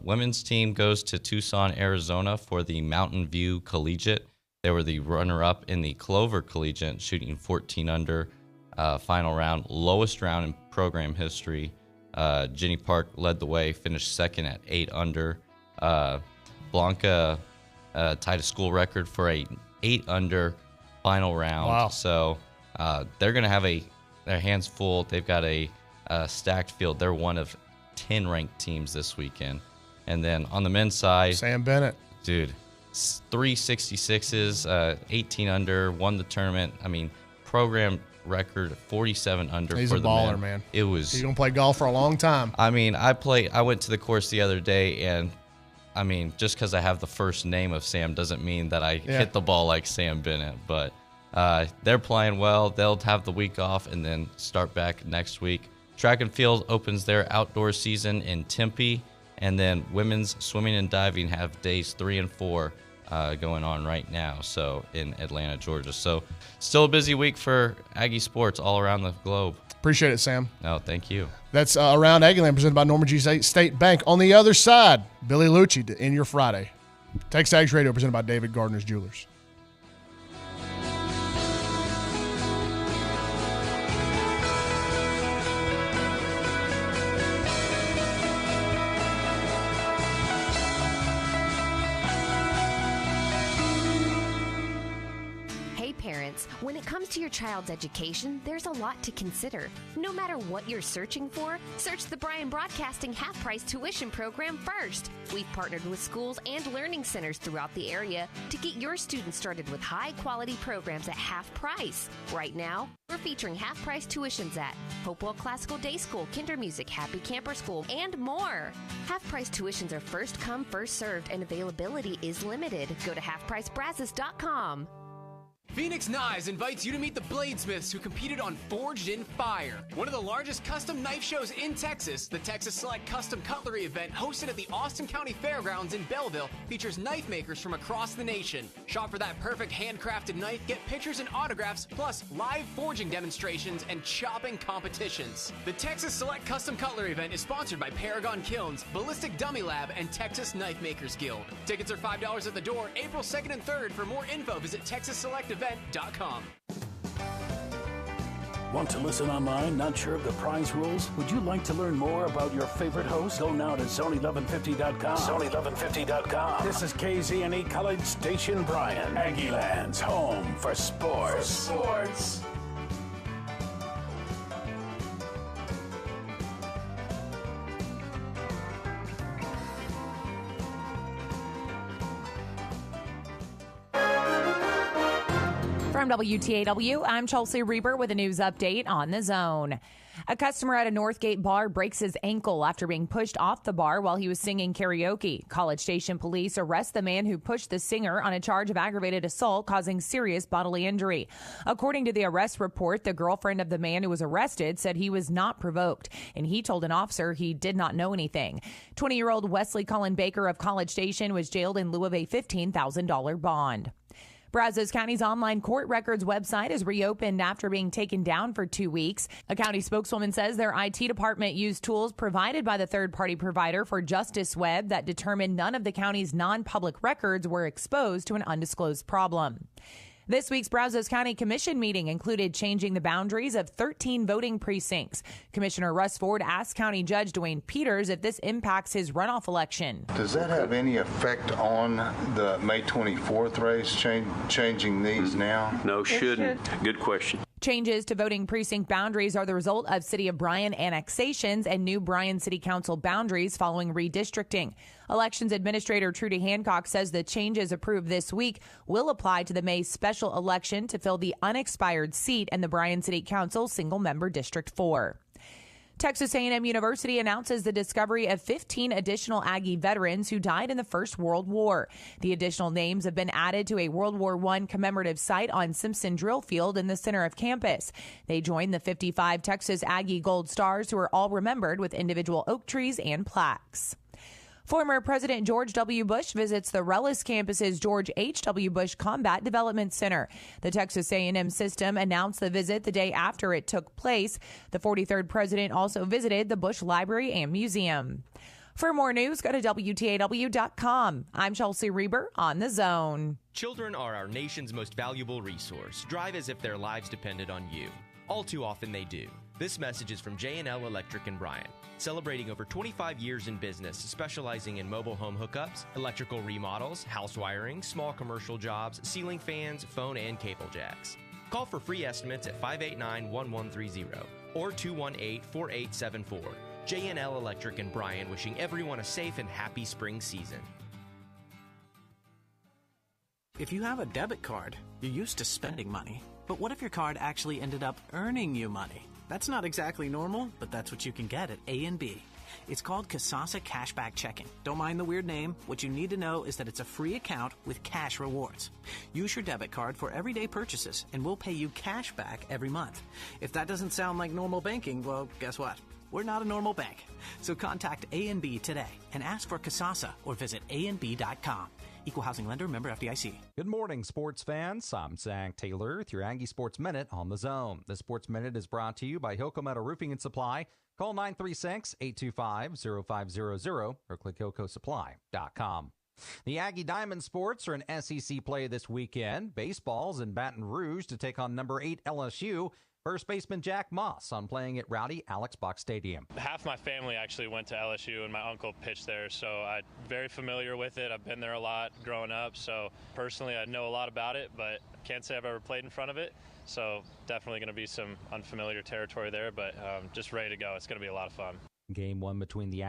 women's team goes to Tucson, Arizona for the Mountain View Collegiate. They were the runner-up in the Clover Collegiate, shooting 14 under. Final round, lowest round in program history. Jenny Park led the way, finished second at 8 under. Blanca tied a school record for a 8 under final round. Wow. So they're going to have their hands full. They've got a stacked field. They're one of 10 ranked teams this weekend. And then on the men's side, Sam Bennett. Dude, 3 66s, 18 under, won the tournament. I mean, program record 47 under. He's for a the baller, men. man. It was. He's gonna play golf for a long time. I mean, I went to the course the other day, and I mean, just because I have the first name of Sam doesn't mean that I hit the ball like Sam Bennett. But they're playing well. They'll have the week off and then start back next week. Track and field opens their outdoor season in Tempe, and then women's swimming and diving have days 3 and 4. Going on right now, so in Atlanta, Georgia. So still a busy week for Aggie sports all around the globe. Appreciate it, Sam. No, thank you. That's Around Aggieland, presented by Norman G. State Bank. On the other side, Billy Lucci to end your Friday. TexAgs Radio, presented by David Gardner's Jewelers. When it comes to your child's education, there's a lot to consider. No matter what you're searching for, search the Bryan Broadcasting half-price tuition program first. We've partnered with schools and learning centers throughout the area to get your students started with high-quality programs at half price. Right now, we're featuring half-price tuitions at Hopewell Classical Day School, Kinder Music, Happy Camper School, and more. Half-price tuitions are first come, first served, and availability is limited. Go to halfpricebrazos.com. Phoenix Knives invites you to meet the bladesmiths who competed on Forged in Fire, one of the largest custom knife shows in Texas. The Texas Select Custom Cutlery event, hosted at the Austin County Fairgrounds in Belleville, features knife makers from across the nation. Shop for that perfect handcrafted knife, get pictures and autographs, plus live forging demonstrations and chopping competitions. The Texas Select Custom Cutlery event is sponsored by Paragon Kilns, Ballistic Dummy Lab, and Texas Knife Makers Guild. Tickets are $5 at the door, April 2nd and 3rd. For more info, visit TexasSelectEvent.com. Want to listen online? Not sure of the prize rules? Would you like to learn more about your favorite host? Go now to Zone1150.com. Zone1150.com. This is KZNE College Station Bryan, Aggieland's home for sports. From WTAW, I'm Chelsea Reber with a news update on the Zone. A customer at a Northgate bar breaks his ankle after being pushed off the bar while he was singing karaoke. College Station police arrest the man who pushed the singer on a charge of aggravated assault causing serious bodily injury. According to the arrest report, the girlfriend of the man who was arrested said he was not provoked, and he told an officer he did not know anything. 20-year-old Wesley Cullen Baker of College Station was jailed in lieu of a $15,000 bond. Brazos County's online court records website is reopened after being taken down for 2 weeks. A county spokeswoman says their IT department used tools provided by the third-party provider for Justice Web that determined none of the county's non-public records were exposed to an undisclosed problem. This week's Brazos County Commission meeting included changing the boundaries of 13 voting precincts. Commissioner Russ Ford asked County Judge Dwayne Peters if this impacts his runoff election. Does that have any effect on the May 24th race, changing these now? No, shouldn't. Good question. Changes to voting precinct boundaries are the result of City of Bryan annexations and new Bryan City Council boundaries following redistricting. Elections Administrator Trudy Hancock says the changes approved this week will apply to the May special election to fill the unexpired seat in the Bryan City Council single-member District 4. Texas A&M University announces the discovery of 15 additional Aggie veterans who died in the First World War. The additional names have been added to a World War I commemorative site on Simpson Drill Field in the center of campus. They join the 55 Texas Aggie Gold Stars who are all remembered with individual oak trees and plaques. Former President George W. Bush visits the Rellis campus's George H.W. Bush Combat Development Center. The Texas A&M system announced the visit the day after it took place. The 43rd president also visited the Bush Library and Museum. For more news, go to WTAW.com. I'm Chelsea Reber on The Zone. Children are our nation's most valuable resource. Drive as if their lives depended on you. All too often they do. This message is from J&L Electric in Bryan, celebrating over 25 years in business, specializing in mobile home hookups, electrical remodels, house wiring, small commercial jobs, ceiling fans, phone and cable jacks. Call for free estimates at 589-1130 or 218-4874. J&L Electric in Bryan, wishing everyone a safe and happy spring season. If you have a debit card, you're used to spending money. But what if your card actually ended up earning you money? That's not exactly normal, but that's what you can get at A&B. It's called Kasasa Cashback Checking. Don't mind the weird name. What you need to know is that it's a free account with cash rewards. Use your debit card for everyday purchases, and we'll pay you cash back every month. If that doesn't sound like normal banking, well, guess what? We're not a normal bank. So contact A&B today and ask for Kasasa or visit ANB.com. Equal housing lender, member FDIC. Good morning, sports fans. I'm Zach Taylor with your Aggie Sports Minute on the Zone. The Sports Minute is brought to you by Hilco Metal Roofing and Supply. Call 936-825-0500 or click HilcoSupply.com. The Aggie Diamond Sports are in SEC play this weekend. Baseball's in Baton Rouge to take on number 8 LSU. First baseman Jack Moss on playing at Rowdy Alex Box Stadium. Half my family actually went to LSU, and my uncle pitched there, so I'm very familiar with it. I've been there a lot growing up, so personally I know a lot about it, but can't say I've ever played in front of it. So definitely going to be some unfamiliar territory there, but just ready to go. It's going to be a lot of fun. Game one between the